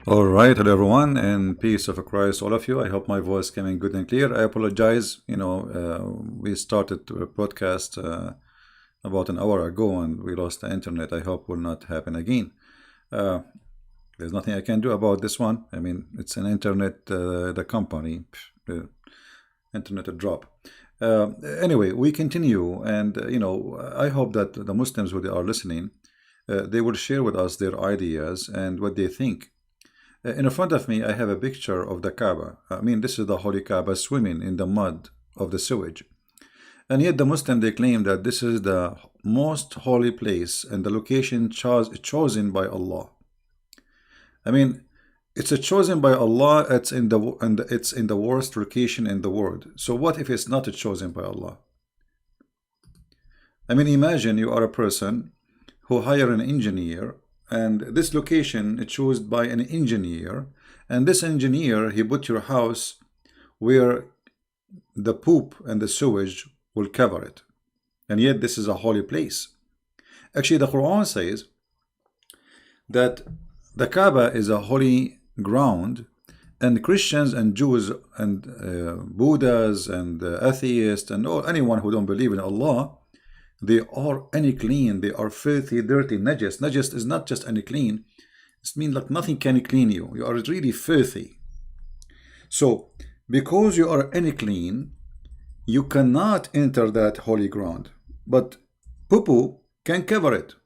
All right, hello everyone, and peace of Christ, all of you. I hope my voice came in good and clear. I apologize. We started a podcast about an hour ago, and we lost the internet. I hope will not happen again. Uh, there's nothing I can do about this one. I mean, it's an internet, the company, the internet drop. Anyway, we continue, and I hope that the Muslims who are listening, they will share with us their ideas and what they think. In front of me, I have a picture of the Kaaba. I mean, this is the Holy Kaaba swimming in the mud of the sewage. And yet the Muslim, they claim that this is the most holy place and the location chosen by Allah. I mean, it's a chosen by Allah. It's in the worst location in the world. So what if it's not a chosen by Allah? I mean, imagine you are a person who hire an engineer, and this location is chosen by an engineer, and this engineer, he put your house where the poop and the sewage will cover it, and yet this is a holy place. Actually, the Quran says that the Kaaba is a holy ground, and Christians and Jews and Buddhas and atheists and anyone who don't believe in Allah, they are unclean, they are filthy, dirty, najas. Najas is not just unclean, it means like nothing can clean you. You are really filthy. So, because you are unclean, you cannot enter that holy ground. But poo-poo can cover it.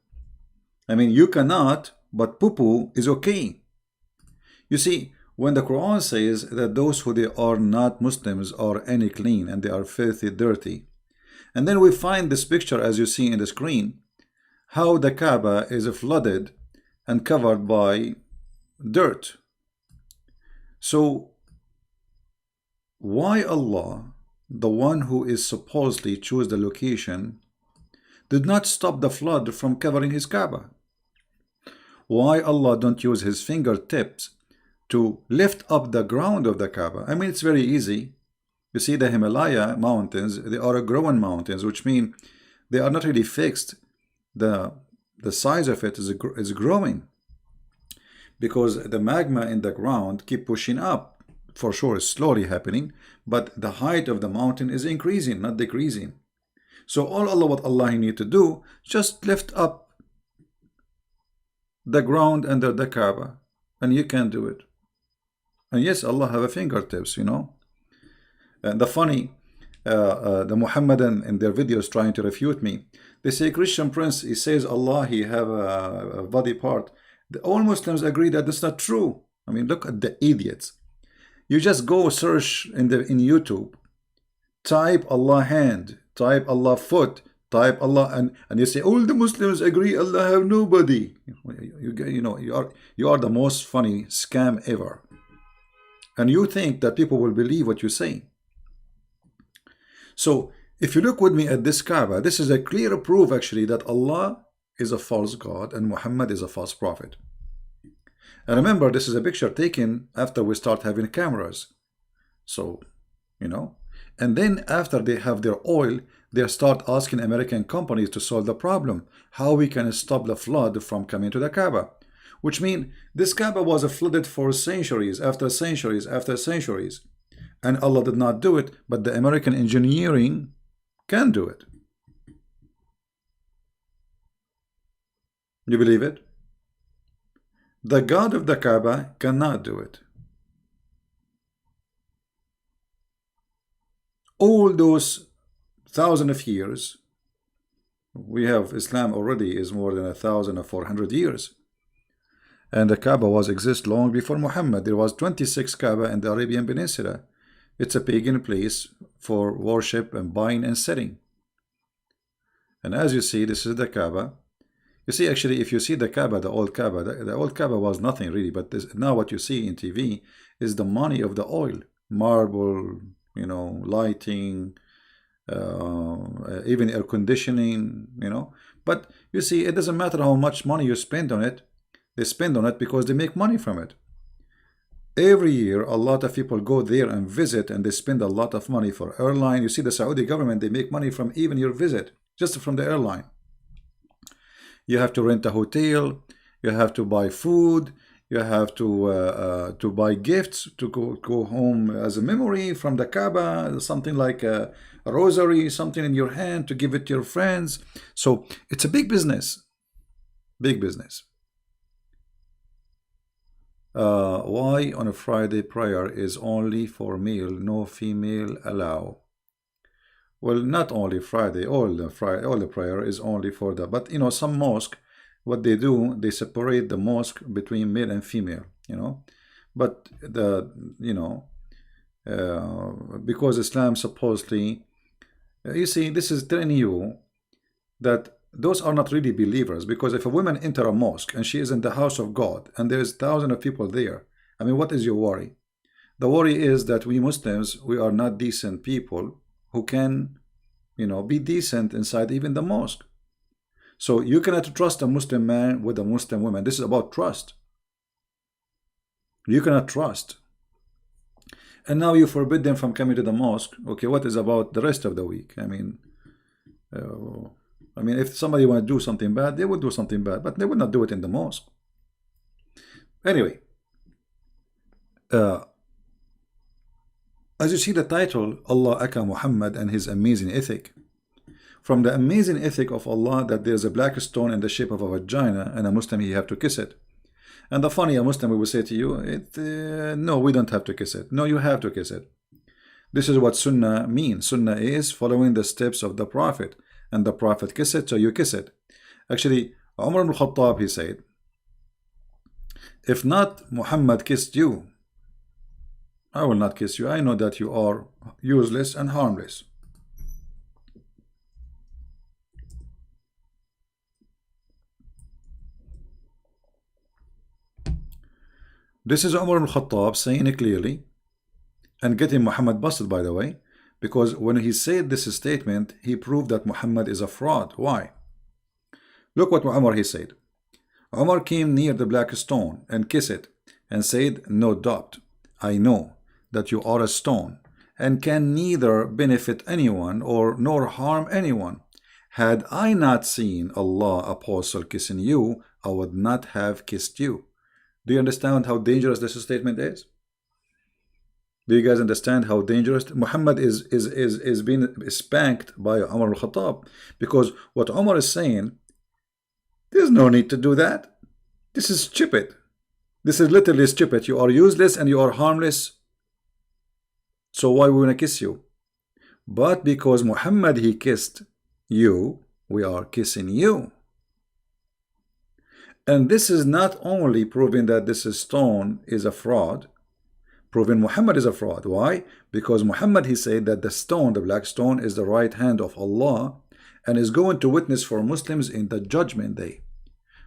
I mean, you cannot, but poo-poo is okay. You see, when the Quran says that those who they are not Muslims are unclean and they are filthy, dirty, and then we find this picture, as you see in the screen, how the Kaaba is flooded and covered by dirt. So, why Allah, the one who is supposedly choose the location, did not stop the flood from covering his Kaaba? Why Allah don't use his fingertips to lift up the ground of the Kaaba? I mean, it's very easy. You see, the Himalaya mountains, they are growing mountains, which mean they are not really fixed. The size of it is growing because the magma in the ground keep pushing up. For sure, it's slowly happening, but the height of the mountain is increasing, not decreasing. So what Allah need to do, just lift up the ground under the Kaaba, and you can do it. And yes, Allah have a fingertips, And the Muhammadan in their videos trying to refute me, they say Christian Prince, he says Allah, he have a body part. All Muslims agree that that's not true. I mean, look at the idiots. You just go search in YouTube, type Allah hand, type Allah foot, type Allah, and you say all the Muslims agree Allah have nobody. You are the most funny scam ever. And you think that people will believe what you say. So, if you look with me at this Kaaba, this is a clear proof actually that Allah is a false God and Muhammad is a false prophet. And remember, this is a picture taken after we start having cameras. So, and then after they have their oil, they start asking American companies to solve the problem, how we can stop the flood from coming to the Kaaba. Which means this Kaaba was flooded for centuries after centuries after centuries. And Allah did not do it, but the American engineering can do it. You believe it? The God of the Kaaba cannot do it. All those thousands of years, we have Islam already is more than 1,400 years. And the Kaaba was exist long before Muhammad. There was 26 Kaaba in the Arabian Peninsula. It's a pagan place for worship and buying and selling. And as you see, this is the Kaaba. You see, actually, if you see the Kaaba, the old Kaaba was nothing really. But now what you see in TV is the money of the oil. Marble, lighting, even air conditioning, But you see, it doesn't matter how much money you spend on it. They spend on it because they make money from it. Every year, a lot of people go there and visit, and they spend a lot of money for airline. You see, the Saudi government, they make money from even your visit, just from the airline. You have to rent a hotel, you have to buy food, You have to buy gifts to go home as a memory from the Kaaba, something like a rosary, something in your hand to give it to your friends. So it's a big business, big business. Why on a Friday prayer is only for male, no female allow? Well, not only Friday, all the prayer is only for that. But you know, some mosque, what they do, they separate the mosque between male and female. You know, but the because Islam supposedly, you see, this is telling you that those are not really believers, because if a woman enter a mosque and she is in the house of God and there's thousands of people there, I mean, what is your worry? The worry is that we Muslims, we are not decent people who can, be decent inside even the mosque. So you cannot trust a Muslim man with a Muslim woman. This is about trust. You cannot trust. And now you forbid them from coming to the mosque. Okay, what is about the rest of the week? I mean, if somebody want to do something bad, they would do something bad, but they would not do it in the mosque. Anyway, as you see the title, Allah Aka Muhammad and his amazing ethic. From the amazing ethic of Allah, that there's a black stone in the shape of a vagina, and a Muslim, you have to kiss it. And the funny, a Muslim will say to you, no, we don't have to kiss it. No, you have to kiss it. This is what Sunnah means. Sunnah is following the steps of the Prophet. And the Prophet kissed it, so you kiss it. Actually, Umar ibn Khattab, he said, if not Muhammad kissed you, I will not kiss you. I know that you are useless and harmless. This is Umar ibn Khattab saying it clearly and getting Muhammad busted, by the way, because when he said this statement, he proved that Muhammad is a fraud. Why? Look what Umar he said. Umar came near the black stone and kissed it and said, no doubt, I know that you are a stone and can neither benefit anyone nor harm anyone. Had I not seen Allah apostle kissing you, I would not have kissed you. Do you understand how dangerous this statement is? Do you guys understand how dangerous? Muhammad is being spanked by Umar al-Khattab, because what Umar is saying, there's no need to do that. This is stupid. This is literally stupid. You are useless and you are harmless. So why we want to kiss you? But because Muhammad, he kissed you, we are kissing you. And this is not only proving that this stone is a fraud, proving Muhammad is a fraud. Why? Because Muhammad, he said that the stone, the black stone, is the right hand of Allah and is going to witness for Muslims in the judgment day.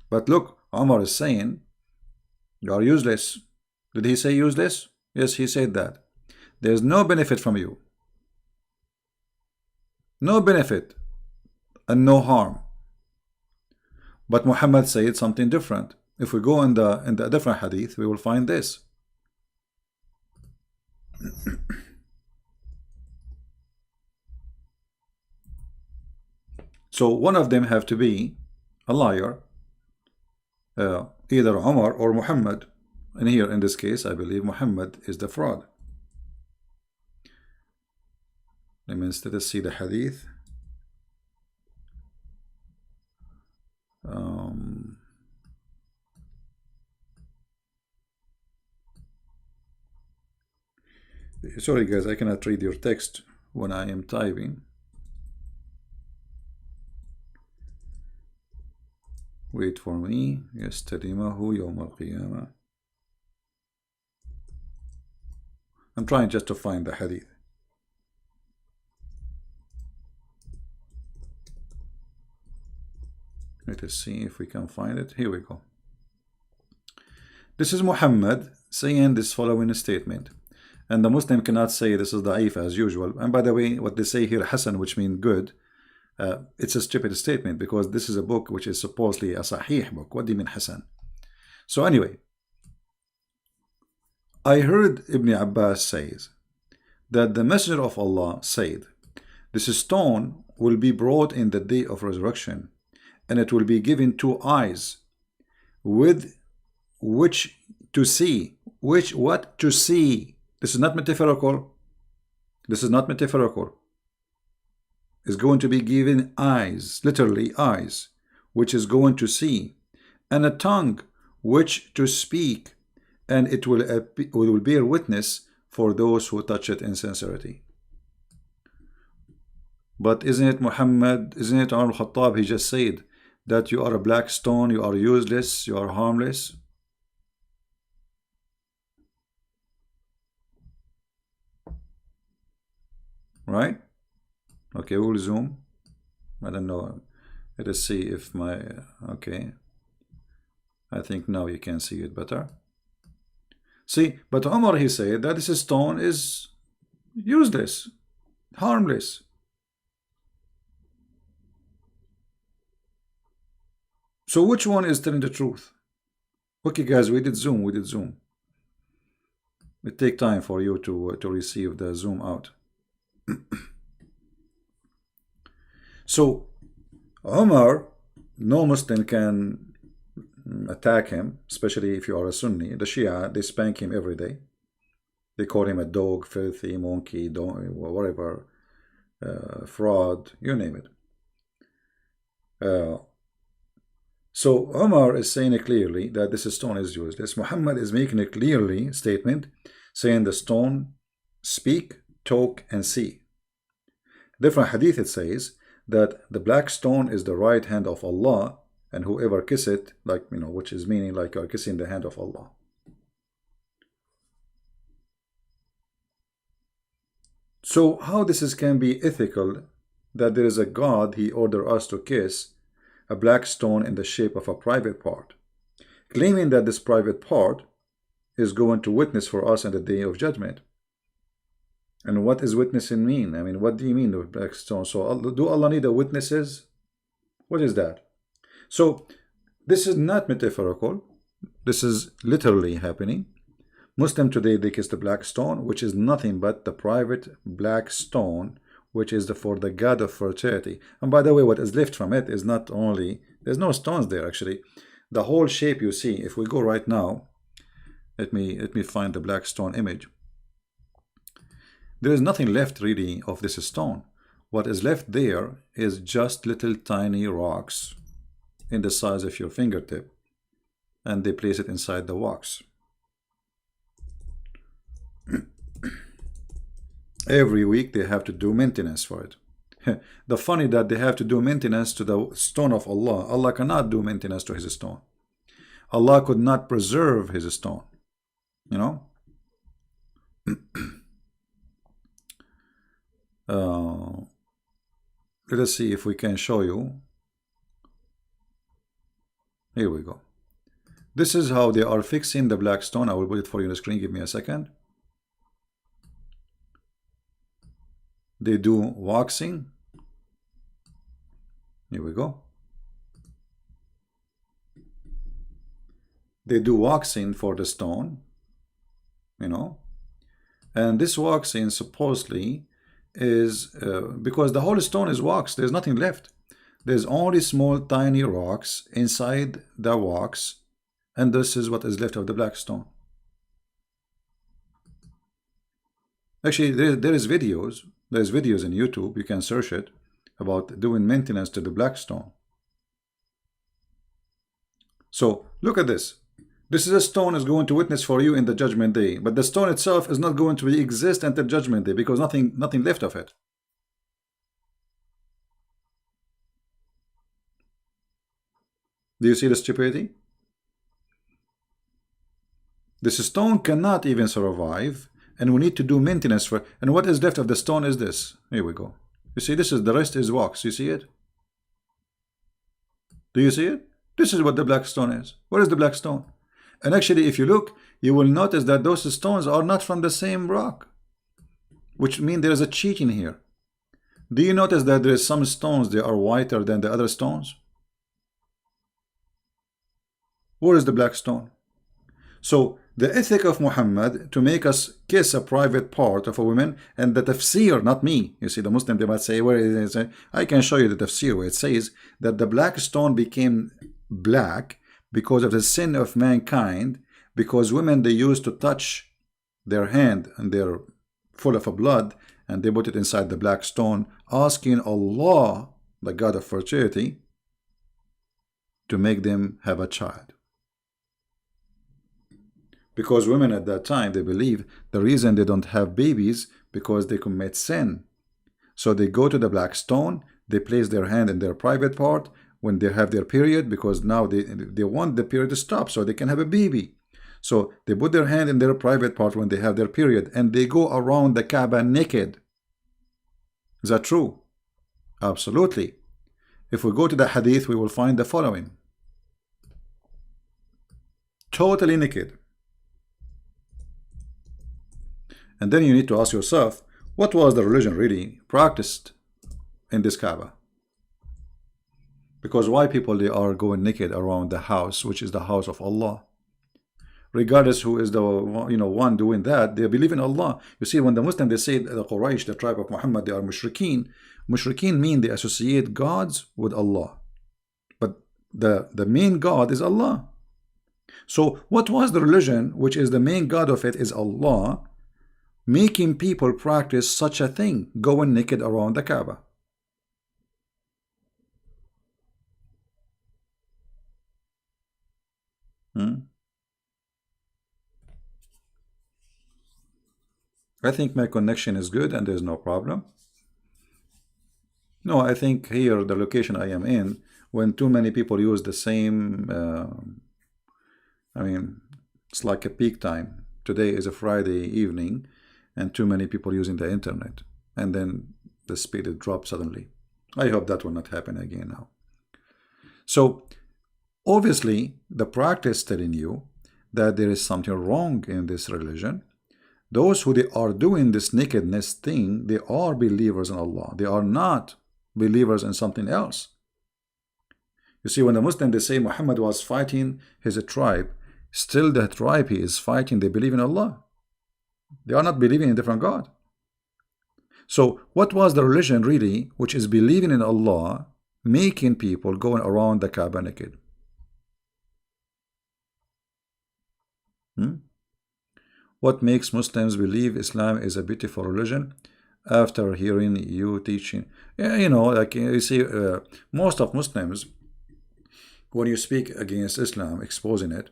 But look, Umar is saying, you are useless. Did he say useless? Yes, he said that. There's no benefit from you. No benefit and no harm. But Muhammad said something different. If we go in the different hadith, we will find this. So one of them have to be a liar, either Umar or Muhammad. And here in this case, I believe Muhammad is the fraud. Let me instead see the hadith. Sorry guys, I cannot read your text when I am typing. Wait for me. Yastadimahu yawm al-qiyamah. I'm trying just to find the hadith. Let us see if we can find it. Here we go. This is Muhammad saying this following statement. And the Muslim cannot say this is da'if as usual. And by the way, what they say here, Hasan, which means good, it's a stupid statement, because this is a book which is supposedly a Sahih book. What do you mean Hasan? So anyway, I heard Ibn Abbas says that the Messenger of Allah said, this stone will be brought in the day of resurrection, and it will be given 2 eyes with which to see, which what to see. This is not metaphorical. This is not metaphorical. Is going to be given eyes, literally eyes, which is going to see, and a tongue which to speak, and it will bear witness for those who touch it in sincerity. But isn't it Muhammad, isn't it Umar al-Khattab, he just said that you are a black stone, you are useless, you are harmless? Right? Okay, we'll zoom. I don't know. Let us see if my, okay. I think now you can see it better. See, but Umar, he said that this stone is useless, harmless. So which one is telling the truth? Okay, guys, we did zoom. It take time for you to receive the zoom out. So Umar, no Muslim can attack him, especially if you are a Sunni. The Shia, they spank him every day. They call him a dog, filthy, monkey, whatever, fraud, you name it. So Umar is saying it clearly that this stone is useless. Muhammad is making a clearly statement saying the stone speak, talk, and see. Different hadith, it says that the black stone is the right hand of Allah, and whoever kiss it, like, you know, which is meaning like you are kissing the hand of Allah. So how this can be ethical, that there is a God, he ordered us to kiss a black stone in the shape of a private part, claiming that this private part is going to witness for us on the day of judgment. And what is witnessing mean? I mean, what do you mean with black stone? So do Allah need a witnesses? What is that? So this is not metaphorical. This is literally happening. Muslim today, they kiss the black stone, which is nothing but the private black stone, which is for the god of fertility. And by the way, what is left from it is not only, there's no stones there actually. The whole shape you see, if we go right now, let me find the black stone image. There is nothing left really of this stone. What is left there is just little tiny rocks in the size of your fingertip, and they place it inside the wax. Every week they have to do maintenance for it. The funny that they have to do maintenance to the stone of Allah. Allah cannot do maintenance to his stone. Allah could not preserve his stone, you know. Let us see if we can show you. Here we go. This is how they are fixing the black stone. I will put it for you on the screen. Give me a second. They do waxing. Here we go. They do waxing for the stone, you know. And this waxing supposedly is because the whole stone is wax. There's nothing left. There's only small tiny rocks inside the wax, and this is what is left of the black stone. Actually, there's videos in YouTube, you can search it, about doing maintenance to the black stone. So look at this. This is a stone is going to witness for you in the judgment day, but the stone itself is not going to exist until judgment day because nothing left of it. Do you see the stupidity? This stone cannot even survive, and we need to do maintenance for it. And what is left of the stone is this. Here we go. You see, this is the rest is wax. You see it? Do you see it? This is what the black stone is. What is the black stone? And actually, if you look, you will notice that those stones are not from the same rock, which means there is a cheating here. Do you notice that there is some stones that are whiter than the other stones? Where is the black stone? So the ethic of Muhammad to make us kiss a private part of a woman, and the tafsir, not me. You see, the Muslim, they might say, where is it? I can show you the tafsir where it says that the black stone became black because of the sin of mankind, because women, they used to touch their hand and they're full of blood, and they put it inside the black stone, asking Allah, the God of fertility, to make them have a child. Because women at that time, they believe the reason they don't have babies because they commit sin. So they go to the black stone, they place their hand in their private part when they have their period, because now they want the period to stop so they can have a baby. So they put their hand in their private part when they have their period, and they go around the Kaaba naked. Is that true? Absolutely. If we go to the hadith, we will find the following. Totally naked. And then you need to ask yourself, what was the religion really practiced in this Kaaba? Because why people, they are going naked around the house, which is the house of Allah? Regardless who is the one doing that, they believe in Allah. You see, when the Muslims, they say the Quraysh, the tribe of Muhammad, they are mushrikeen. Mushrikeen mean they associate gods with Allah, but the main God is Allah. So what was the religion which is the main God of it is Allah, making people practice such a thing, going naked around the Kaaba? I think my connection is good and there's no problem. No, I think here, the location I am in, when too many people use the same, I mean, it's like a peak time. Today is a Friday evening, and too many people using the internet, and then the speed it drops suddenly. I hope that will not happen again now. So obviously the practice telling you that there is something wrong in this religion. Those who they are doing this nakedness thing, they are believers in Allah. They are not believers in something else. You see, when the Muslims, they say Muhammad was fighting his tribe, still the tribe he is fighting, they believe in Allah. They are not believing in a different God. So what was the religion really, which is believing in Allah, making people going around the Kaaba naked? What makes Muslims believe Islam is a beautiful religion? After hearing you teaching, like you see, most of Muslims, when you speak against Islam, exposing it,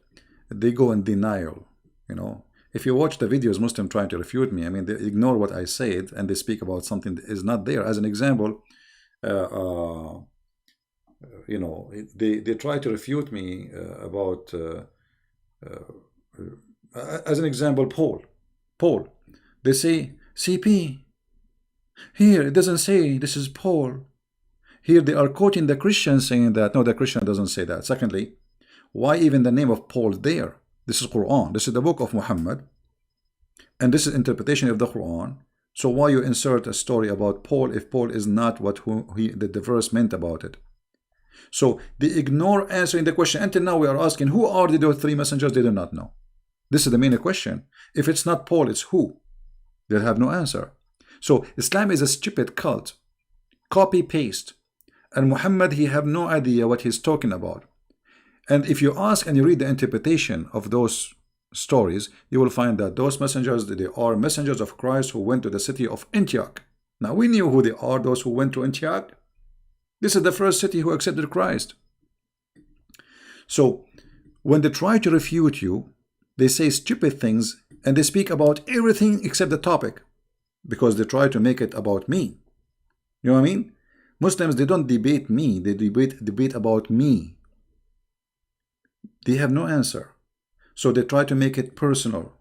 they go in denial. If you watch the videos, Muslim trying to refute me, I mean, they ignore what I said and they speak about something that is not there. As an example, they try to refute me about. As an example, Paul, they say CP. Here it doesn't say this is Paul. Here they are quoting the Christians saying that. No, the Christian doesn't say that. Secondly, why even the name of Paul there? This is Quran. This is the book of Muhammad, and this is interpretation of the Quran. So why you insert a story about Paul if Paul is not what the verse meant about it? So they ignore answering the question. Until now we are asking, who are those three messengers? They do not know. This is the main question. If it's not Paul, it's who? They'll have no answer. So Islam is a stupid cult. Copy paste. And Muhammad, he have no idea what he's talking about. And if you ask and you read the interpretation of those stories, you will find that those messengers, they are messengers of Christ who went to the city of Antioch. Now we knew who they are, those who went to Antioch. This is the first city who accepted Christ. So when they try to refute you, they say stupid things and they speak about everything except the topic, because they try to make it about me. You know what I mean? Muslims, they don't debate me, they debate about me. They have no answer. So they try to make it personal.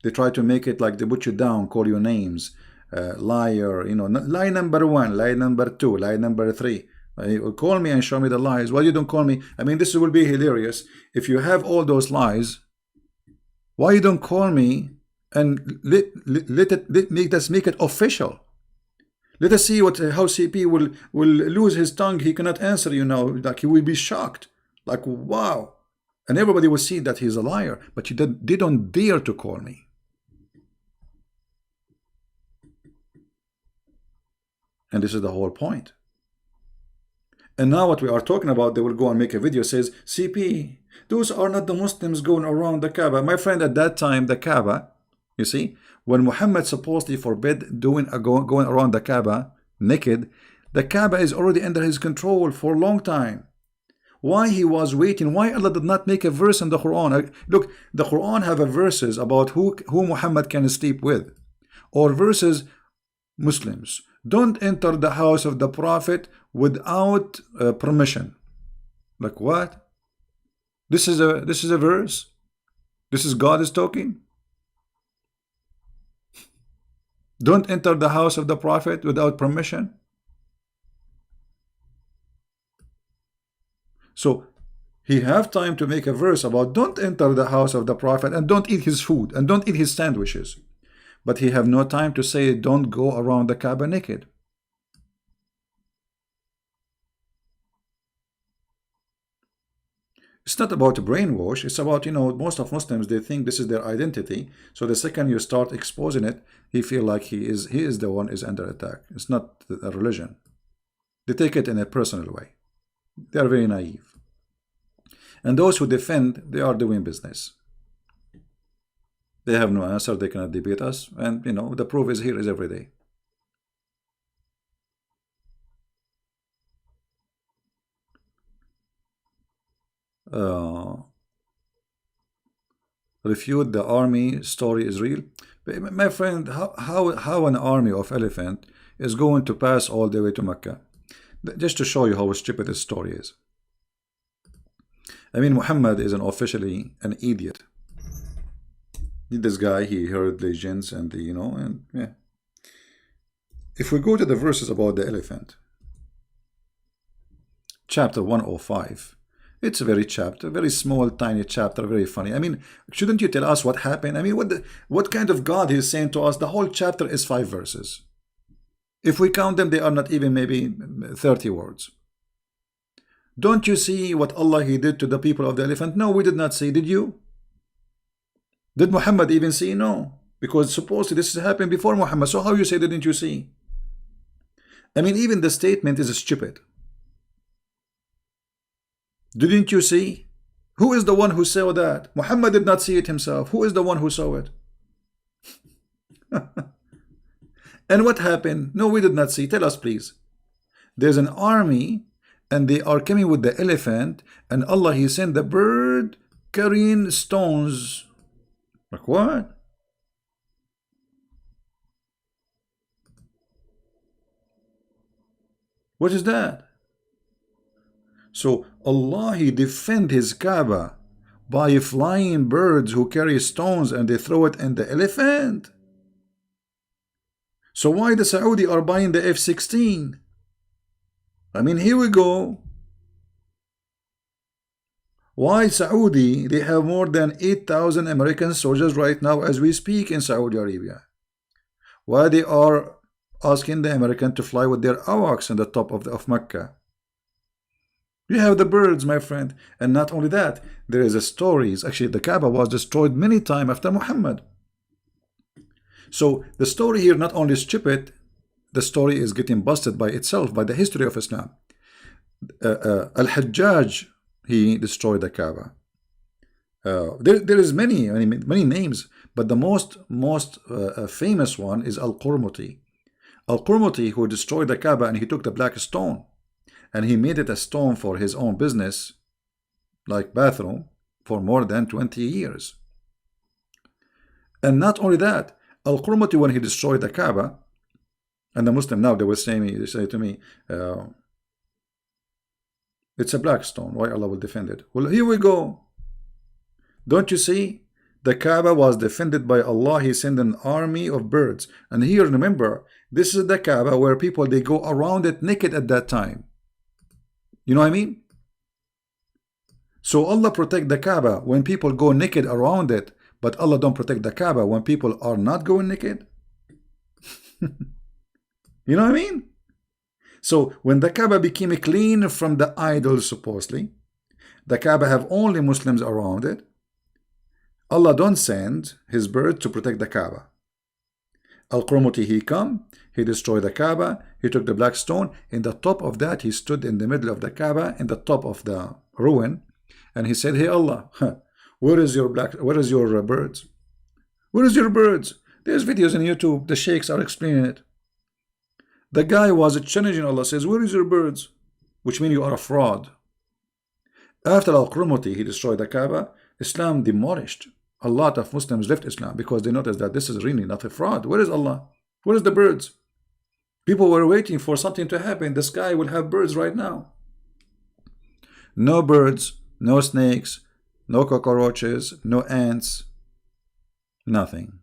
They try to make it like they put you down, call you names, liar, lie number 1, lie number 2, lie number 3. Call me and show me the lies. Why you don't call me? I mean, this will be hilarious. If you have all those lies, why you don't call me and let us make it official? Let us see how CP will lose his tongue. He cannot answer you now. Like, he will be shocked. Like, wow. And everybody will see that he's a liar. But they don't dare to call me. And this is the whole point. And now what we are talking about, they will go and make a video says, CP, Those are not the Muslims going around the Kaaba. My friend, at that time, the Kaaba, you see, when Muhammad supposedly forbid going around the Kaaba naked, the Kaaba is already under his control for a long time. Why he was waiting? Why Allah did not make a verse in the Quran? Look, the Quran have a verses about who Muhammad can sleep with, or verses Muslims don't enter the house of the Prophet without permission. Like what? This is a verse. This is God is talking. Don't enter the house of the Prophet without permission. So he have time to make a verse about don't enter the house of the Prophet and don't eat his food and don't eat his sandwiches. But he have no time to say don't go around the Kaaba naked. It's not about brainwash. It's about, most of Muslims, they think this is their identity. So the second you start exposing it, he feel like he is the one is under attack. It's not a religion. They take it in a personal way. They are very naive. And those who defend, they are doing business. They have no answer. They cannot debate us. And, the proof is here is every day. Refute the army story is real. My friend, how an army of elephant is going to pass all the way to Mecca? Just to show you how stupid this story is. I mean, Muhammad is officially an idiot. This guy, he heard legends and yeah. If we go to the verses about the elephant, chapter 105, it's a very small, tiny chapter, very funny. I mean, shouldn't you tell us what happened? I mean, what kind of God is saying to us? The whole chapter is 5 verses. If we count them, they are not even maybe 30 words. Don't you see what Allah He did to the people of the elephant? No, we did not see. Did you? Did Muhammad even see? No. Because supposedly this happened before Muhammad. So how you say didn't you see? I mean, even the statement is stupid. Didn't you see? Who is the one who saw that? Muhammad did not see it himself. Who is the one who saw it? And what happened? No, we did not see. Tell us, please. There's an army and they are coming with the elephant, and Allah He sent the bird carrying stones. Like what? What is that? So Allah He defend His Kaaba by flying birds who carry stones and they throw it in the elephant. So why the Saudi are buying the F-16? I mean, here we go. Why Saudi? They have more than 8,000 American soldiers right now as we speak in Saudi Arabia. Why they are asking the American to fly with their AWACS on the top of Mecca? You have the birds, my friend. And not only that, there is a stories. Actually, the Kaaba was destroyed many times after Muhammad. So the story here not only is stupid, the story is getting busted by itself, by the history of Islam. Al-Hajjaj, he destroyed the Kaaba. There is many names, but the most famous one is Al-Qurmuti. Al-Qurmuti, who destroyed the Kaaba, and he took the black stone and he made it a stone for his own business, like bathroom, for more than 20 years. And not only that, Al-Qurmuti, when he destroyed the Kaaba, and the Muslim now, they say to me, it's a black stone. Why Allah will defend it? Well, here we go. Don't you see? The Kaaba was defended by Allah. He sent an army of birds. And here, remember, this is the Kaaba where people, they go around it naked at that time. You know what I mean? So Allah protect the Kaaba when people go naked around it, but Allah don't protect the Kaaba when people are not going naked. You know what I mean? So when the Kaaba became clean from the idols, supposedly, the Kaaba have only Muslims around it, Allah don't send His bird to protect the Kaaba. Al-Qurmuti, he come, he destroyed the Kaaba, he took the black stone, in the top of that, he stood in the middle of the Kaaba, in the top of the ruin, and he said, hey Allah, where is your birds? Where is your birds? There's videos on YouTube, the sheikhs are explaining it. The guy was challenging Allah, says, where is your birds? Which means you are a fraud. After Al-Qurmuti, he destroyed the Kaaba, Islam demolished. A lot of Muslims left Islam because they noticed that this is really not a fraud. Where is Allah? Where is the birds? People were waiting for something to happen. The sky will have birds right now. No birds, no snakes, no cockroaches, no ants, nothing.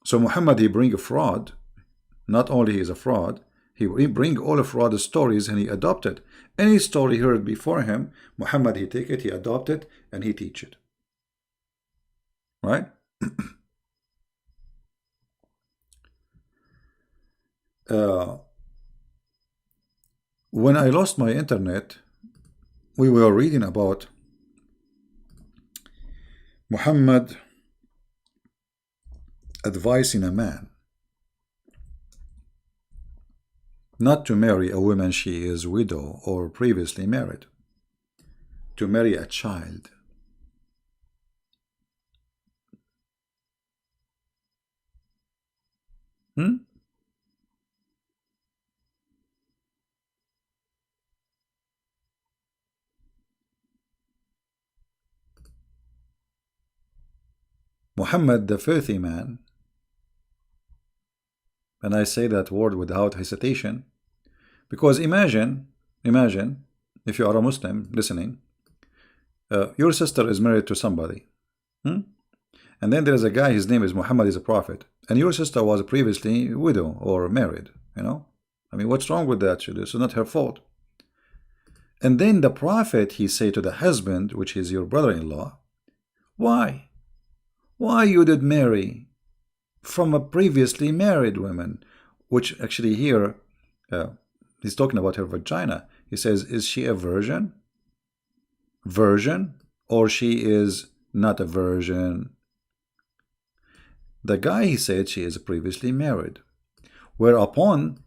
So Muhammad, he bring a fraud. Not only he is a fraud, he bring all of fraud stories and he adopted. Any story heard before him, Muhammad, he take it, he adopt it, and he teach it. Right? When I lost my internet, we were reading about Muhammad advising a man not to marry a woman she is widow or previously married, to marry a child. Muhammad, the filthy man, and I say that word without hesitation, because imagine if you are a Muslim listening, your sister is married to somebody, and then there is a guy, his name is Muhammad, is a prophet, and your sister was previously widow or married, you know. I mean, what's wrong with that? This is not her fault. And then the prophet, he say to the husband, which is your brother-in-law, why you did marry from a previously married woman? Which actually here, he's talking about her vagina. He says, is she a virgin? Virgin? Or she is not a virgin? The guy, he said, she is previously married. Whereupon,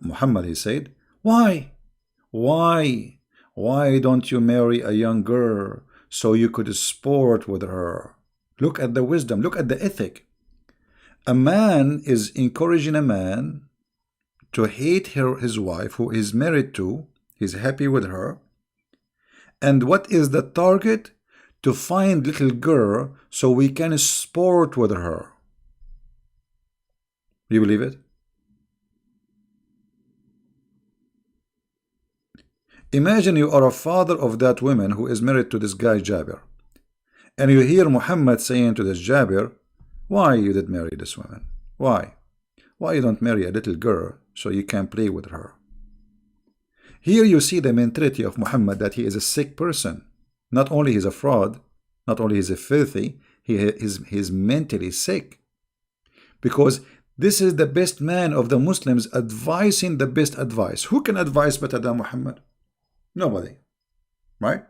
Muhammad, he said, why don't you marry a young girl so you could sport with her? Look at the wisdom, look at the ethic. A man is encouraging a man to hate his wife who is married to, he's happy with her. And what is the target? To find little girl so we can sport with her. You believe it? Imagine you are a father of that woman who is married to this guy Jabir. And you hear Muhammad saying to this Jabir, why you did marry this woman? Why? Why you don't marry a little girl so you can play with her? Here you see the mentality of Muhammad, that he is a sick person. Not only he's a fraud, not only he's a filthy, he's mentally sick. Because this is the best man of the Muslims advising the best advice. Who can advise better than Muhammad? Nobody. Right?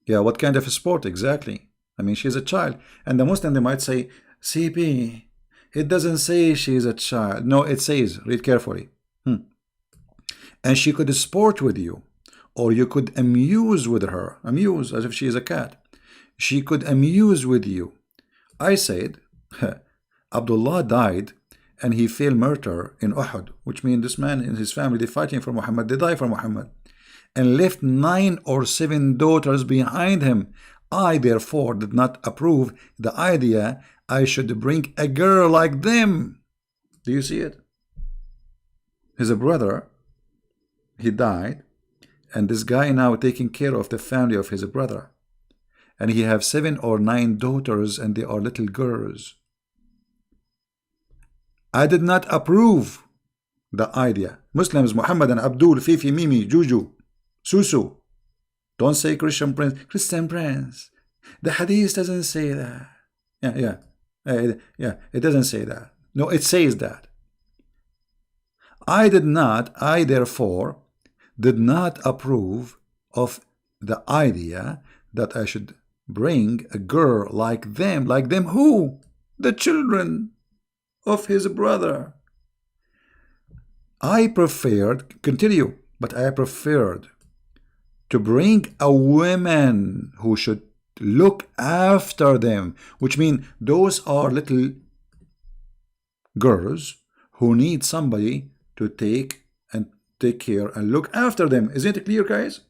Yeah, what kind of a sport exactly? I mean, she's a child. And the Muslim, they might say, CP, it doesn't say she's a child. No, it says, read carefully. And she could sport with you, or you could amuse with her. Amuse, as if she is a cat. She could amuse with you. I said, Abdullah died, and he fell martyr in Uhud, which means this man and his family, they fighting for Muhammad, they die for Muhammad, and left 9 or 7 daughters behind him. I, therefore, did not approve the idea I should bring a girl like them. Do you see it? His brother, he died, and this guy now taking care of the family of his brother. And he have 7 or 9 daughters, and they are little girls. I did not approve the idea. Muslims, Muhammad and Abdul, Fifi, Mimi, Juju, Susu. Don't say Christian Prince. Christian Prince. The hadith doesn't say that. Yeah, it doesn't say that. No, it says that. I therefore did not approve of the idea that I should bring a girl like them. Like them who? The children of his brother. I preferred, continue, but I preferred to bring a woman who should look after them, which means those are little girls who need somebody to take care and look after them. Isn't it clear, guys?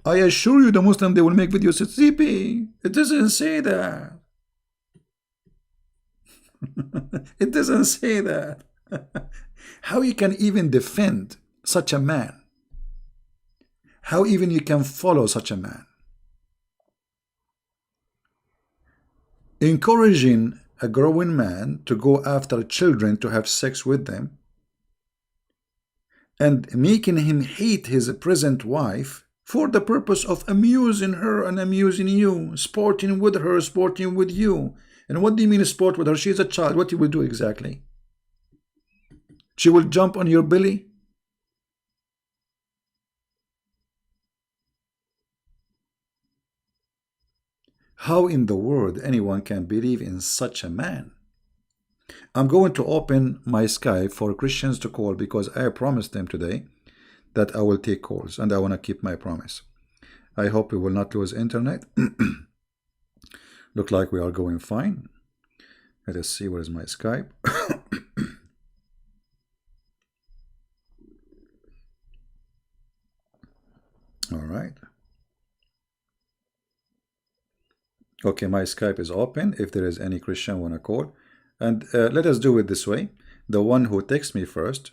I assure you the Muslim, they will make videos. It's CP. It doesn't say that. It doesn't say that. How you can even defend such a man? How even you can follow such a man? Encouraging a growing man to go after children to have sex with them and making him hate his present wife for the purpose of amusing her and amusing you, sporting with her, sporting with you. And what do you mean sport with her? She's a child. What you will do exactly? She will jump on your belly? How in the world anyone can believe in such a man? I'm going to open my Skype for Christians to call because I promised them today that I will take calls and I want to keep my promise. I hope we will not lose internet. Look like we are going fine. Let us see where is my Skype. All right. Okay, my Skype is open. If there is any Christian want to call, and let us do it this way. The one who texts me first,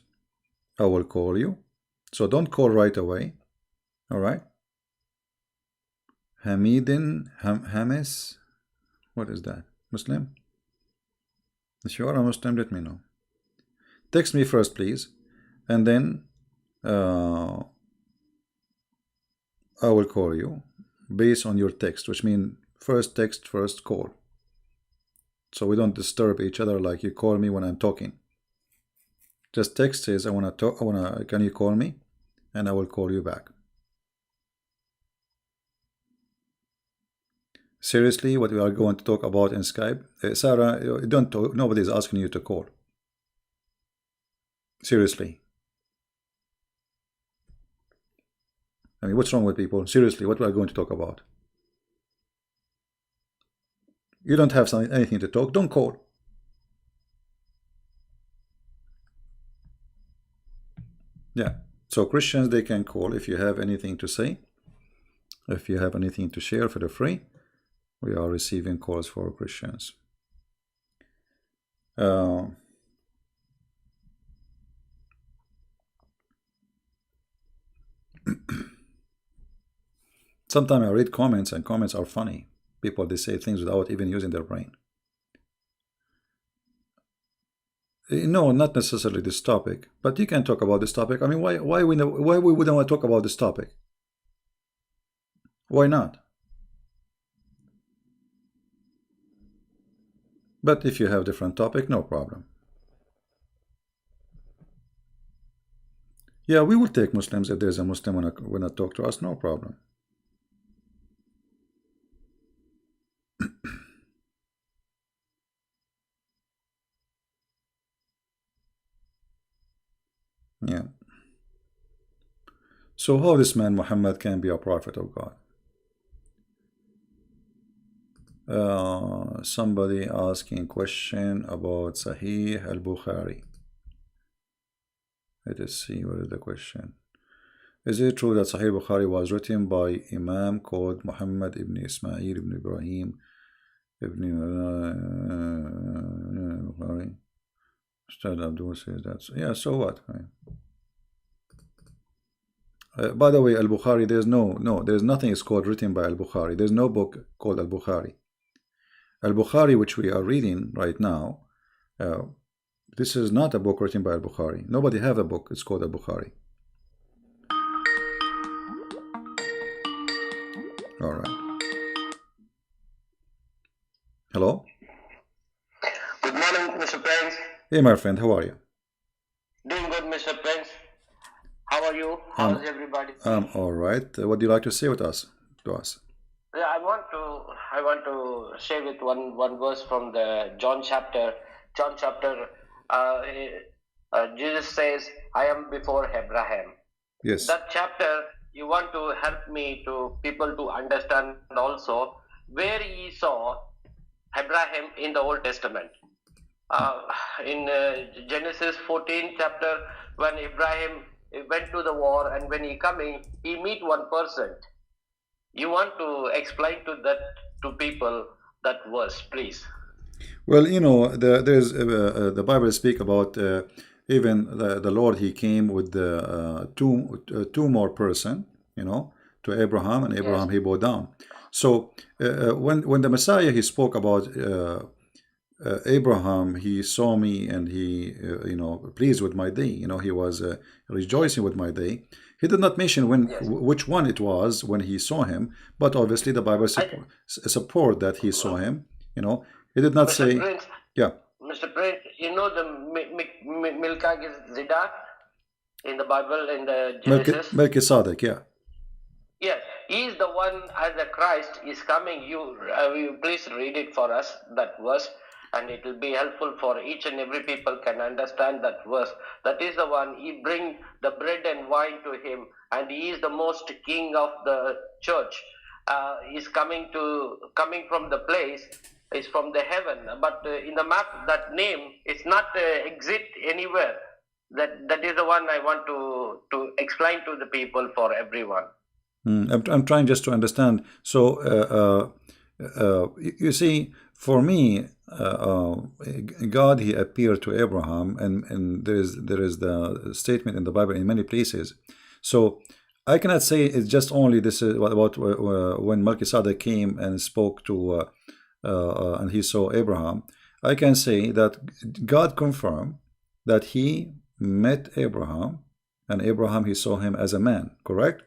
I will call you. So don't call right away. All right. Hamidin Hamis. What is that? Muslim? If you are a Muslim, let me know. Text me first, please, and then I will call you based on your text, which means first text, first call. So we don't disturb each other like you call me when I'm talking. Just text says, I want to talk, can you call me? And I will call you back. Seriously, what we are going to talk about in Skype? Sarah, nobody is asking you to call. Seriously. I mean, what's wrong with people? Seriously, what we are going to talk about? You don't have anything to talk, don't call. Yeah, so Christians, they can call if you have anything to say. If you have anything to share, feel free. We are receiving calls for Christians. Sometimes I read comments and comments are funny. People, they say things without even using their brain. No, not necessarily this topic, but you can talk about this topic. I mean, why we wouldn't want to talk about this topic? Why not? But if you have different topic, no problem. Yeah, we will take Muslims if there's a Muslim wanna talk to us, no problem. Yeah. So how this man Muhammad can be a prophet of God? Somebody asking question about Sahih al-Bukhari. Let us see what is the question. Is it true that Sahih Bukhari was written by Imam called Muhammad ibn Ismail ibn Ibrahim ibn Bukhari? Ustad Abdul says that. Yeah, so what? By the way, Al-Bukhari, there's nothing is called written by Al-Bukhari. There's no book called Al-Bukhari. Al-Bukhari, which we are reading right now, this is not a book written by Al-Bukhari. Nobody have a book. It's called Al-Bukhari. All right. Hello? Good morning, Mr. Prince. Hey, my friend, how are you? Doing good, Mr. Prince. How are you? How's everybody? I'm all right. What do you like to say with us? Yeah, I want to share with one verse from the John chapter. Jesus says, I am before Abraham. Yes. That chapter, you want to help me to people to understand also where he saw Abraham in the Old Testament. In Genesis 14 chapter, when Abraham went to the war and when he coming, he meet one person. You want to explain to that to people that verse, please? Well, you know, there's the Bible speak about even the Lord. He came with the two more person, you know, to Abraham, and Abraham Yes. he bowed down. So when the Messiah he spoke about Abraham, he saw me and he you know, pleased with my day. You know, he was rejoicing with my day. He did not mention when Yes. which one it was when he saw him, but obviously the Bible support that he saw him. You know, he did not Mr. say, Prince, yeah. Mr. Prince, you know the Milka Zidar in the Bible in the Genesis? Melchizedek, yeah. Yes, he is the one as a Christ is coming. You please read it for us, that verse, and it will be helpful for each and every people can understand that verse. That is the one, he bring the bread and wine to him, and he is the most king of the church. He's coming from the place, is from the heaven, but in the map, that name is not exist anywhere. That is the one I want to explain to the people, for everyone. I'm trying just to understand. So, you see, for me, God, he appeared to Abraham, and there is the statement in the Bible in many places. So, I cannot say it's just only this is about when Melchizedek came and spoke to, and he saw Abraham. I can say that God confirmed that he met Abraham, and Abraham he saw him as a man. Correct?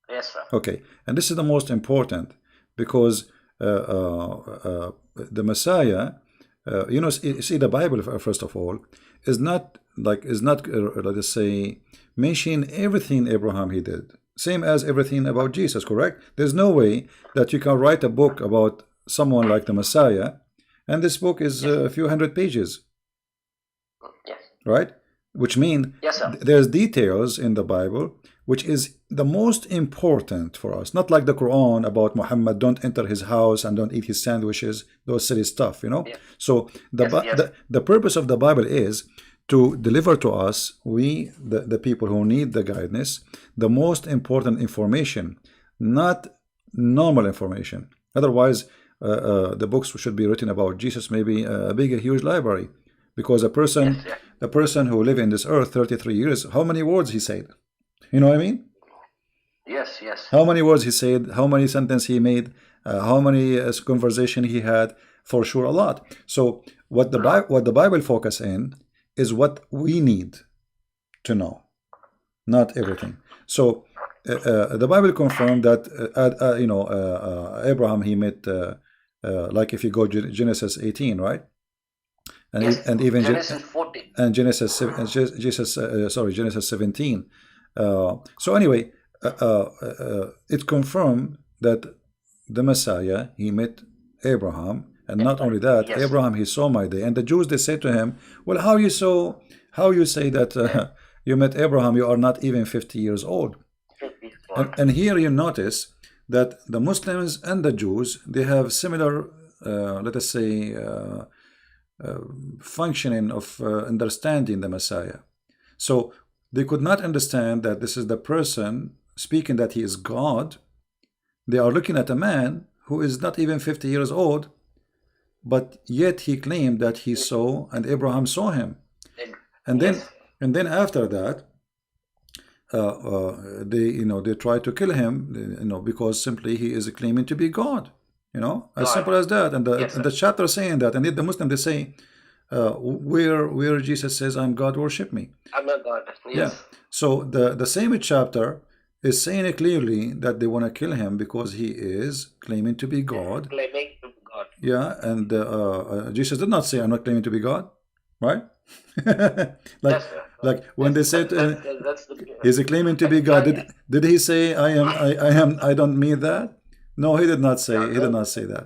Yes, sir. Okay, and this is the most important because the Messiah, you know, see the Bible first of all is not let us say mention everything Abraham he did, same as everything about Jesus. Correct? There's no way that you can write a book about someone like the Messiah, and this book is a few hundred pages, Yes. right? Which mean Yes, sir. there's details in the Bible which is the most important for us, not like the Quran about Muhammad, don't enter his house and don't eat his sandwiches, those silly stuff, you know. Yeah. So the purpose of the Bible is to deliver to us, we the people who need the guidance, the most important information, not normal information. Otherwise the books should be written about Jesus, maybe a big, a huge library, because the person who lived in this earth 33 years, how many words he said? You know what I mean? Yes, yes. How many words he said, how many sentences he made, how many conversation he had, for sure a lot. So what the Bible focus in is what we need to know, not everything. So the Bible confirmed that you know, Abraham he met like if you go Genesis 18, right? And Yes. and even Genesis 14. and Genesis Genesis 17. So anyway, it confirmed that the Messiah he met Abraham, and not only that, Yes. Abraham he saw my day. And the Jews they said to him, "Well, how you say that you met Abraham? You are not even 50 years old." And here you notice that the Muslims and the Jews they have similar, let us say, functioning of understanding the Messiah. So they could not understand that this is the person speaking that he is God. They are looking at a man who is not even 50 years old, but yet he claimed that he saw and Abraham saw him. And then after that, they try to kill him, because simply he is claiming to be God. As simple as that. And the chapter saying that, and yet the Muslim they say, where Jesus says, "I'm God, worship me." I'm a God. Yes. Yeah. So the same chapter is saying it clearly that they want to kill him because he is claiming to be God. Claiming to be God. Yeah, and Jesus did not say, "I'm not claiming to be God," right? like when they said he's claiming to be God, did he say, I don't mean that"? No, he did not say. He did not say that.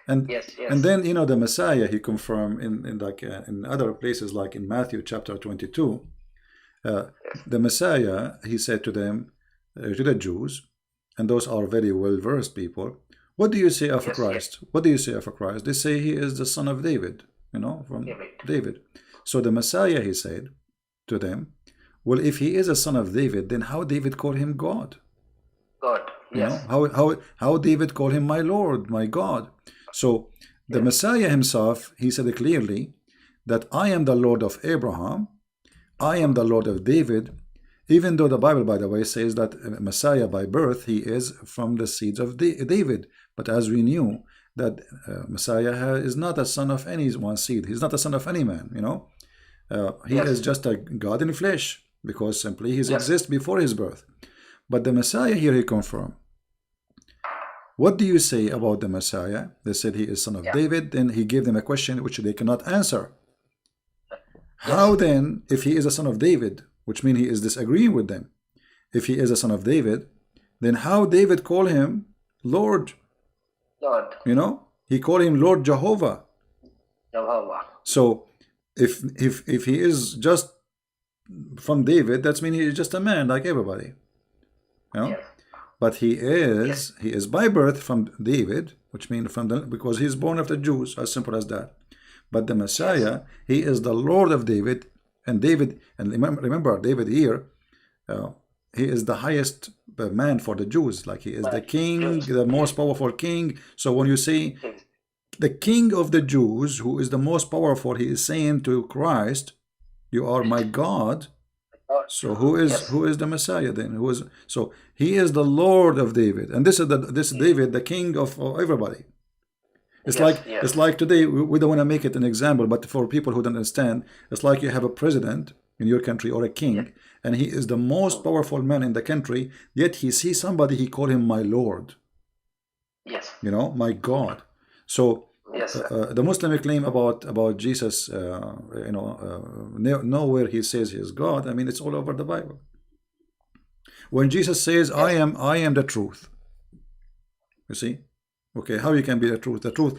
And Yes, and yes, then the Messiah he confirmed in like in other places like in Matthew chapter 22. Uh, yes, the Messiah, he said to them, to the Jews, and those are very well versed people, what do you say of yes, yes. Christ? What do you say of Christ? They say he is the son of David, from David. David. So the Messiah, he said to them, well, if he is a son of David, then how David called him God? God. Yes, How David called him my Lord, my God. So the yes, Messiah himself, he said clearly that I am the Lord of Abraham, I am the Lord of David, even though the Bible, by the way, says that Messiah by birth, he is from the seeds of David. But as we knew, that Messiah is not a son of any one seed. He's not a son of any man, he is yes, just a God in flesh, because simply he yes, exists before his birth. But the Messiah here, he confirmed. What do you say about the Messiah? They said he is son of yeah, David. Then he gave them a question which they cannot answer. How yes, then, if he is a son of David, which means he is disagreeing with them, if he is a son of David, then how David call him Lord? Lord, He called him Lord Jehovah. Jehovah. So if he is just from David, that means he is just a man like everybody. Yes, But he yes, is by birth from David, which means because he's born of the Jews, as simple as that. But the yes, Messiah, he is the Lord of David, and remember David here, he is the highest man for the Jews, like he is the but king, Jews. the Yes, most powerful king. So when you say yes, the king of the Jews, who is the most powerful, he is saying to Christ, you are my God. Lord. So who is Yes, the Messiah then? So he is the Lord of David, and this is David, the king of everybody. It's yes, like yes, today we don't want to make it an example, but for people who don't understand, it's like you have a president in your country or a yes, king, and he is the most powerful man in the country. Yet he sees somebody, he call him my Lord, yes, my God. So yes, sir. the Muslim claim about Jesus, nowhere he says he is God. I mean, it's all over the Bible. When Jesus says, Yes, I am the truth, you see. Okay, how you can be the truth? The truth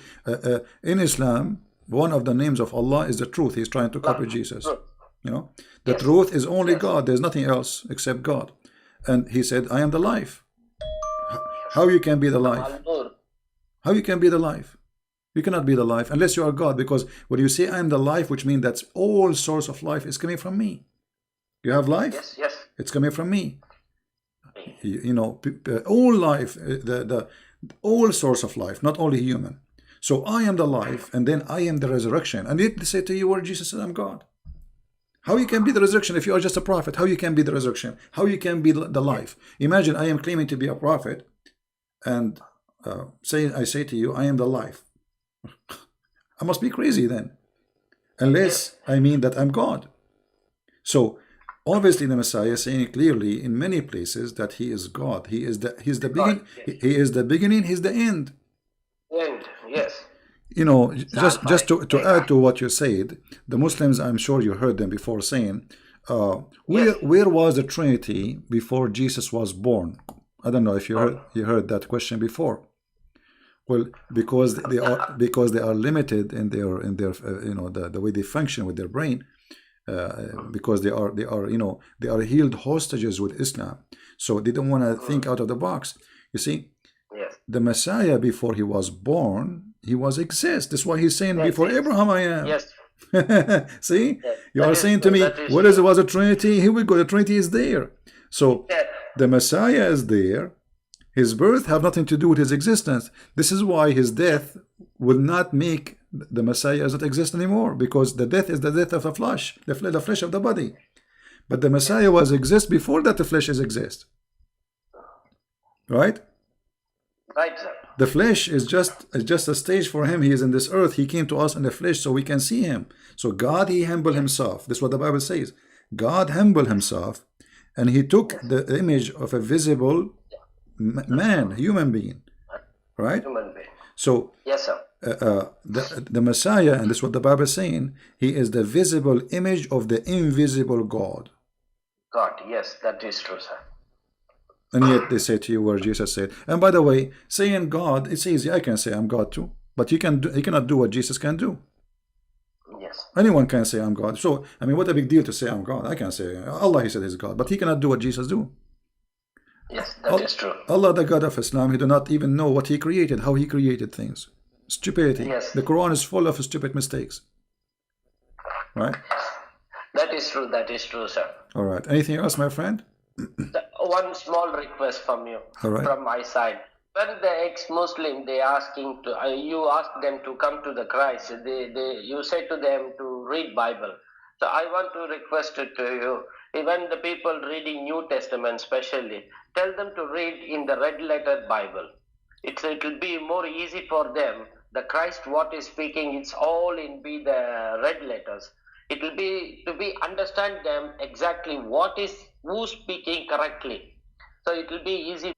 in Islam, one of the names of Allah is the truth. He's trying to copy love, Jesus. truth. The Yes, truth is only yes, God. There's nothing else except God. And he said, I am the life. yes. How you can be the life? Al-Nur. How you can be the life? You cannot be the life unless you are God, because when you say I am the life, which means that all source of life is coming from me. You have life, Yes, yes. it's coming from me. All life, the all source of life, not only human. So I am the life, and then I am the resurrection. And yet they say to you, where Jesus said, I'm God. How you can be the resurrection if you are just a prophet? How you can be the resurrection? How you can be the life? Imagine I am claiming to be a prophet, and I say to you, I am the life. I must be crazy then, unless I mean that I'm God. So obviously the Messiah is saying clearly in many places that he is God. He's the God. begin. Yes. He is the beginning. He's the end. End. Yes. Just to Yes. add to what you said, the Muslims, I'm sure you heard them before saying, Yes. where was the Trinity before Jesus was born? I don't know if you heard that question before. Well, because they are limited in their the way they function with their brain, because they are held hostages with Islam, so they don't want to think out of the box. You see, Yes. the Messiah before he was born, he was exist. That's why he's saying Yes. before Yes. Abraham I am. Yes. See, Yes. you That are is saying to true. me, That is what is true. was a Trinity? Here we go. The Trinity is there. So Yes. the Messiah is there. His birth have nothing to do with his existence. This is why his death will not make the Messiah does not exist anymore, because the death is the death of the flesh, the flesh of the body. But the Messiah was exist before that the flesh is exist. Right? Right, sir. The flesh is just a stage for him. He is in this earth. He came to us in the flesh so we can see him. So God, he humbled himself. This is what the Bible says. God humbled himself, and he took the image of a visible man, human being. Right? Human being. So Yes, sir. the Messiah, and this is what the Bible is saying, he is the visible image of the invisible God. God. Yes, that is true, sir. And yet they say to you where Jesus said, and by the way, saying God, it's easy. I can say I'm God too. but you cannot do what Jesus can do. Yes. Anyone can say I'm God. So I mean, what a big deal to say I'm God. I can say Allah. He said He's God, but He cannot do what Jesus do. Yes, that is true. Allah, the God of Islam, He do not even know what He created, how He created things. Stupidity. Yes. The Quran is full of stupid mistakes. Right? That is true. That is true, sir. All right. Anything else, my friend? One small request from you, All right. from my side. When the ex-Muslim, they asking to, you ask them to come to the Christ, you say to them to read Bible. So I want to request it to you, even the people reading New Testament especially, tell them to read in the red letter Bible. It will be more easy for them. The Christ what is speaking, it's all in be the red letters. It will be to be understand them exactly who's speaking correctly. So it will be easy.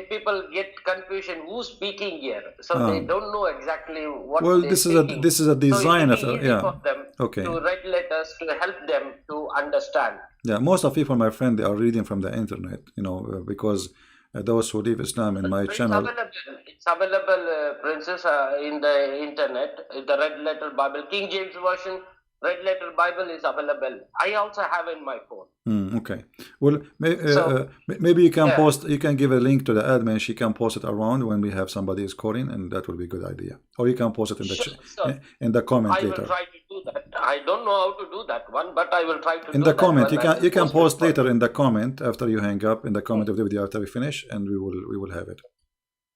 People get confusion who's speaking here, so they don't know exactly what. Well, they're this speaking. is a design so of easy for them okay. to write letters to help them to understand. Yeah, most of people, my friend, they are reading from the internet, because those who leave Islam in my channel. It's available, Princess, in the internet. The red letter Bible, King James Version. Red letter Bible is available. I also have in my phone. Okay. Well, maybe you can post. You can give a link to the admin. She can post it around when we have somebody is calling, and that will be a good idea. Or you can post it in the in the comment later. I will try to do that. I don't know how to do that one, but I will try to. In the comment, you can post later in the comment after you hang up in the comment of the video after we finish, and we will have it.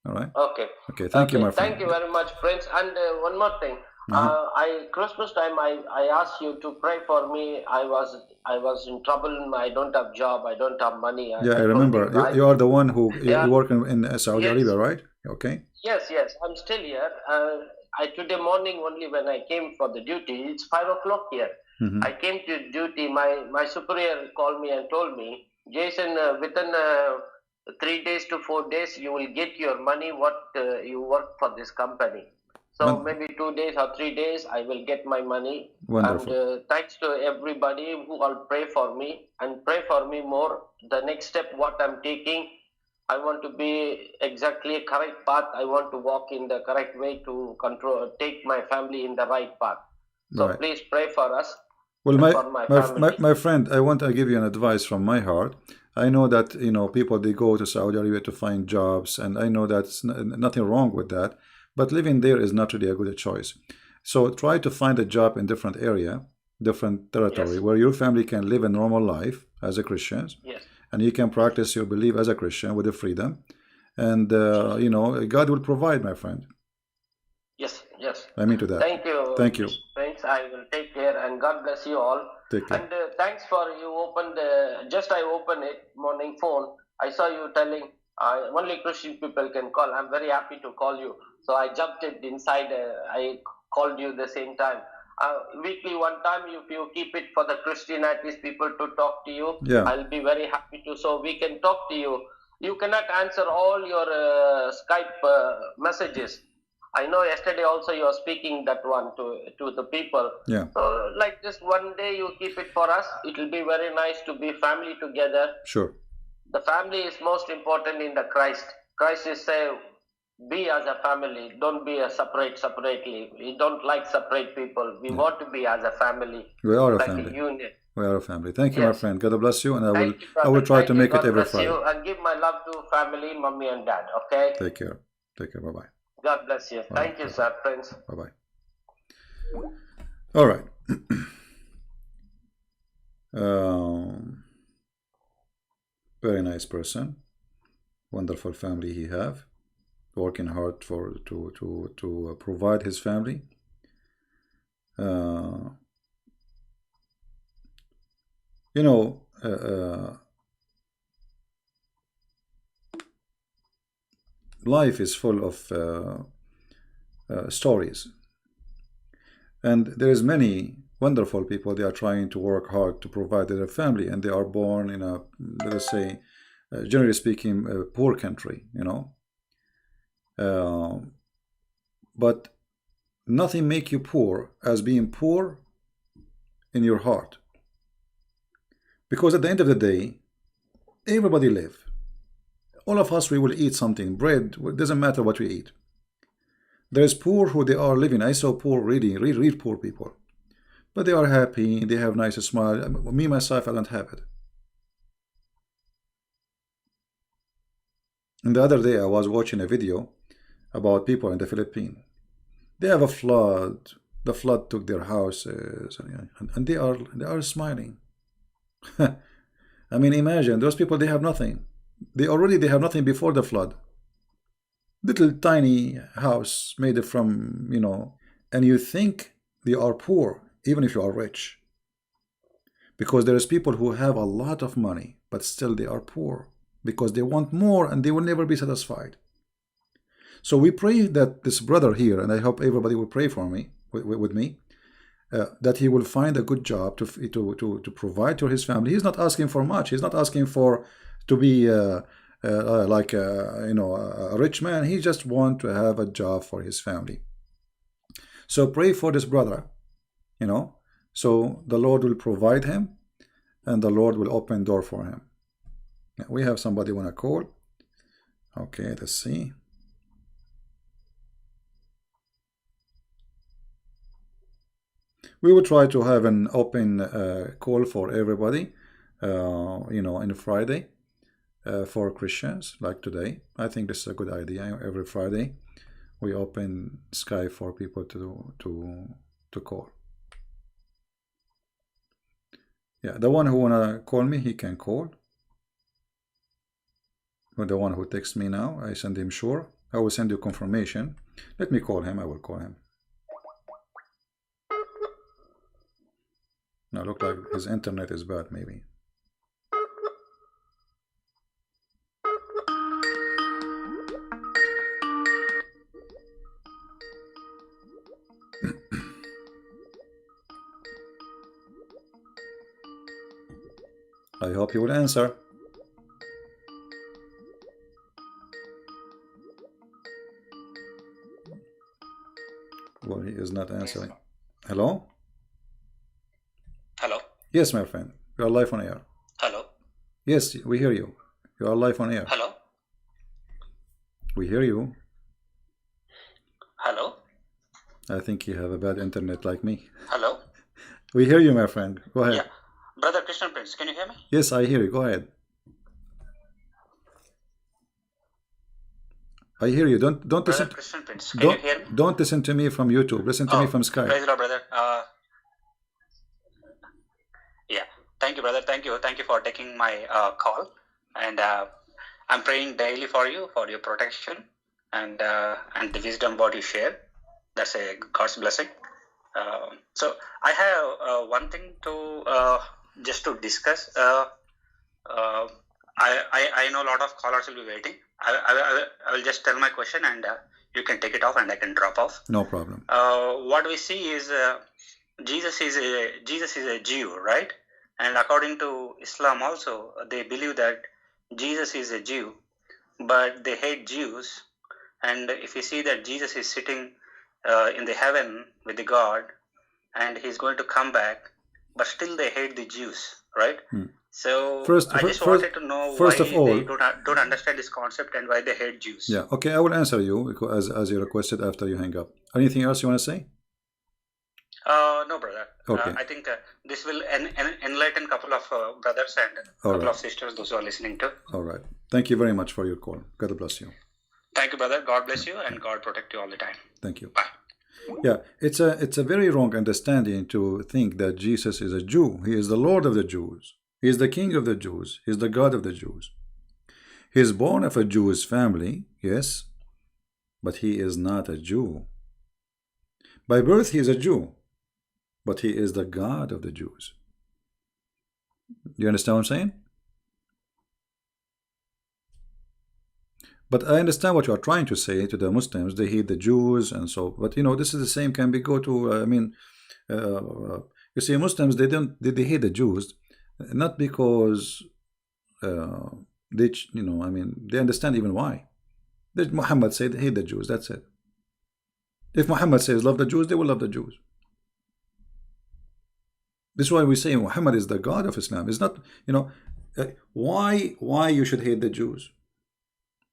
All right. Okay. Okay. Thank you, my friend. Thank you very much, Prince. And one more thing. Christmas time I asked you to pray for me. I was in trouble. I don't have job. I don't have money. I remember. You are the one who you work in Saudi Arabia, right? Okay. Yes. I'm still here. Today morning only when I came for the duty. It's 5 o'clock here. I came to duty. My superior called me and told me, Jason, within 3 days to 4 days you will get your money. What you work for this company. So maybe 2 days or 3 days, I will get my money. Wonderful. And thanks to everybody who will pray for me and pray for me more. The next step, what I'm taking, I want to be exactly a correct path. I want to walk in the correct way to take my family in the right path. So please pray for us. Well, my friend, I want to give you an advice from my heart. I know that people, they go to Saudi Arabia to find jobs, and I know that's nothing wrong with that. But living there is not really a good choice. So try to find a job in different area, different territory, where your family can live a normal life as a Christian. Yes. And you can practice your belief as a Christian with the freedom. And, God will provide, my friend. Yes. I mean to that. Thank you. Thank you. Thanks. I will take care, and God bless you all. Take care. And thanks for you opened, I opened it, morning phone. I saw you telling only Christian people can call. I'm very happy to call you. So I jumped it inside. I called you the same time. Weekly one time, if you keep it for the Christianities people to talk to you, I'll be very happy to. So we can talk to you. You cannot answer all your Skype messages. I know yesterday also you are speaking that one to the people. Yeah. So like just one day you keep it for us. It will be very nice to be family together. Sure. The family is most important in the Christ. Christ is say, be as a family. Don't be separately. We don't like separate people. We want to be as a family. We are a like family. A unit. We are a family. Thank you, my friend. God bless you, and I will try to make it every Friday. And give my love to family, mommy and dad. Okay. Take care. Bye bye. God bless you. Thank you, sir. Friends. Bye bye. All right. Very nice person. Wonderful family he have. Working hard to provide his family. Life is full of stories, and there's many wonderful people. They are trying to work hard to provide their family, and they are born in a, let us say, generally speaking, a poor country, but nothing make you poor as being poor in your heart, because at the end of the day, everybody live. All of us, we will eat something. Bread, it doesn't matter what we eat. There's poor who they are living. I saw poor real poor people. But they are happy, they have nice smile. Me, myself, I don't have it. And the other day I was watching a video about people in the Philippines. They have a flood. The flood took their houses, and they are smiling. I mean, imagine those people. They have nothing. They have nothing before the flood. Little tiny house made from, and you think they are poor, even if you are rich, because there is people who have a lot of money, but still they are poor because they want more and they will never be satisfied. So we pray that this brother here, and I hope everybody will pray for me with me, that he will find a good job to provide to his family. He's not asking for much. He's not asking for to be like a rich man. He just wants to have a job for his family. So pray for this brother, so the Lord will provide him and the Lord will open door for him. We have somebody want to call. Okay, let's see. We will try to have an open call for everybody, in Friday for Christians, like today. I think this is a good idea. Every Friday, we open Skype for people to call. Yeah, the one who wanna call me, he can call. Or the one who texts me now, I send him sure. I will send you confirmation. Let me call him. I will call him. Now look like his internet is bad, maybe. I hope he will answer. Well, he is not answering. Hello? Hello? Yes, my friend. You are live on air. Hello? Yes, we hear you. You are live on air. Hello? We hear you. Hello? I think you have a bad internet like me. Hello? We hear you, my friend. Go ahead. Yeah. Brother Christian Prince, can you hear me? Yes, I hear you. Go ahead. I hear you. Don't Brother listen. Christian Prince, can you hear me? Don't listen to me from YouTube. Listen to me from Skype. Praise the Lord, brother. Yeah. Thank you, brother. Thank you. Thank you for taking my call. And I'm praying daily for you, for your protection and the wisdom what you share. That's a God's blessing. So I have one thing to just to discuss. I know a lot of callers will be waiting. I will just tell my question and you can take it off and I can drop off. No problem. What we see is Jesus is a Jew, right? And according to Islam also, they believe that Jesus is a Jew, but they hate Jews. And if you see that Jesus is sitting in the heaven with the God, and he's going to come back, but still they hate the Jews, right? So I just wanted to know why they don't understand this concept and why they hate Jews. Yeah, okay, I will answer you as you requested after you hang up. Anything else you want to say? No, brother. Okay. I think this will enlighten a couple of brothers and a couple of sisters, those who are listening to. All right. Thank you very much for your call. God bless you. Thank you, brother. God bless you and God protect you all the time. Thank you. Bye. Yeah, it's a very wrong understanding to think that Jesus is a Jew. He is the Lord of the Jews. He is the King of the Jews. He is the God of the Jews. He is born of a Jewish family, yes, but he is not a Jew. By birth he is a Jew, but he is the God of the Jews. You understand what I'm saying? But I understand what you are trying to say to the Muslims. They hate the Jews and so. But this is the same. Can be go to. You see, Muslims they hate the Jews, not because they they understand even why. Muhammad said hate the Jews. That's it. If Muhammad says love the Jews, they will love the Jews. This is why we say Muhammad is the God of Islam. It's not why you should hate the Jews.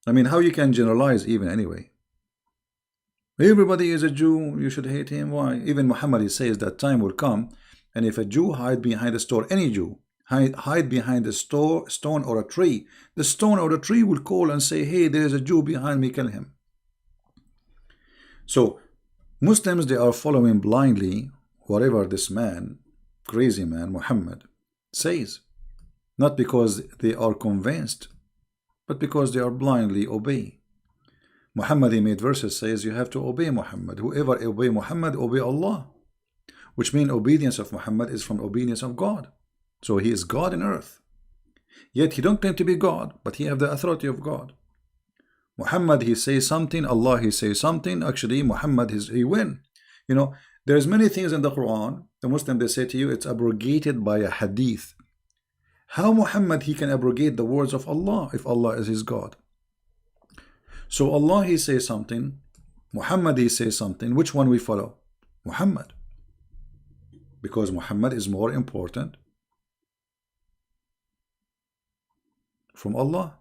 I mean, how you can generalize even anyway? Everybody is a Jew, you should hate him. Why? Even Muhammad, he says that time will come, and if a Jew hide behind a store, any Jew hide behind a stone or a tree, the stone or the tree will call and say, hey, there is a Jew behind me, kill him. So Muslims, they are following blindly whatever this man, crazy man Muhammad, says, not because they are convinced, but because they are blindly obey. Muhammad, he made verses, says you have to obey Muhammad. Whoever obey Muhammad, obey Allah, which means obedience of Muhammad is from obedience of God. So he is God in earth, yet he don't claim to be God, but he have the authority of God. Muhammad, he says something, Allah, he says something. Actually, Muhammad, he win. You know, there's many things in the Quran, the Muslim, they say to you, it's abrogated by a hadith. How Muhammad, he can abrogate the words of Allah if Allah is his God? So Allah, he says something, Muhammad, he says something. Which one we follow? Muhammad, because Muhammad is more important from Allah,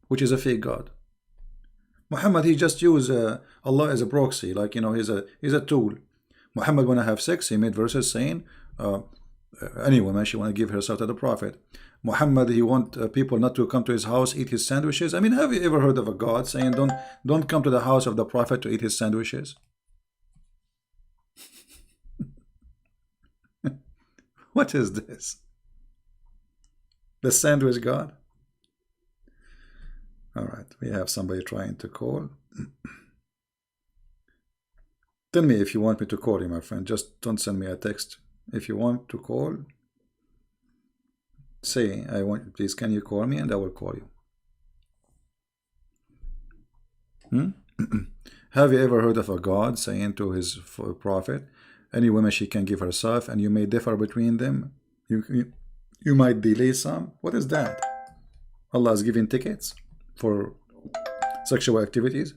which is a fake God. Muhammad, he just used Allah as a proxy, like, you know, he's a tool. Muhammad, when I have sex, he made verses saying any woman, she want to give herself to the Prophet. Muhammad, he want people not to come to his house, eat his sandwiches. I mean, have you ever heard of a God saying don't come to the house of the Prophet to eat his sandwiches? What is this? The sandwich God? All right, we have somebody trying to call. Tell me if you want me to call you, my friend. Just don't send me a text. If you want to call, say, I want, please, can you call me, and I will call you. Have you ever heard of a God saying to his prophet, any woman she can give herself, and you may differ between them? You might delay some. What is that? Allah is giving tickets for sexual activities.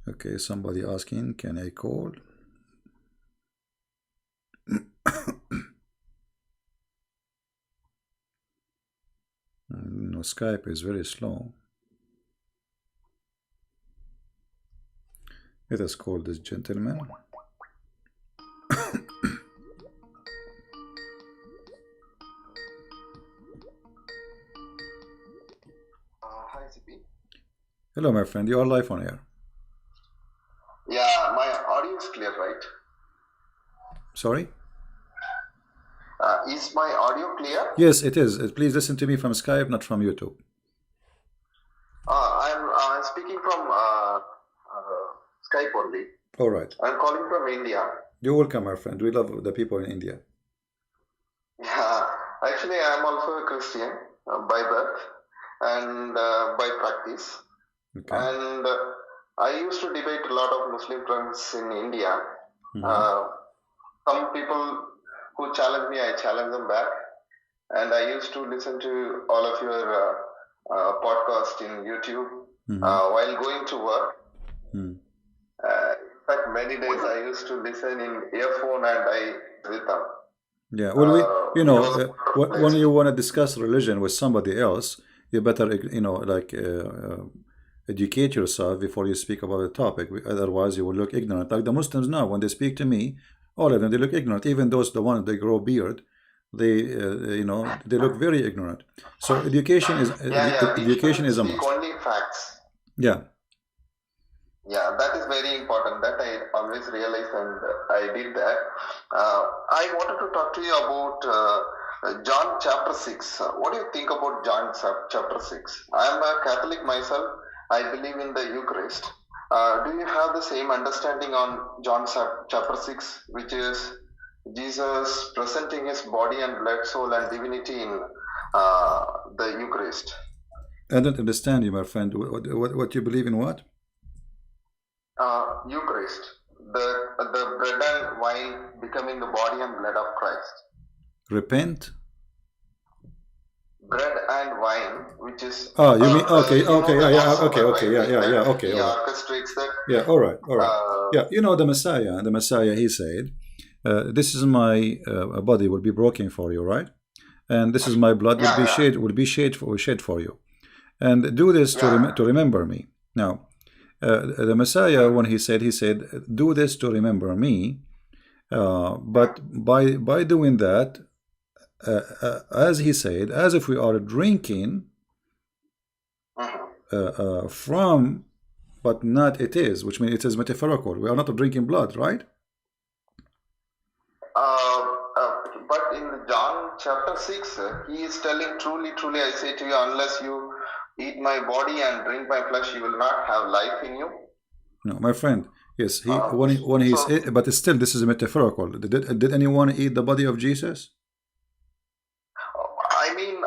Okay, somebody asking, can I call? No, Skype is very slow. Let us call this gentleman. Hi, CP. Hello, my friend. You are live on air. Yeah, my audio is clear, right? Sorry? Is my audio clear? Yes, it is. Please listen to me from Skype, not from YouTube. I'm speaking from Skype only. All right. I'm calling from India. You're welcome, my friend. We love the people in India. Yeah, actually, I'm also a Christian by birth and by practice. Okay. And I used to debate a lot of Muslim friends in India. Some people who challenge me, I challenge them back. And I used to listen to all of your podcast in YouTube while going to work. In fact, many days I used to listen in earphone and I with them. Yeah, well, you know, when you want to discuss religion with somebody else, you better, you know, like educate yourself before you speak about the topic. Otherwise, you will look ignorant. Like the Muslims now, when they speak to me, all of them, they look ignorant. Even those, the ones that grow beard, they, you know, they look very ignorant. So education is education is a must. Only facts. Yeah. Yeah, that is very important. That I always realize, and I did that. I wanted to talk to you about John chapter 6. What do you think about John chapter 6? I am a Catholic myself. I believe in the Eucharist. Do you have the same understanding on John chapter 6, which is Jesus presenting his body and blood, soul, and divinity in the Eucharist? I don't understand you, my friend. What you believe in? What? Eucharist, the bread and wine becoming the body and blood of Christ. Repent. Bread and wine, which is you mean okay, okay. He orchestrates that. Yeah, all right. Yeah, you know the Messiah. He said, "This is my body will be broken for you, right? And this is my blood will be shed for you, and do this to remember me." Now, the Messiah, when he said, do this to remember me. But by doing that, as he said, as if we are drinking from, but not it is, which means it is metaphorical. We are not drinking blood, right? But in John chapter 6, he is telling, truly, truly, I say to you, unless you eat my body and drink my flesh, you will not have life in you. No, my friend. Yes, when he said, but still, this is metaphorical. Did anyone eat the body of Jesus? I mean,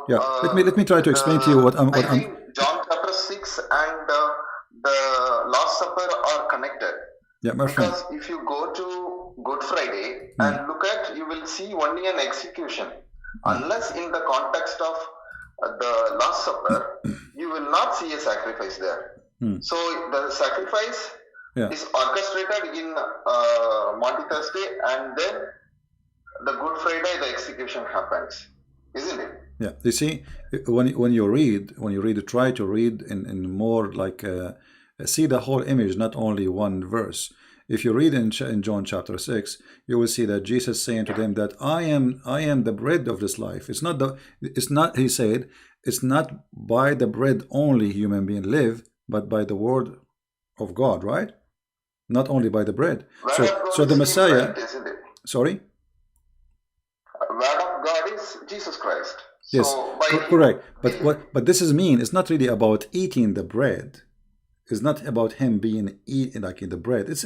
yeah. Let me try to explain to you what I'm. I think John chapter 6 and the Last Supper are connected. Yeah, my friend. Because if you go to Good Friday and look at, you will see only an execution. Unless in the context of the Last Supper, you will not see a sacrifice there. So the sacrifice is orchestrated in Maundy Thursday, and then the Good Friday, the execution happens, isn't it? Yeah, you see, when you read, try to read in more like see the whole image, not only one verse. If you read in John chapter 6, you will see that Jesus saying to them that I am the bread of this life. It's not. He said, it's not by the bread only human being live, but by the word of God, right? Not only by the bread. So the Messiah. Bread, isn't it? Sorry. Word of God is Jesus Christ. Yes, so correct. But this is mean. It's not really about eating the bread. It's not about him being eaten like in the bread. This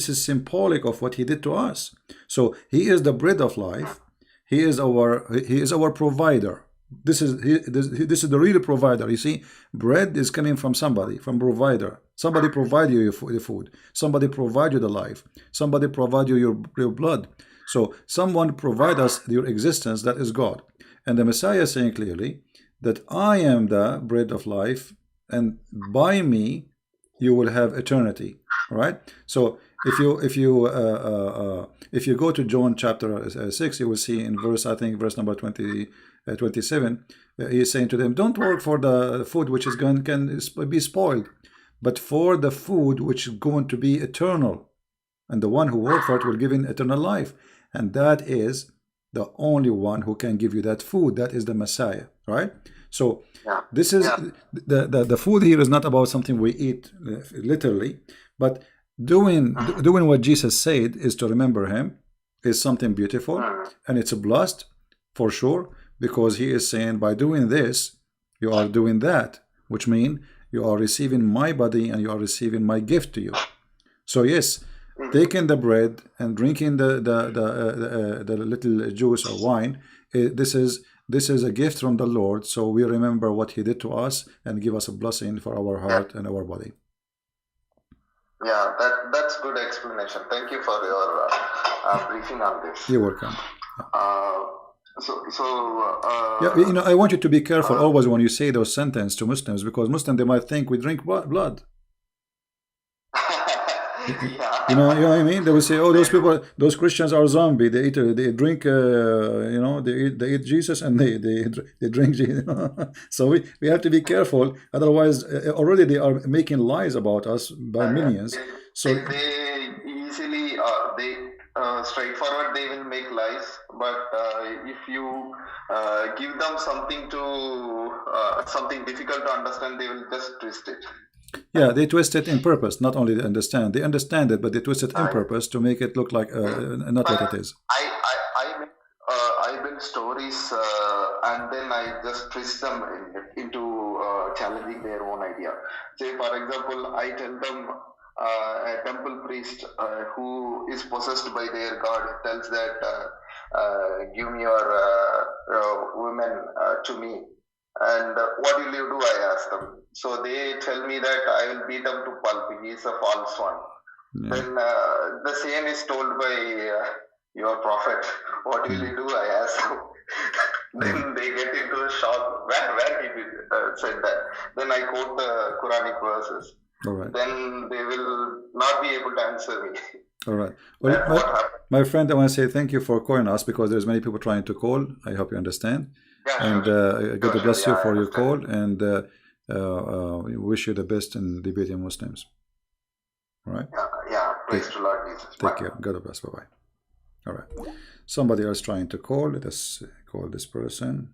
is symbolic of what he did to us. So he is the bread of life. He is our provider. This is the real provider. You see, bread is coming from somebody, from provider. Somebody provide you the food. Somebody provide you the life. Somebody provide you your blood. So someone provide us your existence. That is God. And the Messiah is saying clearly that I am the bread of life, and by me you will have eternity. All right. So if you go to John chapter 6, you will see in verse number 27, he is saying to them, don't work for the food which is can be spoiled, but for the food which is going to be eternal, and the one who works for it will give in eternal life, and that is the only one who can give you that food. That is the Messiah, right? So this is the food here is not about something we eat literally, but doing what Jesus said is to remember him is something beautiful, and it's a blessed for sure, because he is saying by doing this you are doing that, which means you are receiving my body and you are receiving my gift to you. So yes, taking the bread and drinking the little juice or wine, this is a gift from the Lord, so we remember what he did to us and give us a blessing for our heart and our body. Yeah, that's good explanation. Thank you for your briefing on this. You're welcome. Yeah, I want you to be careful always when you say those sentences to Muslims, because Muslims, they might think we drink blood. You know what I mean? They will say, "Oh, those people, those Christians are zombie. They drink, they eat Jesus and they drink Jesus." So we have to be careful. Otherwise, already they are making lies about us by millions. So they easily straightforward they will make lies. But if you give them something something difficult to understand, they will just twist it. Yeah, they twist it in purpose. Not only they understand it, but they twist it in purpose to make it look like not what it is. I build stories and then I just twist them into challenging their own idea. Say, for example, I tell them a temple priest who is possessed by their god tells that give me your women to me. And what will you do? I ask them. So they tell me that I will beat them to pulp. He is a false one. Yeah. Then the same is told by your prophet. What will you do? I ask them. Then they get into a shock. Where he said that? Then I quote the Quranic verses. All right. Then they will not be able to answer me. All right. Well, my friend, I want to say thank you for calling us, because there's many people trying to call. I hope you understand. Yeah, and God bless you for your call. And we wish you the best in debating Muslims. All right. Yeah. Praise to Lord Jesus. Take care. God bless. Bye bye. All right. Somebody else trying to call. Let us call this person.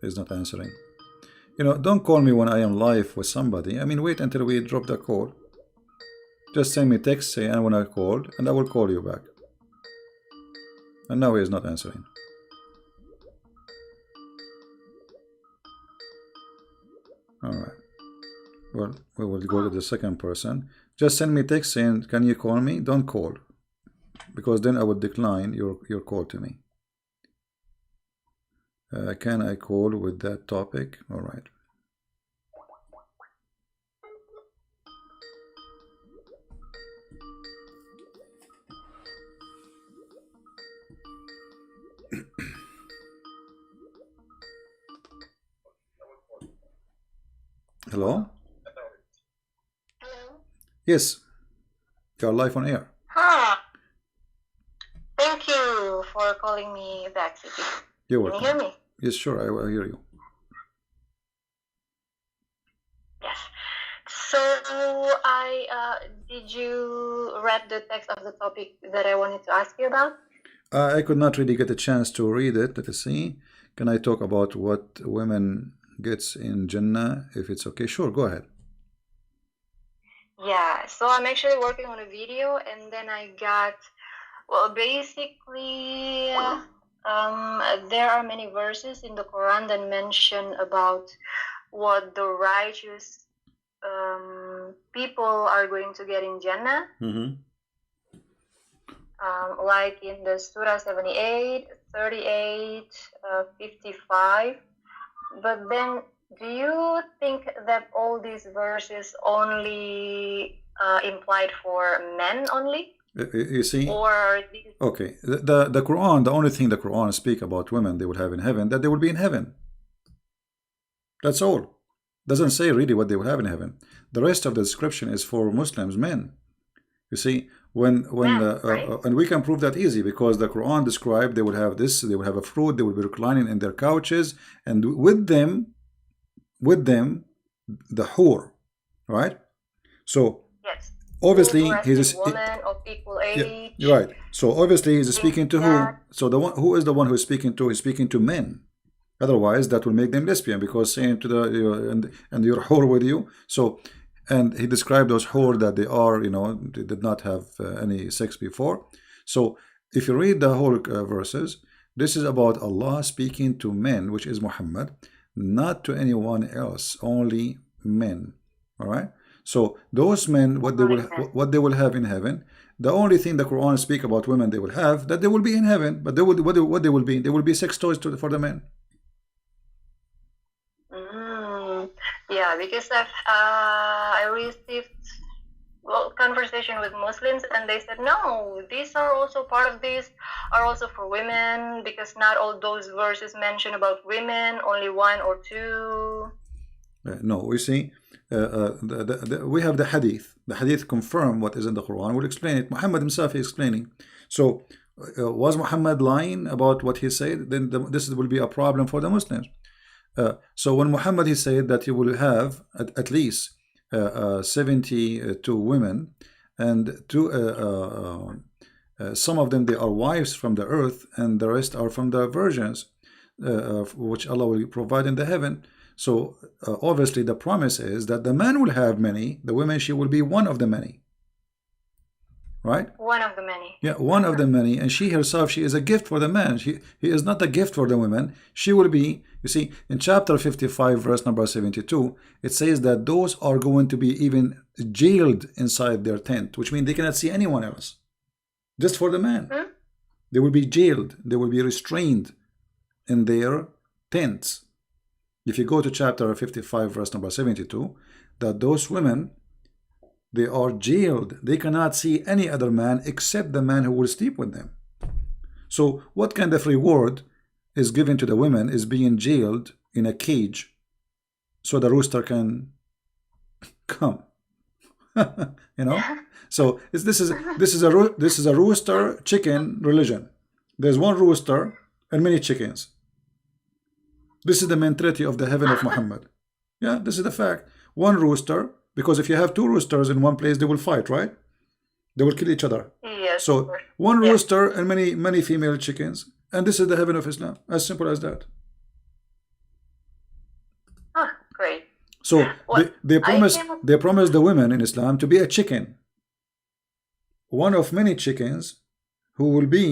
He's not answering. You know, don't call me when I am live with somebody. I mean, wait until we drop the call. Just send me text saying I want to call, and I will call you back. And now he is not answering. All right. Well, we will go to the second person. Just send me text saying, can you call me? Don't call, because then I would decline your call to me. Can I call with that topic? All right. Hello? Hello. Yes. You are live on air. Hi. Thank you for calling me back, Siti. You're Can welcome. you hear me? Yes, sure. I will hear you. Yes. So did you read the text of the topic that I wanted to ask you about? I could not really get a chance to read it. Let us see. Can I talk about what women gets in Jannah, if it's okay? Sure, go ahead. Yeah. So I'm actually working on a video, and then I got, well, basically, there are many verses in the Quran that mention about what the righteous people are going to get in Jannah. Like in the Surah 78, 38, 55. But then, do you think that all these verses only implied for men only? You see? Or these... Okay. The Quran, the only thing the Quran speak about women they will have in heaven, that they will be in heaven. That's all. Doesn't say really what they will have in heaven. The rest of the description is for Muslims, men. You see, and we can prove that easy, because the Quran described they will have this, they will have a fruit, they will be reclining in their couches, and with them the hur, right? So yes, obviously he's woman of equal age. Yeah, right. So obviously he's speaking to who? So the one who is the one who is speaking to? He's speaking to men. Otherwise, that will make them lesbian, because saying to the and your whore with you. So, and he described those whore that they are, they did not have any sex before. So, if you read the whole verses, this is about Allah speaking to men, which is Muhammad, not to anyone else, only men. All right. So those men, what they will have in heaven. The only thing the Quran speak about women they will have, that they will be in heaven, but what they will be? They will be sex toys for the men. Yeah, because I received conversation with Muslims, and they said no, these are also part of this, are also for women, because not all those verses mention about women, only one or two. No, we see, we have the hadith. The hadith confirm what is in the Quran. We'll explain it. Muhammad himself is explaining. So, was Muhammad lying about what he said? Then this will be a problem for the Muslims. So when Muhammad he said that he will have at least 72 women, and some of them they are wives from the earth, and the rest are from the virgins, which Allah will provide in the heaven. So obviously the promise is that the man will have many, the women she will be one of the many. Right? One of the many. Yeah, one of the many, and she herself, she is a gift for the man. He is not a gift for the women. She will be, you see, in chapter 55, verse number 72, it says that those are going to be even jailed inside their tent, which means they cannot see anyone else. Just for the man. They will be jailed. They will be restrained in their tents. If you go to chapter 55, verse number 72, that those women, they are jailed. They cannot see any other man except the man who will sleep with them. So what kind of reward is given to the women is being jailed in a cage so the rooster can come? You know, so this is a rooster chicken religion. There's one rooster and many chickens. This is the mentality of the heaven of Muhammad. Yeah, this is the fact. One rooster, because if you have two roosters in one place, they will fight, right? They will kill each other. Yes. So one rooster and many female chickens, and this is the heaven of Islam. As simple as that. Ah, great. So Well, they promise came up- they promise the women in Islam to be a chicken, one of many chickens who will be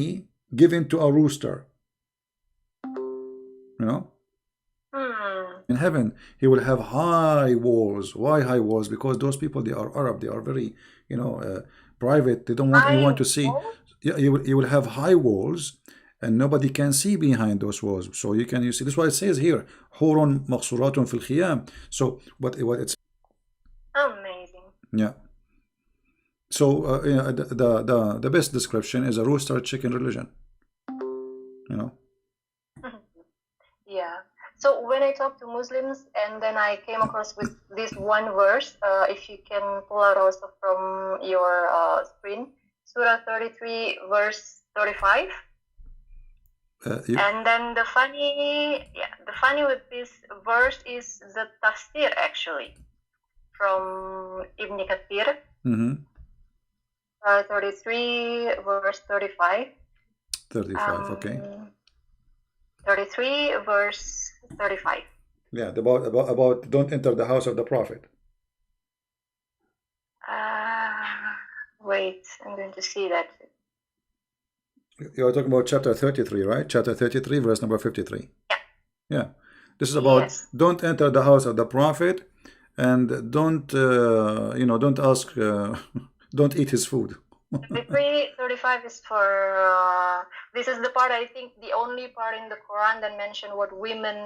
given to a rooster. You know, in heaven he will have high walls. Why high walls? Because those people, they are Arab, they are very, you know, private. They don't want anyone to see. Yeah, you will have high walls, and nobody can see behind those walls. So you see. This is why it says here, "Hurun maqsuratun fil khiyam." So what it's Amazing. yeah. So yeah, the best description is a rooster chicken religion. You know. Yeah. So when I talked to Muslims, and then I came across with this one verse, if you can pull out also from your screen, Surah 33, verse 35. And then the funny with this verse is the tafsir, actually, from Ibn Kathir. 33, verse 35. 35, okay. 33, verse 35. Yeah, about don't enter the house of the prophet. Wait, I'm going to see that. You're talking about chapter 33, right? Chapter 33, verse number 53. Yeah. Yeah. This is about Yes. don't enter the house of the prophet, and don't don't ask, don't eat his food. 35 is for this is the part, I think, the only part in the Quran that mention what women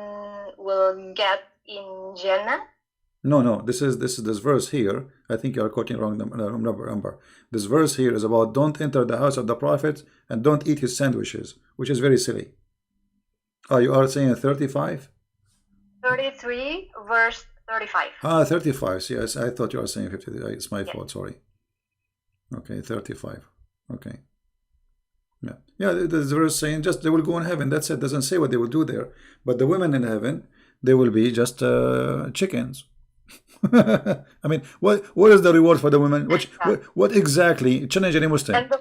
will get in Jannah. No, this verse here. I think you are quoting wrong number. This verse here is about don't enter the house of the prophet and don't eat his sandwiches, which is very silly. Oh, you are saying 35? 33, verse 35. 35. Yes, I thought you were saying 50. It's my fault. Sorry. Okay, 35. Okay. Yeah. There's a verse saying just they will go in heaven. That's it. Doesn't say what they will do there. But the women in heaven, they will be just chickens. I mean, what is the reward for the women? What exactly? Challenge any Muslim. And the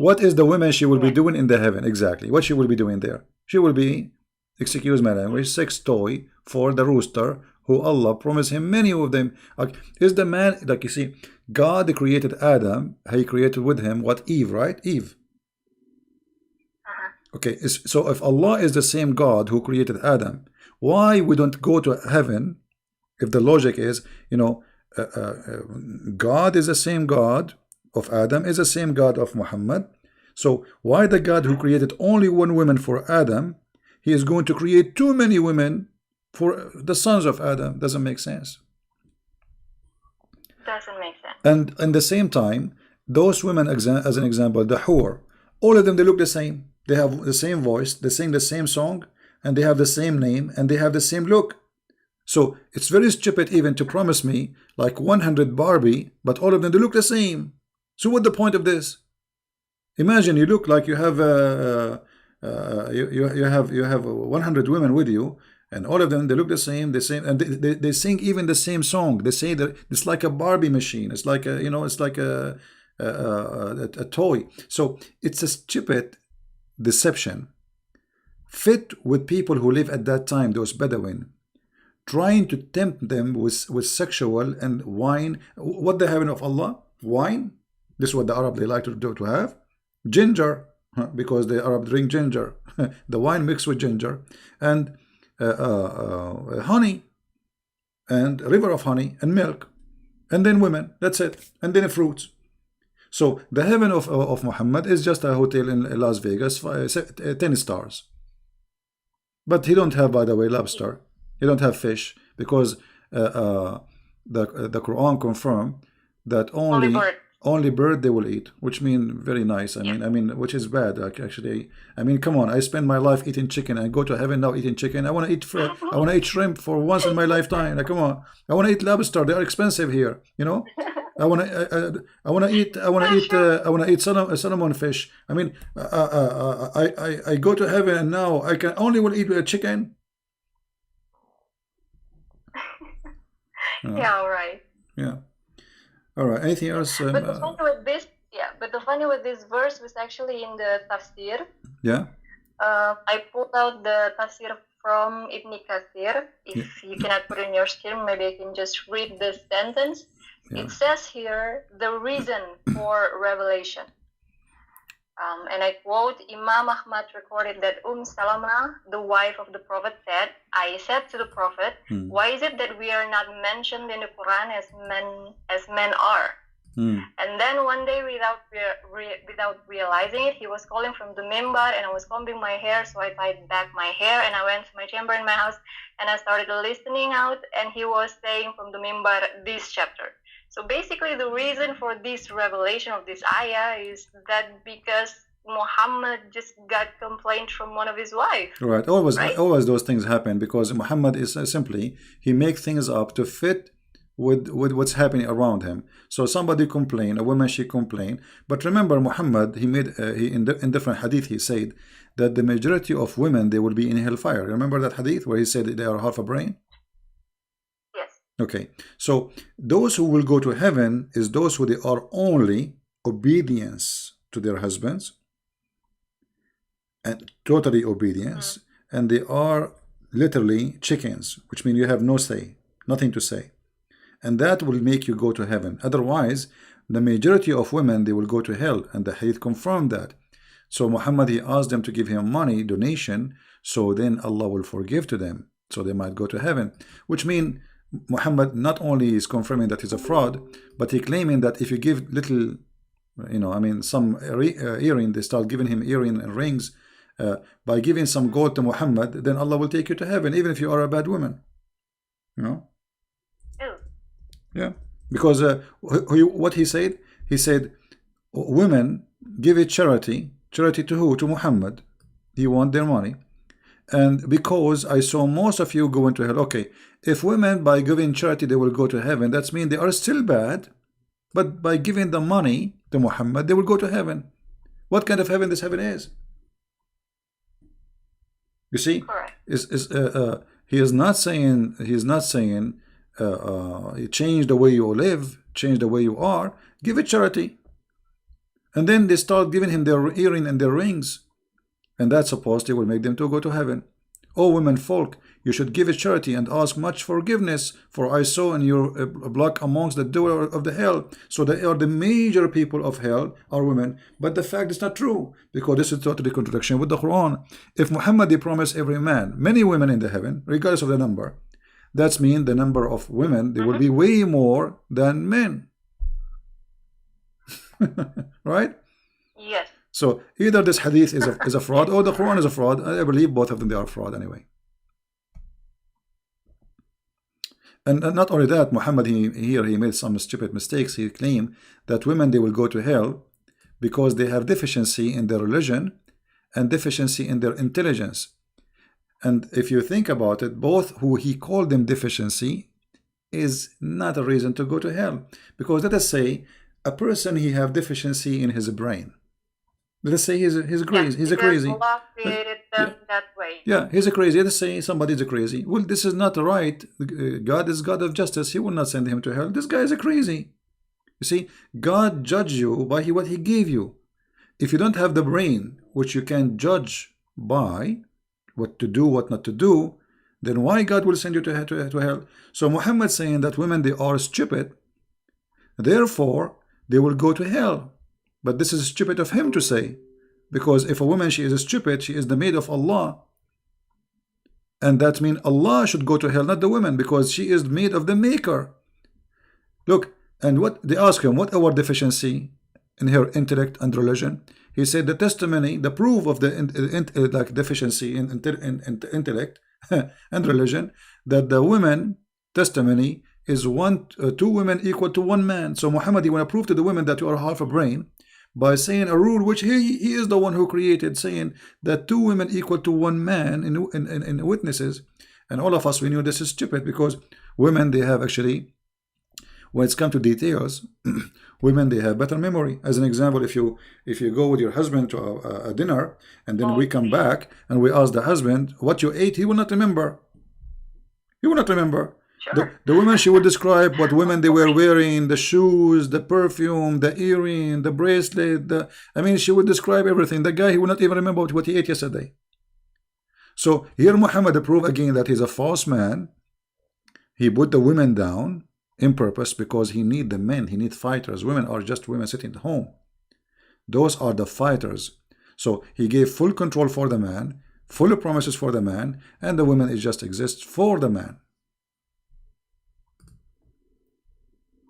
What is the woman she will be doing in the heaven exactly? What she will be doing there? She will be, excuse my language, sex toy for the rooster who Allah promised him many of them. Is the man, like you see, God created Adam, he created with him what? Eve, right? Eve. Okay, so if Allah is the same God who created Adam, why we don't go to heaven? If the logic is, God is the same God of Adam, is the same God of Muhammad. So why the God who created only one woman for Adam, he is going to create too many women for the sons of Adam? Doesn't make sense. doesn't make sense. And at the same time, those women, as an example, the Hur, all of them, they look the same. They have the same voice, they sing the same song, and they have the same name, and they have the same look. So it's very stupid even to promise me like 100 Barbie, but all of them, they look the same. So what's the point of this? Imagine you look like you have you have 100 women with you, and all of them, they look the same, and they sing even the same song. They say that it's like a Barbie machine. It's like a, it's like a toy. So it's a stupid deception fit with people who live at that time, those Bedouin, trying to tempt them with sexual and wine. What the heaven of Allah? Wine. This is what the Arab, they like to have. Ginger, because the Arab drink ginger. The wine mixed with ginger, and honey, and river of honey, and milk, and then women. That's it. And then fruits. So the heaven of Muhammad is just a hotel in Las Vegas, 10 stars. But he don't have, by the way, lobster. He don't have fish, because the Quran confirmed that only only bird they will eat, which mean very nice. I mean, which is bad actually. I mean, come on. I spend my life eating chicken and go to heaven now eating chicken. I want to eat I want to eat shrimp for once in my lifetime. Like, come on. I want to eat lobster. They are expensive here. You know. I want to eat salmon fish. I mean, I go to heaven and now I can only will eat chicken. Yeah, all right. Yeah. All right. Anything else? But the funny with this, but the funny with this verse was actually in the tafsir. Yeah. I pulled out the tafsir from Ibn Kathir. If you cannot put it in your screen, maybe I can just read the sentence. Yeah. It says here the reason for revelation. And I quote, Imam Ahmad recorded that Salama, the wife of the Prophet, said, I said to the Prophet, why is it that we are not mentioned in the Quran as men are? And then one day, without realizing it, he was calling from the mimbar, and I was combing my hair, so I tied back my hair, and I went to my chamber in my house, and I started listening out, and he was saying from the mimbar this chapter. So basically, the reason for this revelation of this ayah is that because Muhammad just got complaint from one of his wives. Right. Always those things happen because Muhammad is simply, he makes things up to fit with what's happening around him. So somebody complain, a woman, she complained. But remember, Muhammad, he made in different hadith, he said that the majority of women, they will be in hellfire. Remember that hadith where he said they are half a brain? Okay, so those who will go to heaven is those who they are only obedience to their husbands and totally obedience, and they are literally chickens, which means you have no say, nothing to say, and that will make you go to heaven. Otherwise, the majority of women, they will go to hell, and the hadith confirmed that. So Muhammad, he asked them to give him money, donation, so then Allah will forgive to them, so they might go to heaven, which means Muhammad not only is confirming that he's a fraud, but he claiming that if you give little, some earring, they start giving him earring and rings, by giving some gold to Muhammad, then Allah will take you to heaven, even if you are a bad woman. You know? Yeah. Because what he said? He said, women give it charity. Charity to who? To Muhammad. He want their money. And because I saw most of you going to hell. Okay, if women by giving charity they will go to heaven, that means they are still bad, but by giving the money to Muhammad they will go to heaven. What kind of heaven this heaven is? You see, he is not saying change the way you live, change the way you are, give it charity. And then they start giving him their earring and their rings. And that supposedly will make them to go to heaven. O women folk, you should give a charity and ask much forgiveness, for I saw in your block amongst the door of the hell. So they are the major people of hell are women. But the fact is not true, because this is totally contradiction with the Quran. If Muhammad promised every man many women in the heaven, regardless of the number, that means the number of women, they will be way more than men. Right? Yes. So either this hadith is a fraud or the Quran is a fraud. I believe both of them, they are fraud anyway. And not only that, Muhammad he made some stupid mistakes. He claimed that women, they will go to hell because they have deficiency in their religion and deficiency in their intelligence. And if you think about it, both who he called them deficiency is not a reason to go to hell. Because let us say a person, he have deficiency in his brain. Let's say he's crazy. He's a crazy. Allah created them that way. Yeah, he's a crazy. Let's say somebody's a crazy. Well, this is not right. God is God of justice. He will not send him to hell. This guy is a crazy. You see, God judge you by what he gave you. If you don't have the brain, which you can judge by what to do, what not to do, then why God will send you to hell? So Muhammad saying that women, they are stupid, therefore they will go to hell. But this is stupid of him to say, because if a woman, she is stupid, she is the maid of Allah, and that means Allah should go to hell, not the woman, because she is maid of the maker. Look, and what they ask him, what our deficiency in her intellect and religion? He said the testimony, the proof of the deficiency in intellect and religion, that the women testimony is two women equal to one man. So Muhammad, he want to prove to the women that you are half a brain by saying a rule which he is the one who created, saying that two women equal to one man in witnesses. And all of us, we knew this is stupid, because women, they have actually, when it's come to details, women, they have better memory. As an example, if you go with your husband to a dinner, and then we come back and we ask the husband what you ate, he will not remember. He will not remember. Sure. The women, she would describe what women they were wearing, the shoes, the perfume, the earring, the bracelet. I mean, she would describe everything. The guy, he would not even remember what he ate yesterday. So here Muhammad proved again that he's a false man. He put the women down in purpose, because he need the men. He need fighters. Women are just women sitting at home. Those are the fighters. So he gave full control for the man, full promises for the man, and the women, it just exists for the man.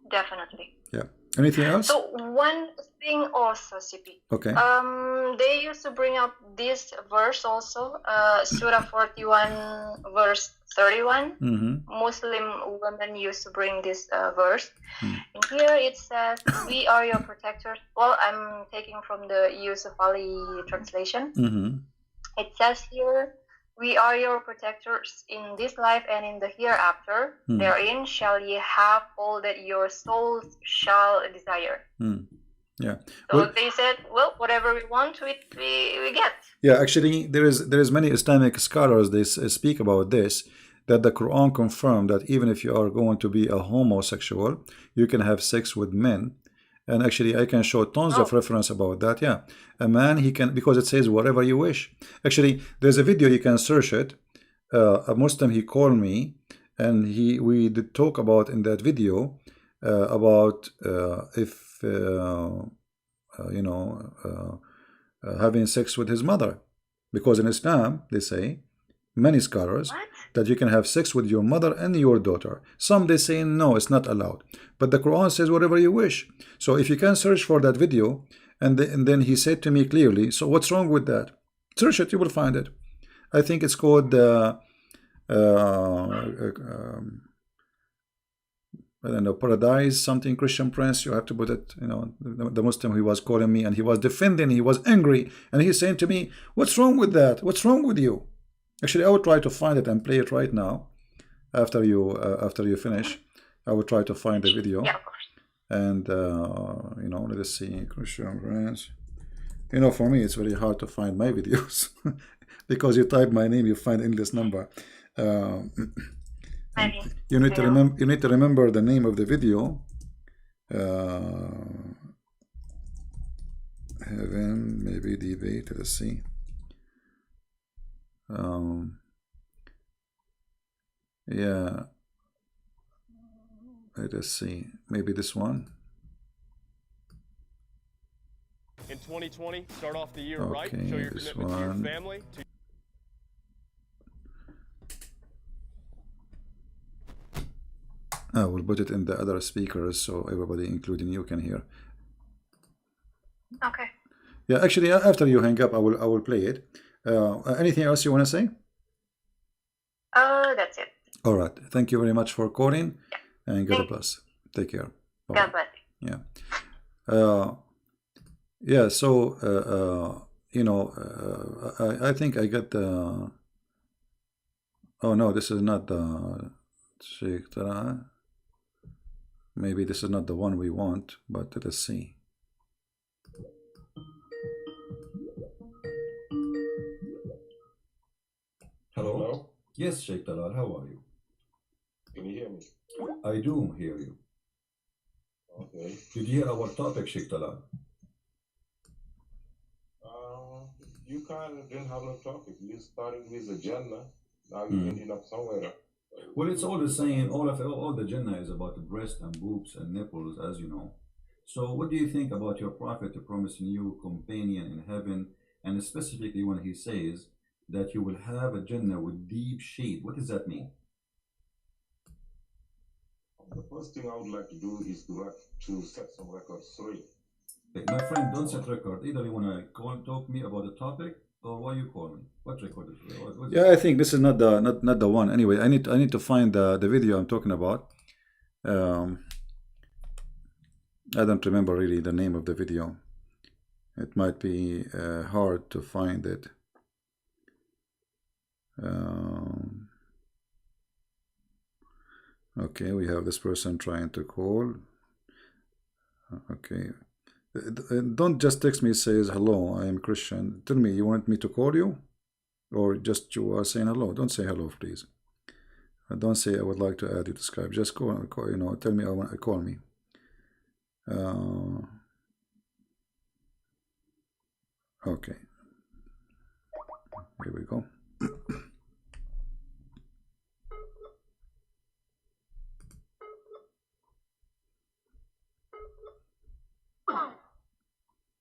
Definitely. Yeah. Anything else? So one thing also, CP. Okay. They used to bring up this verse also, Surah 41, verse 31. Muslim women used to bring this verse. And here it says, "We are your protectors." Well, I'm taking from the Yusuf Ali translation. It says here, "We are your protectors in this life and in the hereafter. Therein shall ye have all that your souls shall desire." Yeah. So Well, they said, well, whatever we want, we get. yeah, actually, there is many Islamic scholars, they speak about this, that the Quran confirmed that even if you are going to be a homosexual, you can have sex with men. And actually, I can show tons of reference about that. Yeah, a man, he can, because it says whatever you wish. Actually, there's a video, you can search it. A Muslim, he called me, and we did talk about in that video about if having sex with his mother, because in Islam they say, many scholars, that you can have sex with your mother and your daughter. Some they say no, it's not allowed, but the Quran says whatever you wish. So if you can search for that video, and then he said to me clearly, so what's wrong with that? Search it, you will find it. I think it's called I don't know, Paradise something, Christian Prince. You have to put it, the Muslim, he was calling me and he was defending, he was angry, and he's saying to me, what's wrong with that? What's wrong with you? Actually, I will try to find it and play it right now. After you finish, I will try to find the video. Yeah, of course. And let us see, Christian Prince. For me, it's very hard to find my videos because you type my name, you find endless number. You need to remember the name of the video. Heaven, maybe debate. Let's see. Yeah. Let us see. Maybe this one. In 2020, start off the year right. Okay, Show your this commitment to your one. family. I will put it in the other speakers so everybody, including you, can hear. Okay. Yeah, actually, after you hang up, I will play it. Anything else you want to say? That's it. All right. Thank you very much for calling, and God bless. Take care. Bye. God bless. Yeah. Yeah. So I think I got the. Oh no, this is not the Sheikh Tara. Maybe this is not the one we want, but let us see. Hello? Yes, Sheikh Talal, how are you? Can you hear me? I do hear you. Okay. Did you hear our topic, Sheikh Talal? You kind of didn't have no topic. You started with the Jannah. Now you ended up somewhere. Well, it's all the same. All the Jannah is about the breast and boobs and nipples, as you know. So what do you think about your prophet promising you companion in heaven, and specifically when he says that you will have a Jannah with deep shade? What does that mean? The first thing I would like to do is to set some records straight. Hey, my friend, don't set record. Either you want to call and talk to me about the topic, or why you call me? What record is it? Yeah, I think this is not the one. Anyway, I need to find the video I'm talking about. Um, I don't remember really the name of the video. It might be hard to find it. Okay, we have this person trying to call. Okay. Don't just text me, says hello, I am Christian. Tell me, you want me to call you? Or just you are saying hello? Don't say hello, please. Don't say I would like to add you to Skype. Just call you know, tell me I want to call me. Okay. Here we go.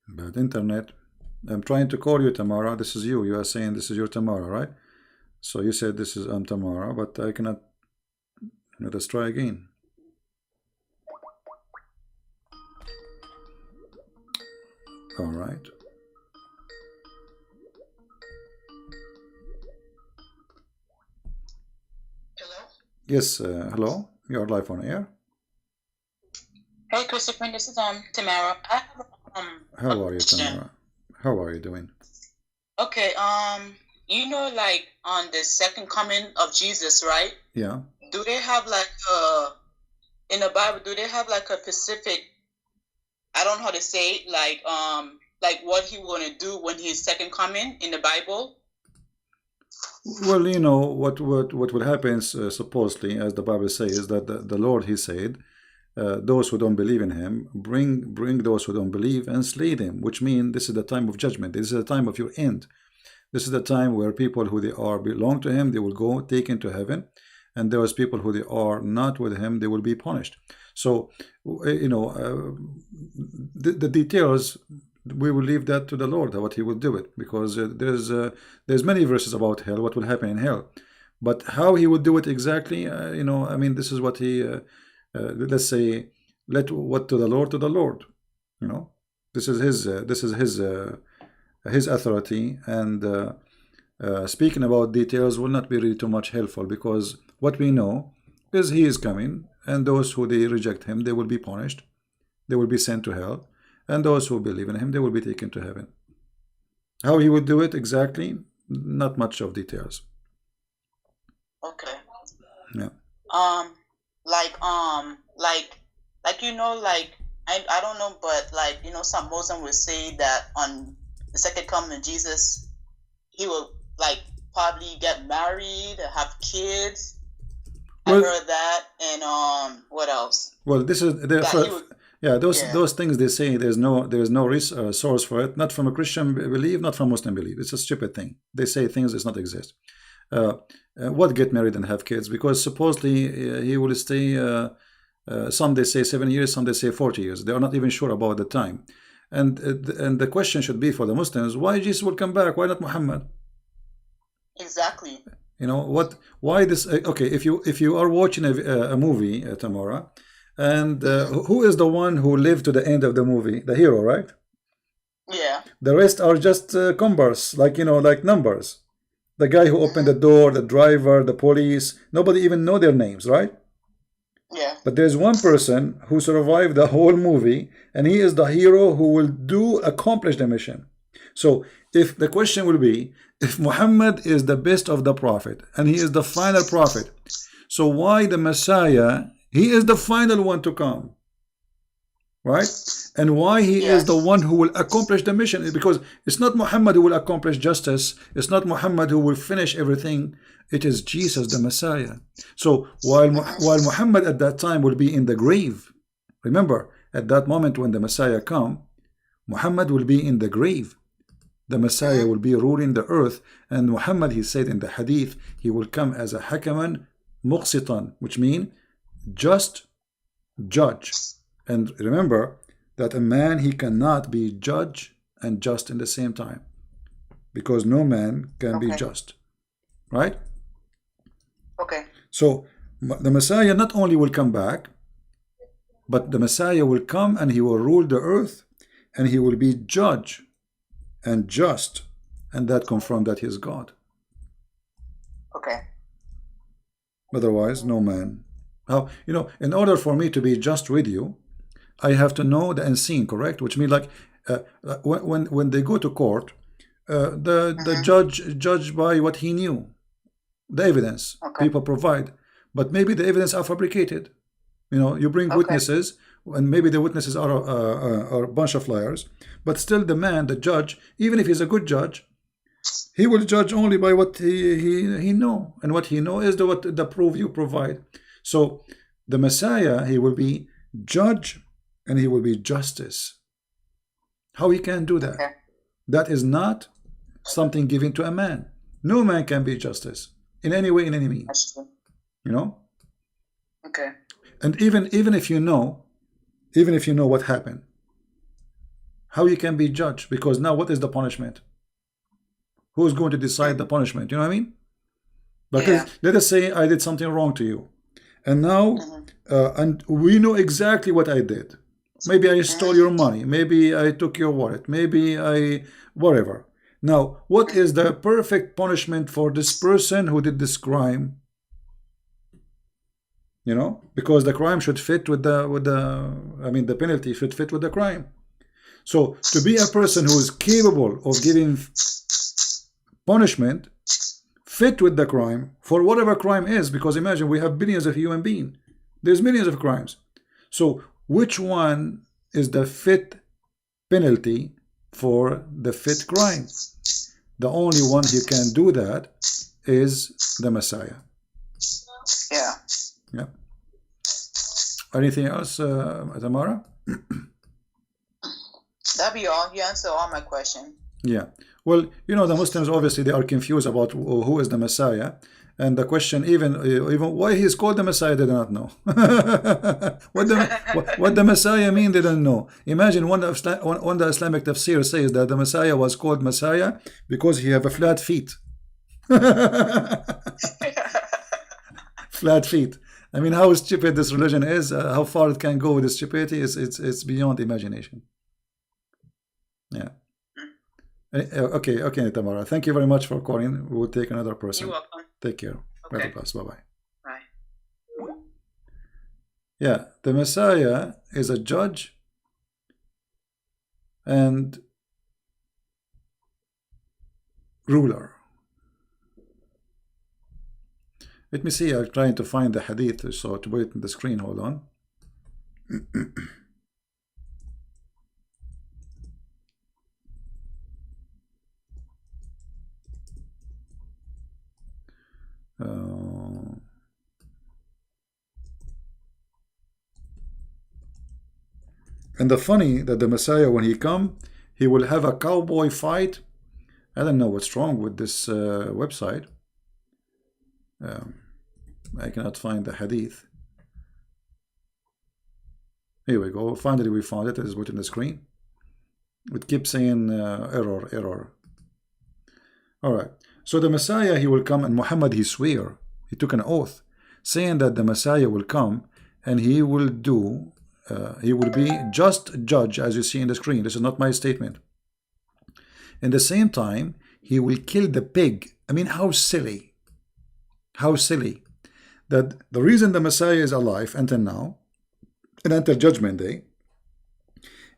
Bad internet. I'm trying to call you, Tamara. This is you. You are saying this is your Tamara, right? So you said this is Tamara, but I cannot. Let us try again. All right. Hello? Yes, hello. You are live on air. Hey, Christopher, this is Tamara. I have How are you, question. Tamara? How are you doing? Okay, you know, like on the second coming of Jesus, right? Yeah. Do they have like in the Bible? Do they have like a specific? I don't know how to say it, like what he gonna do when he's second coming in the Bible? Well, you know what will happen supposedly, as the Bible says, that the Lord, He said, those who don't believe in Him, bring those who don't believe and slay them. Which means this is the time of judgment. This is the time of your end. This is the time where people who they are belong to Him, they will go taken to heaven, and those people who they are not with Him, they will be punished. So, you know, the details, we will leave that to the Lord, what He will do it, because there's many verses about hell, what will happen in hell, but how He will do it exactly, you know, I mean, this is what He, let's say, let what to the Lord, you know, this is His authority, and speaking about details will not be really too much helpful, because what we know is He is coming, and those who they reject Him, they will be punished, they will be sent to hell, and those who believe in Him, they will be taken to heaven. How He would do it exactly, not much of details. Okay. Yeah. Like you know, like I don't know, but like you know, some Muslim will say that on the second coming of Jesus, He will like probably get married, have kids. Well, I heard that, and what else? well, this is the That he would, yeah, yeah. those things they say, there's no source for it, not from a Christian belief, not from Muslim belief. It's a stupid thing. They say things that not exist. What get married and have kids? Because supposedly he will stay. Some they say 7 years, some they say 40 years. They are not even sure about the time. And the question should be for the Muslims: why Jesus will come back? Why not Muhammad? Exactly. You know what? Why this? Okay, if you are watching a movie, Tamara, and who is the one who lived to the end of the movie? The hero, right? Yeah. The rest are just cumbers, like, you know, like numbers. The guy who opened the door, the driver, the police, nobody even know their names, right? Yeah. But there's one person who survived the whole movie, and he is the hero who will accomplish the mission. So if the question will be, if Muhammad is the best of the prophet, and he is the final prophet, so why the Messiah, he is the final one to come, right? And why he is the one who will accomplish the mission? Because it's not Muhammad who will accomplish justice, it's not Muhammad who will finish everything, it is Jesus the Messiah. So while Muhammad at that time will be in the grave, remember, at that moment when the Messiah come, Muhammad will be in the grave. The Messiah will be ruling the earth, and Muhammad, he said in the hadith, he will come as a hakaman muqsitan, which means just judge. And remember that a man, he cannot be judge and just in the same time, because no man can be just, right? Okay. So the Messiah not only will come back, but the Messiah will come and he will rule the earth, and he will be judge and just, and that confirm that he is God. Okay. Otherwise, no man How, in order for me to be just with you, I have to know the unseen, correct? Which means like when they go to court, the judge by what he knew, the evidence people provide, but maybe the evidence are fabricated. You bring witnesses, and maybe the witnesses are a bunch of liars, but still the judge, even if he's a good judge, he will judge only by what he know, and what he know is the proof you provide. So the Messiah, he will be judge and he will be justice. How he can do that? That is not something given to a man. No man can be justice in any way, in any means. Okay. And even if you know what happened, how you can be judged? Because now what is the punishment? Who's going to decide the punishment? You know what I mean? But let us say I did something wrong to you, and now and we know exactly what I did. Maybe I stole your money, maybe I took your wallet, maybe I whatever. Now, what is the perfect punishment for this person who did this crime? Because the crime should fit with the penalty should fit with the crime. So to be a person who is capable of giving punishment fit with the crime for whatever crime is, because imagine we have billions of human beings, there's millions of crimes. So which one is the fit penalty for the fit crime? The only one who can do that is the Messiah. Yeah. Yeah. Anything else, Tamara? That'd be all. You answered all my questions. Yeah. Well, the Muslims obviously they are confused about who is the Messiah, and the question even why he is called the Messiah they do not know. what the Messiah mean they don't know. Imagine one of the Islamic tafsir says that the Messiah was called Messiah because he have a flat feet. Flat feet. I mean, how stupid this religion is, how far it can go with this stupidity it's beyond imagination. Yeah. Okay, Tamara. Thank you very much for calling. We will take another person. You're welcome. Take care. Okay. Bye-bye. Bye. Yeah, the Messiah is a judge and ruler. Let me see, I'm trying to find the hadith, so to put it in the screen, hold on. And the funny that the Messiah, when he come, he will have a cowboy fight. I don't know what's wrong with this website. I cannot find the hadith. Here we go. Finally, we found it. It is put in the screen. It keeps saying error. All right. So the Messiah, he will come, and Muhammad, he swear, he took an oath, saying that the Messiah will come and he will do, he will be just judge, as you see in the screen. This is not my statement. In the same time, he will kill the pig. I mean, how silly. How silly. That the reason the Messiah is alive until now, and until Judgment Day,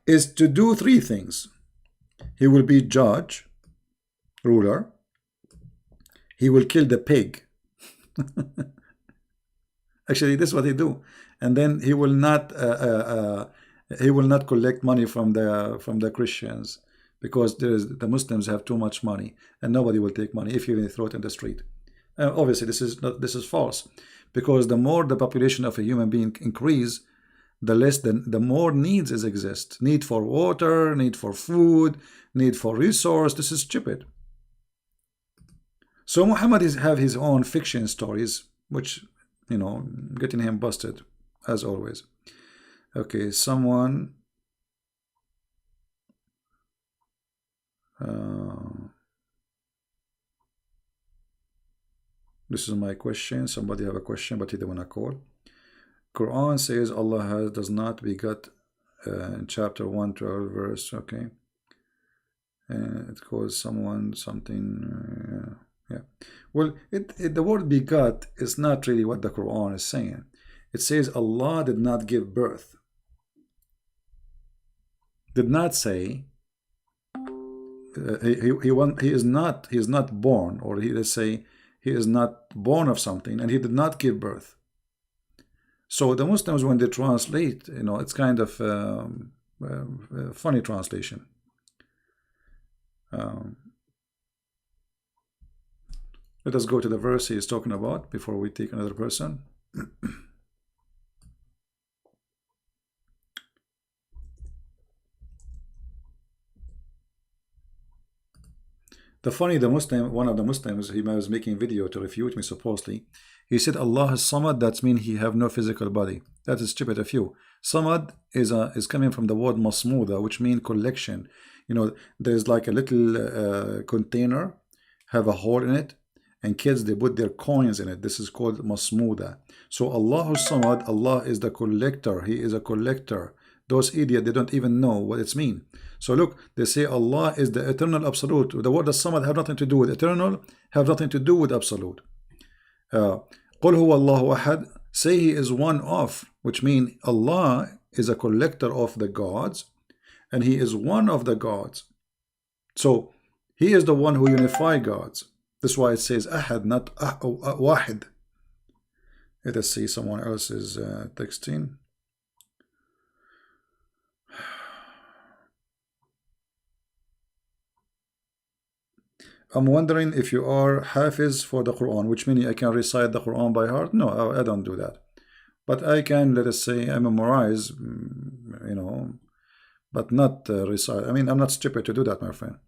is to do three things. He will be judge, ruler. He will kill the pig. Actually, this is what he do. And then he will not collect money from the Christians, because the Muslims have too much money, and nobody will take money if you even throw it in the street. Obviously, this is false, because the more the population of a human being increase, the more needs exist. Need for water, need for food, need for resource. This is stupid. So Muhammad have his own fiction stories, which, getting him busted, as always. Okay, someone... this is my question. Somebody have a question, but he didn't want to call. Quran says Allah does not begot in chapter 112 verse. Okay. It calls someone something... yeah. Well, the word begot is not really what the Quran is saying. it says Allah did not give birth. Did not say he is not born, or let's say he is not born of something, and he did not give birth. So the Muslims, when they translate, it's kind of funny translation. Let us go to the verse he is talking about before we take another person. One of the Muslims, he was making video to refute me supposedly. He said Allah is Samad, that means he have no physical body. That is stupid of you. Samad is coming from the word masmuda, which means collection. There's like a little container, have a hole in it, and kids, they put their coins in it. This is called masmuda. So Allah is Samad, Allah is the collector. He is a collector. Those idiots, they don't even know what it's mean. So look, they say Allah is the eternal absolute. The word Samad have nothing to do with eternal, have nothing to do with absolute. قُلْ هُوَ اللَّهُ أَحَدٌ, say he is one of, which means Allah is a collector of the gods, and he is one of the gods. So he is the one who unify gods. That's why it says Ahad, not Wahid. Let us see, someone else is texting. I'm wondering if you are Hafiz for the Quran, which means I can recite the Quran by heart. No, I don't do that. But I can, let us say, I memorize, but not recite. I mean, I'm not stupid to do that, my friend.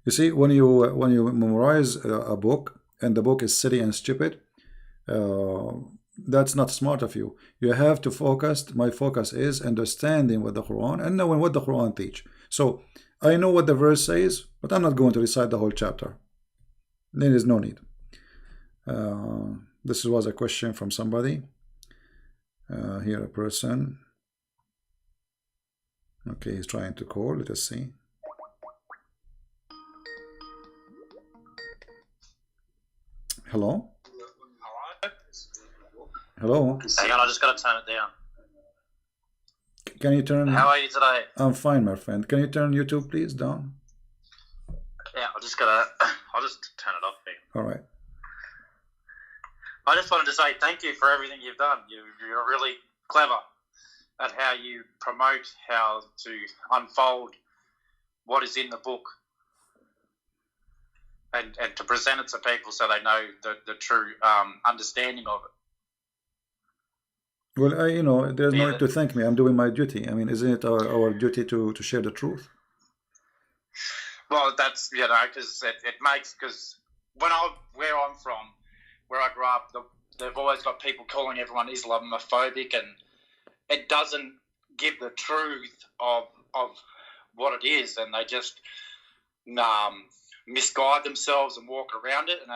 You see, when you memorize a book and the book is silly and stupid, that's not smart of you. You have to focus. My focus is understanding what the Quran and knowing what the Quran teach. So I know what the verse says, but I'm not going to recite the whole chapter. There is no need. This was a question from somebody. Here a person. Okay, he's trying to call. Let us see. Hello? Hello? Hang on, I just got to turn it down. Can you turn... How are you today? I'm fine, my friend. Can you turn YouTube, please, down? Yeah, I'll just turn it off here. All right. I just wanted to say thank you for everything you've done. You're really clever at how you promote how to unfold what is in the book and to present it to people so they know the true understanding of it. Well, there's no need to thank me. I'm doing my duty. I mean, isn't it our duty to share the truth? Well, that's, because it makes, because where I'm from, where I grew up, they've always got people calling everyone Islamophobic, and it doesn't give the truth of what it is, and they just misguide themselves and walk around it, and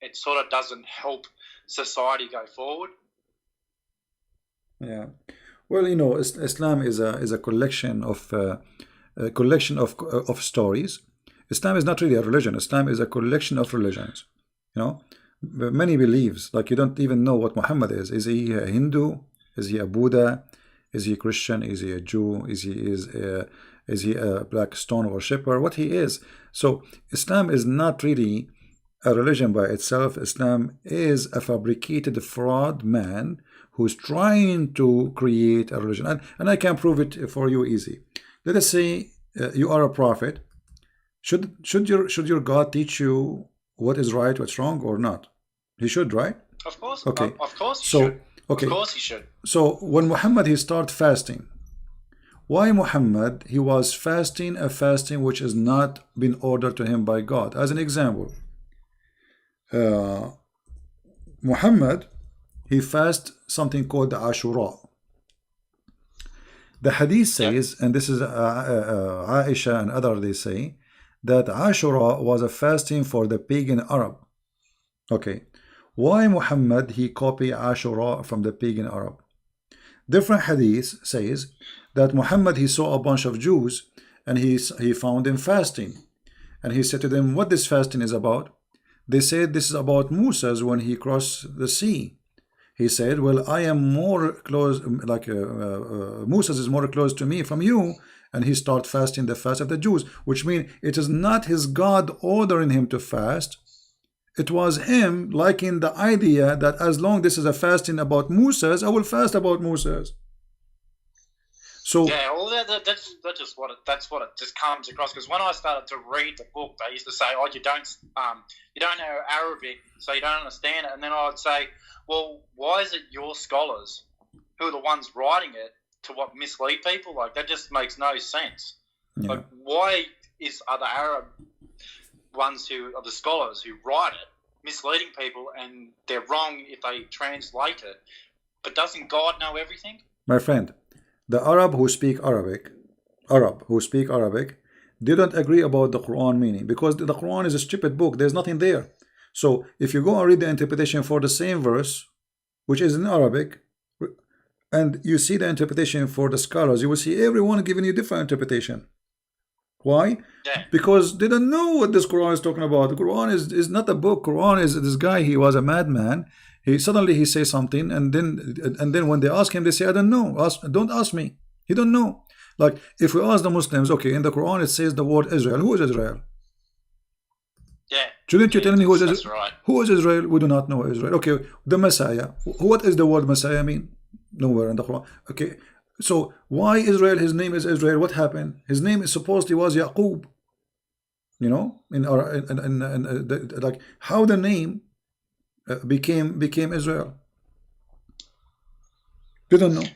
it sort of doesn't help society go forward. Yeah, well, Islam is a collection of stories. Islam is not really a religion. Islam is a collection of religions. Many beliefs, like you don't even know what Muhammad is. Is he a Hindu? Is he a Buddha? Is he a Christian? Is he a Jew? Is he a black stone worshipper? What he is. So Islam is not really a religion by itself. Islam is a fabricated fraud man who's trying to create a religion. And I can prove it for you easy. Let us say you are a prophet. Should your God teach you what is right, what's wrong, or not? He should, right? Of course. Okay. Of course he should. Okay. Of course he should. So when Muhammad, he started fasting. Why Muhammad? He was fasting a fasting which is not been ordered to him by God. As an example, Muhammad, he fasted something called the Ashura. The hadith says, and this is Aisha and others, they say that Ashura was a fasting for the pagan Arab. Okay, why Muhammad he copied Ashura from the pagan Arab? Different hadith says that Muhammad he saw a bunch of Jews and he found them fasting, and he said to them, what this fasting is about? They said this is about Moses when he crossed the sea. He said, well, I am more close, like Moses is more close to me from you, and he started fasting the fast of the Jews, which means it is not his God ordering him to fast. It was him liking the idea that as long this is a fasting about Moses, I will fast about Moses. So yeah, well, that's just what that's what it just comes across. Because when I started to read the book, they used to say, "Oh, you don't know Arabic, so you don't understand it." And then I would say, "Well, why is it your scholars who are the ones writing it to what mislead people? Like that just makes no sense. yeah. Like why are the Arab ones who are the scholars who write it misleading people, and they're wrong if they translate it? But doesn't God know everything?" My friend, the Arab who speak Arabic, didn't agree about the Quran meaning, because the Quran is a stupid book. There's nothing there. So if you go and read the interpretation for the same verse, which is in Arabic, and you see the interpretation for the scholars, you will see everyone giving you different interpretation. Why? Yeah. Because they don't know what this Quran is talking about. The Quran is not a book. Quran is this guy. He was a madman. He suddenly says something, and then when they ask him, they say, "I don't know. Don't ask me." He don't know. Like if we ask the Muslims, okay, in the Quran it says the word Israel. Who is Israel? Yeah. Shouldn't you tell me who is That's Israel? right. Who is Israel? We do not know Israel. Okay, the Messiah. What is the word Messiah mean? Nowhere in the Quran. Okay, so why Israel? His name is Israel. What happened? His name is supposedly was Yaqub. You know, like how the name became Israel. You don't know.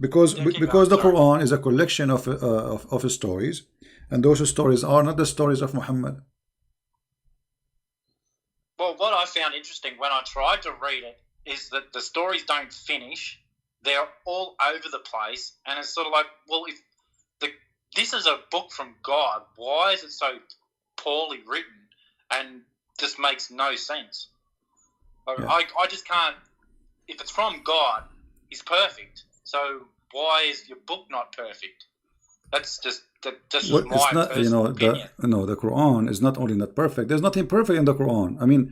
Because the Quran is a collection of stories, and those stories are not the stories of Muhammad. Well, what I found interesting when I tried to read it is that the stories don't finish. They're all over the place, and it's sort of like, well, if this is a book from God, why is it so poorly written and just makes no sense? Yeah. I just can't. If it's from God, He's perfect. So why is your book not perfect? That's just Well, my it's not, personal opinion. the Quran is not only not perfect. There's nothing perfect in the Quran. I mean,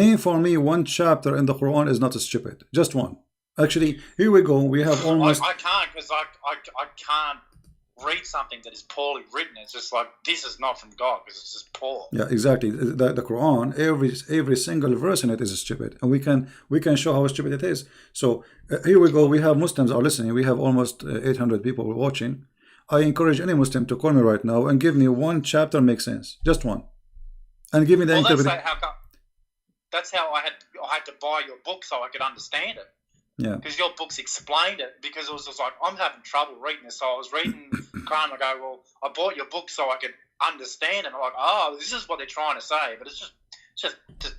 name for me one chapter in the Quran is not stupid. Just one. Actually, here we go. We have almost. I can't, because I can't read something that is poorly written. It's just like, this is not from God because it's just poor. Yeah, exactly. The Quran, every single verse in it is stupid, and we can show how stupid it is. So here we go. We have Muslims are listening. We have almost 800 people watching. I encourage any Muslim to call me right now and give me one chapter makes sense, just one, and give me the interpretation. That's how I had to buy your book so I could understand it. Yeah. Because your books explained it. Because it was just like, I'm having trouble reading this. So I was reading Quran. I go, well, I bought your book so I could understand it. I'm like, oh, this is what they're trying to say. But it's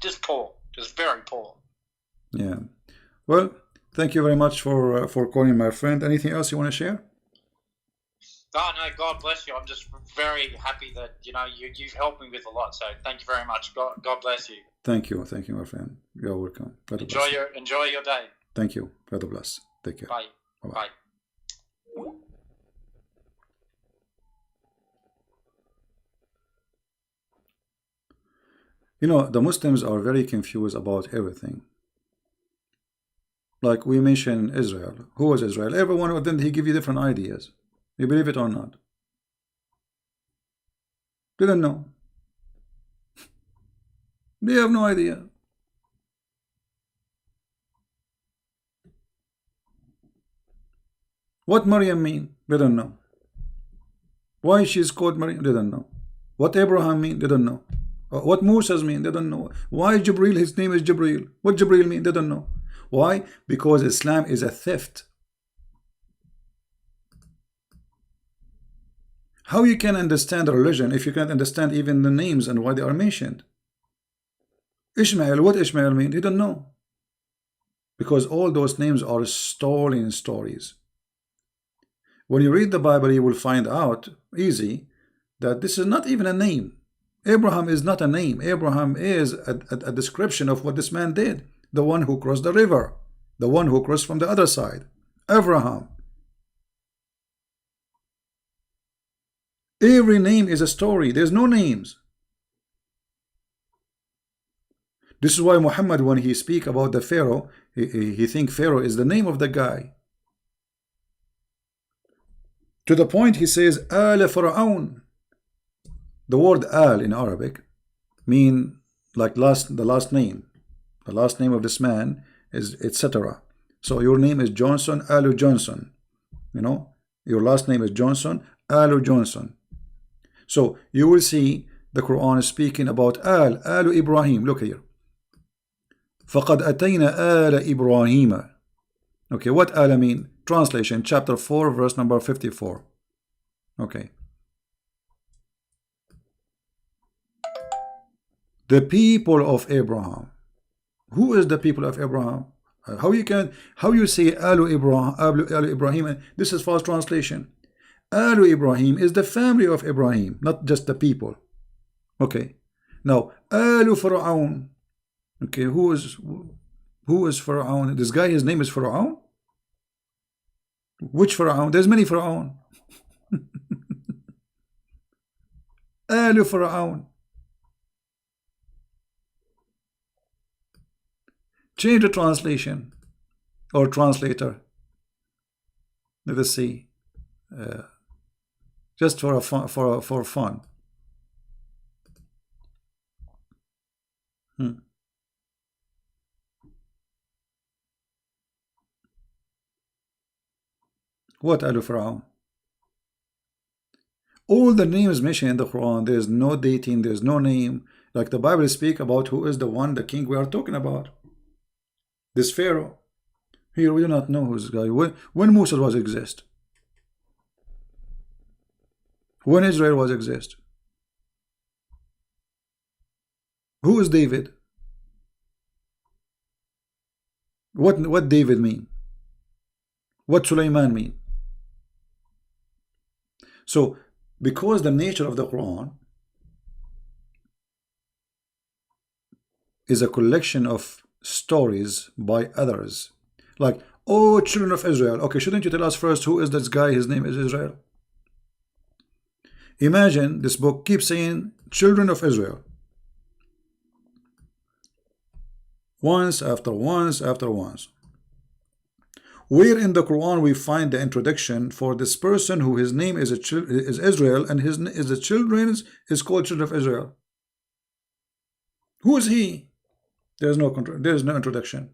just poor, just very poor. Yeah. Well, thank you very much for calling, my friend. Anything else you want to share? Oh, no, God bless you. I'm just very happy that, you've helped me with a lot. So thank you very much. God bless you. Thank you, my friend. You're welcome. Enjoy your day. Thank you. God bless. Take care. Bye. Bye-bye. Bye. The Muslims are very confused about everything. Like we mentioned Israel. Who was Israel? Every one of them, he give you different ideas. You believe it or not? They don't know. They have no idea. What Maryam mean? They don't know. Why she's called Maryam? They don't know. What Abraham mean? They don't know. What Moses mean? They don't know. Why Jibril? His name is Jibril. What Jibril mean? They don't know. Why? Because Islam is a theft. How you can understand a religion if you can't understand even the names and why they are mentioned? Ishmael, what Ishmael mean? They don't know. Because all those names are stolen stories. When you read the Bible, you will find out easy that this is not even a name. Abraham is not a name. Abraham is a description of what this man did. The one who crossed the river. The one who crossed from the other side. Abraham. Every name is a story. There's no names. This is why Muhammad, when he speak about the Pharaoh, he think Pharaoh is the name of the guy. To the point he says, Al Fir'aun. The word Al in Arabic mean like the last name. The last name of this man is etc. So your name is Johnson, Alu Johnson. You know, your last name is Johnson, Alu Johnson. So you will see the Quran is speaking about Alu Ibrahim. Look here. فَقَدْ أَتَيْنَا آلَ إِبْرَاهِيمَ. Okay, what Ala mean? Translation, chapter 4, verse number 54. Okay. The people of Abraham. Who is the people of Abraham? How you say Alu Ibrahim? This is false translation. Alu Ibrahim is the family of Ibrahim, not just the people. Okay. Now Alu Fir'aun. Okay, who is Fir'aun? This guy, his name is Fir'aun? Which Fir'aun? There's many Fir'aun. Alu Fir'aun. Change the translation or translator. Let us see. Just for fun. What Alu Fir'aun? All the names mentioned in the Quran, there is no dating, there is no name. Like the Bible speak about who is the king we are talking about. This Pharaoh. Here we do not know who's this guy. When Musa was exist? When Israel was exist? Who is David? What David mean? What Sulaiman mean? So, because the nature of the Quran is a collection of stories by others, like, oh, children of Israel. Okay, shouldn't you tell us first who is this guy? His name is Israel. Imagine this book keeps saying children of Israel, once after once after once. Where in the Quran we find the introduction for this person who his name is Israel and the children is called children of Israel? Who is he? There is no introduction.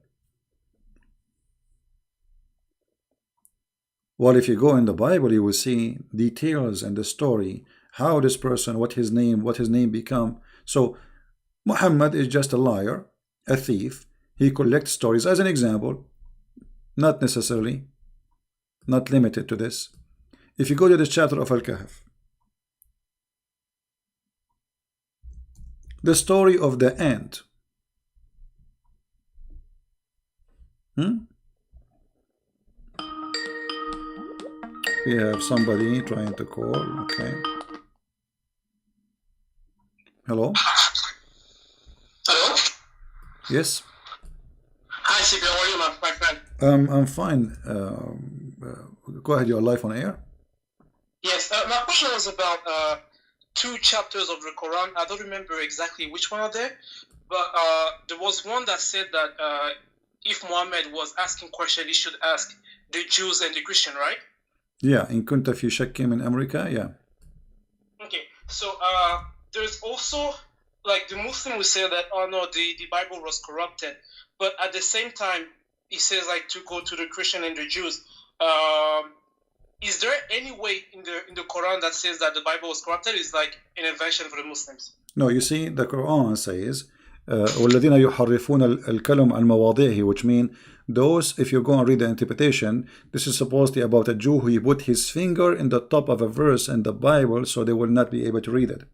Well, if you go in the Bible, you will see details and the story, how this person, what his name become. So Muhammad is just a liar, a thief. He collects stories as an example. Not necessarily, not limited to this. If you go to this chapter of Al-Kahf, the story of the ant. We have somebody trying to call. Okay. Hello? Hello? Yes? Hi, CP. How are you, my friend? I'm fine. Go ahead, you're live on air. Yes, my question was about two chapters of the Quran. I don't remember exactly which one are there, but there was one that said that if Muhammad was asking questions, he should ask the Jews and the Christian, right? Yeah, in kunta fi shakkin min America, yeah. Okay, so there's also, like, the Muslim will say that, oh no, the Bible was corrupted, but at the same time, he says, like, to go to the Christian and the Jews. Is there any way in the Quran that says that the Bible was corrupted? It's like an invention for the Muslims. No, you see, the Quran says, وَالَّذِينَ يُحَرِّفُونَ الْكَلِمَ عَنْ مَوَاضِعِهِ, which means those, if you go and read the interpretation, this is supposedly about a Jew who put his finger in the top of a verse in the Bible so they will not be able to read it.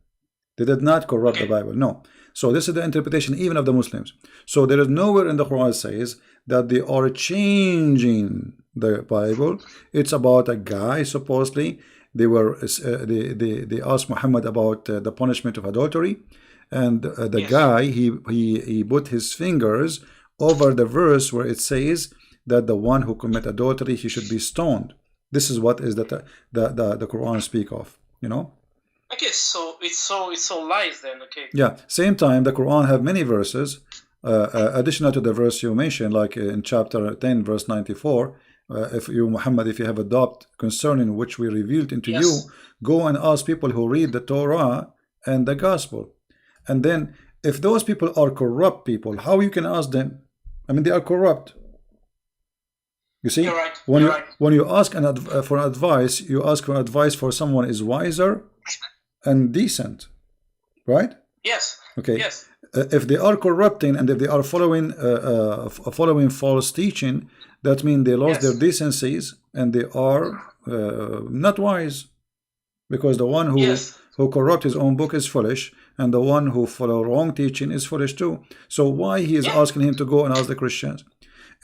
They did not corrupt the Bible, no. So this is the interpretation even of the Muslims. So there is nowhere in the Quran says that they are changing the Bible. It's about a guy, supposedly, they asked Muhammad about the punishment of adultery, and the guy, he put his fingers over the verse where it says that the one who commit adultery, he should be stoned. This is what is the Quran speak of, you know. Okay, so it's so lies then. Okay. Yeah. Same time, the Quran have many verses additional to the verse you mentioned, like in chapter 10, verse 94, if you, Muhammad, if you have a doubt concerning which we revealed into you, go and ask people who read the Torah and the Gospel. And then, if those people are corrupt people, how you can ask them? I mean, they are corrupt. You see, when you ask for advice, you ask for advice for someone is wiser and decent, right? Yes. Okay. Yes. If they are corrupting and if they are following false teaching, that means they lost their decencies and they are not wise, because the one who corrupt his own book is foolish, and the one who follow wrong teaching is foolish too. So why he is asking him to go and ask the Christians?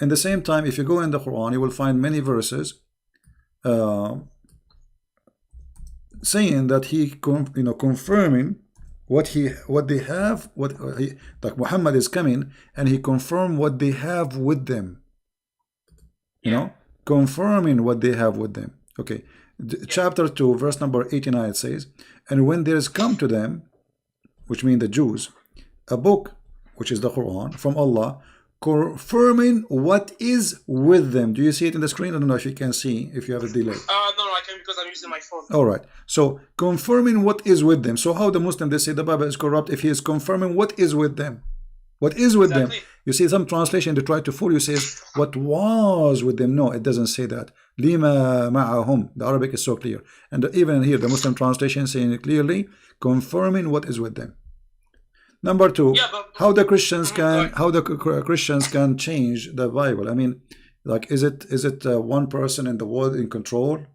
In the same time, if you go in the Quran, you will find many verses saying that he confirming what they have, like Muhammad is coming and he confirmed what they have with them. You know, confirming what they have with them. Okay, chapter 2, verse number 89, it says, and when there is come to them, which means the Jews, a book, which is the Quran, from Allah, confirming what is with them. Do you see it in the screen? I don't know if you can see, if you have a delay. No, I can, because I'm using my phone. All right. So, confirming what is with them. So, how the Muslim, they say the Bible is corrupt if he is confirming what is with them. What is with them? You see some translation, they try to fool you, says, what was with them? No, it doesn't say that. Lima ma'ahum. The Arabic is so clear. And even here, the Muslim translation saying it clearly, confirming what is with them. Number two, how the Christians can change the Bible. I mean, like, is it one person in the world in control?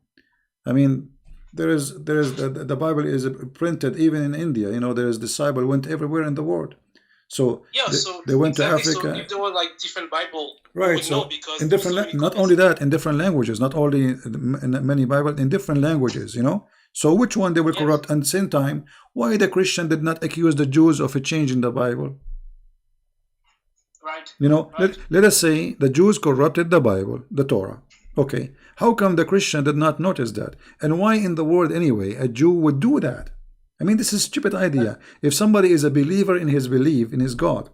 I mean, the Bible is printed even in India. You know, there is disciple went everywhere in the world. So they went to Africa. So if there were like different Bible, right? So in different, not only that, in different languages, not only in many Bible, in different languages. You know. So which one they will corrupt? And at the same time, why the Christian did not accuse the Jews of a change in the Bible? Right. You know, let us say the Jews corrupted the Bible, the Torah. Okay. How come the Christian did not notice that? And why in the world anyway a Jew would do that? I mean, this is a stupid idea. If somebody is a believer in his belief, in his God,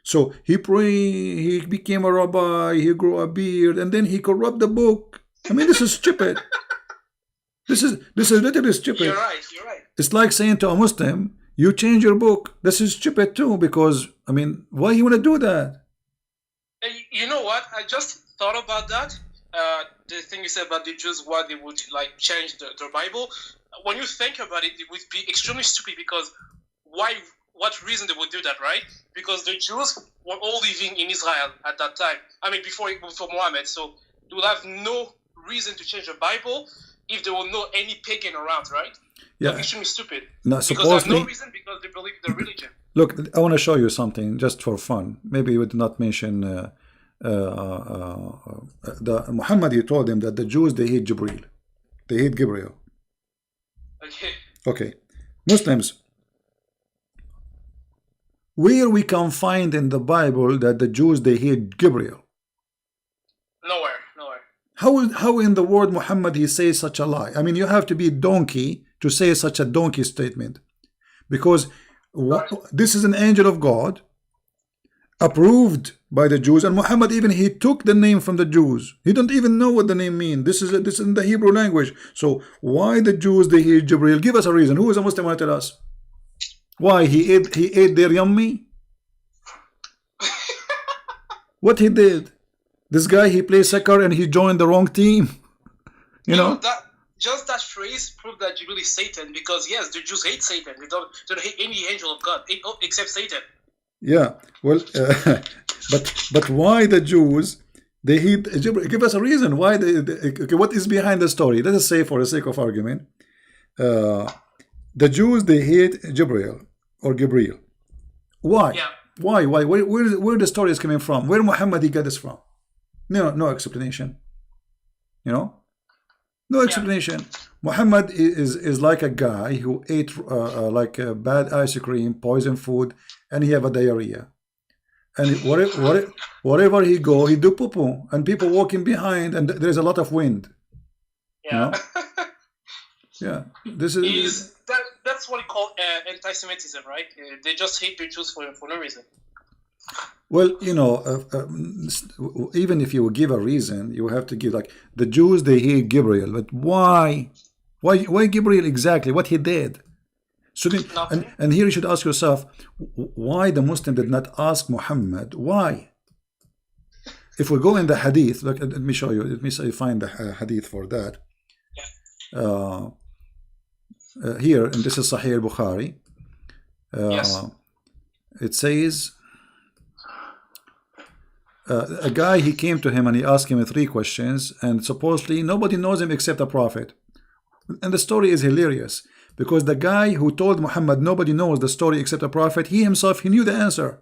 so he prayed, he became a rabbi, he grew a beard, and then he corrupt the book. I mean, this is stupid. This is literally stupid. You're right. It's like saying to a Muslim, you change your book. This is stupid too, because, I mean, why you want to do that? You know what? I just thought about that. The thing you said about the Jews, why they would like change the Bible. When you think about it, it would be extremely stupid, because what reason they would do that, right? Because the Jews were all living in Israel at that time. I mean, before Muhammad. So they would have no reason to change the Bible if there were no any pagan around, right? Yeah. That's extremely stupid. Now, because there's no reason, because they believe in the religion. Look, I want to show you something just for fun. Maybe you would not mention the Muhammad. He told them that the Jews, they hate Jibreel, they hate Gabriel. Okay, Muslims, where we can find in the Bible that the Jews, they hate Gabriel? Nowhere. How in the word Muhammad he says such a lie? I mean, you have to be a donkey to say such a donkey statement, because this is an angel of God, approved by the Jews, and Muhammad even he took the name from the Jews. He don't even know what the name means. This is in the Hebrew language. So why the Jews they hate Jibreel? Give us a reason. Who is a Muslim want to tell us? Why he ate their yummy? What he did? This guy, he plays soccer and he joined the wrong team. You know that phrase proved that Jibreel is Satan, because yes, the Jews hate Satan. They don't hate any angel of God except Satan. Yeah, well, but why the Jews they hate Jibreel? Give us a reason why okay, what is behind the story? Let us say, for the sake of argument, the Jews they hate Jibreel or Gabriel. Why? Yeah. Why? Where the story is coming from? Where Muhammad he got this from? No explanation. You know, no explanation. Muhammad is like a guy who ate like a bad ice cream, poison food, and he have a diarrhea. And wherever he go, he do poo-poo, and people walking behind, and there's a lot of wind. Yeah. You know? Yeah. This is that's what we call anti-Semitism, right? They just hate the Jews for no reason. Well, you know, even if you give a reason, you have to give, like, the Jews, they hate Gabriel, but why? Why Gabriel exactly? What he did? So then, and here you should ask yourself, why the Muslim did not ask Muhammad? Why? If we go in the hadith, look, let me show you. Let me say, find the hadith for that. Here, and this is Sahih al-Bukhari. It says, a guy, he came to him and he asked him 3 questions, and supposedly nobody knows him except a prophet. And the story is hilarious, because the guy who told Muhammad nobody knows the story except a prophet, he himself, he knew the answer,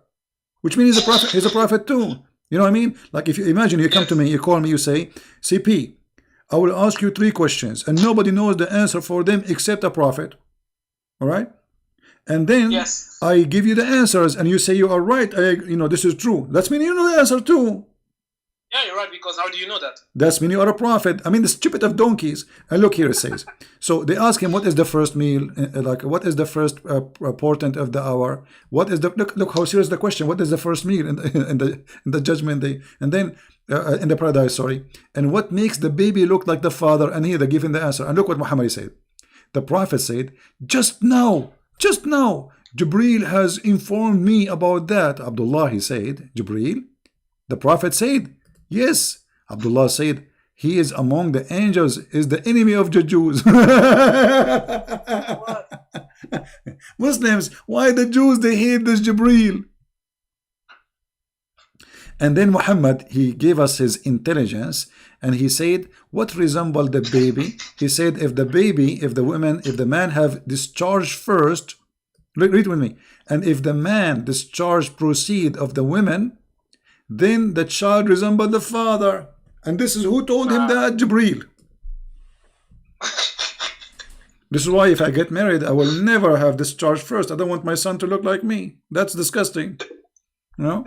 which means he's a prophet too. You know what I mean? Like, if you imagine, you come to me, you call me, you say, CP, I will ask you 3 questions and nobody knows the answer for them except a prophet. All right? And then I give you the answers and you say you are right. This is true. That's mean you know the answer too. Yeah, you're right, because how do you know that? That's mean you are a prophet. I mean, the stupid of donkeys. And look here, it says. So they ask him, what is the first meal? Like, what is the first portent of the hour? What is the look how serious the question? What is the first meal in the judgment day? And then in the paradise, sorry. And what makes the baby look like the father? And here they give him the answer. And look what Muhammad said. The prophet said, just now, Jibreel has informed me about that. Abdullah, he said, Jibreel. The prophet said, yes. Abdullah said, he is among the angels, is the enemy of the Jews. Muslims, why the Jews, they hate this Jibreel? And then Muhammad, he gave us his intelligence, and he said, what resembled the baby? He said, if the man have discharged first, read with me, and if the man discharge proceed of the women, then the child resembled the father. And this is who told him that? Jibreel. This is why if I get married, I will never have discharge first. I don't want my son to look like me. That's disgusting. You know?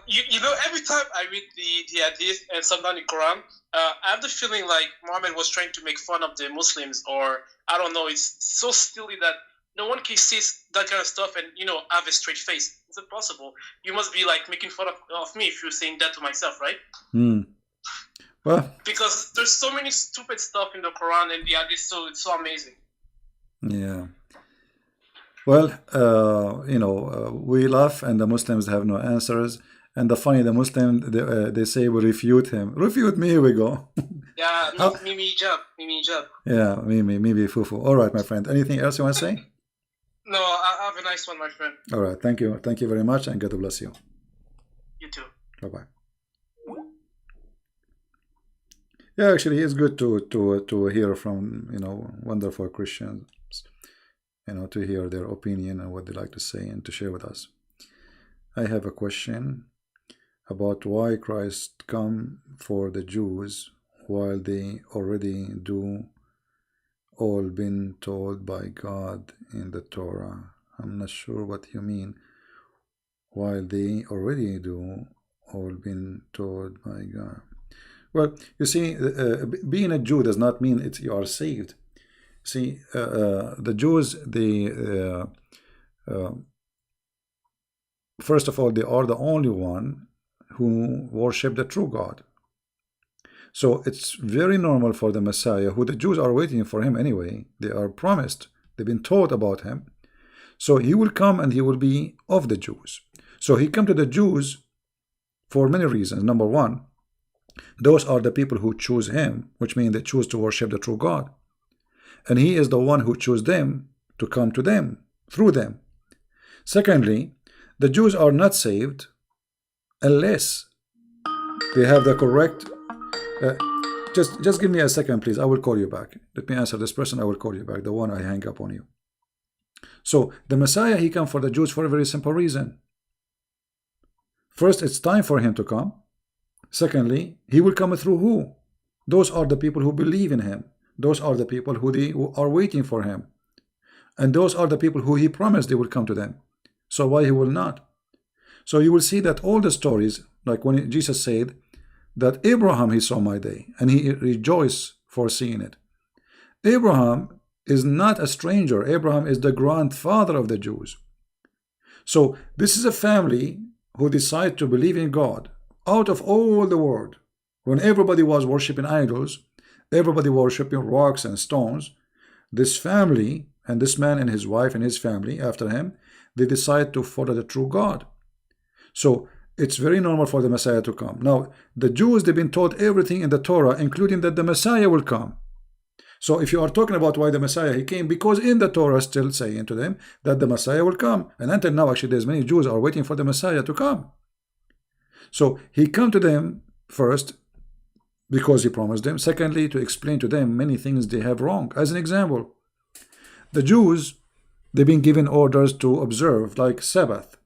You know, every time I read the hadith and sometimes the Quran, I have the feeling like Muhammad was trying to make fun of the Muslims, or I don't know, it's so silly that no one can see that kind of stuff and, have a straight face. It's impossible. You must be like making fun of me if you're saying that to myself, right? Well, because there's so many stupid stuff in the Quran and the hadith, so it's so amazing. Yeah. Well, we laugh and the Muslims have no answers. And the Muslim, they say we refute him. Refute me, here we go. Yeah, Mimi Jab. Yeah, Mimi Fufu. All right, my friend. Anything else you want to say? No, I have a nice one, my friend. All right, thank you. Thank you very much, and God bless you. You too. Bye-bye. Yeah, actually, it's good to hear from, wonderful Christians, to hear their opinion and what they like to say and to share with us. I have a question about why Christ come for the Jews while they already do all been told by God in the Torah. I'm not sure what you mean. While they already do all been told by God. Well, you see, being a Jew does not mean you are saved. See, the Jews, first of all, they are the only one who worship the true God. So it's very normal for the Messiah, who the Jews are waiting for him anyway. They are promised. They've been taught about him. So he will come and he will be of the Jews. So he come to the Jews for many reasons. Number one, those are the people who choose him, which means they choose to worship the true God. And he is the one who chose them to come to them, through them. Secondly, the Jews are not saved unless they have the correct... just give me a second, please. I will call you back. Let me answer this person. I will call you back, the one I hang up on you. So the Messiah, he come for the Jews for a very simple reason. First, it's time for him to come. Secondly, he will come through who? Those are the people who believe in him. Those are the people who are waiting for him. And those are the people who he promised they will come to them. So why he will not? So you will see that all the stories, like when Jesus said that Abraham, he saw my day, and he rejoiced for seeing it. Abraham is not a stranger. Abraham is the grandfather of the Jews. So this is a family who decide to believe in God out of all the world, when everybody was worshiping idols, everybody worshiping rocks and stones, this family and this man and his wife and his family after him, they decide to follow the true God. So it's very normal for the Messiah to come. Now, the Jews, they've been taught everything in the Torah, including that the Messiah will come. So if you are talking about why the Messiah, he came because in the Torah still saying to them that the Messiah will come. And until now, actually, there's many Jews are waiting for the Messiah to come. So he come to them first because he promised them. Secondly, to explain to them many things they have wrong. As an example, the Jews, they've been given orders to observe, like Sabbath.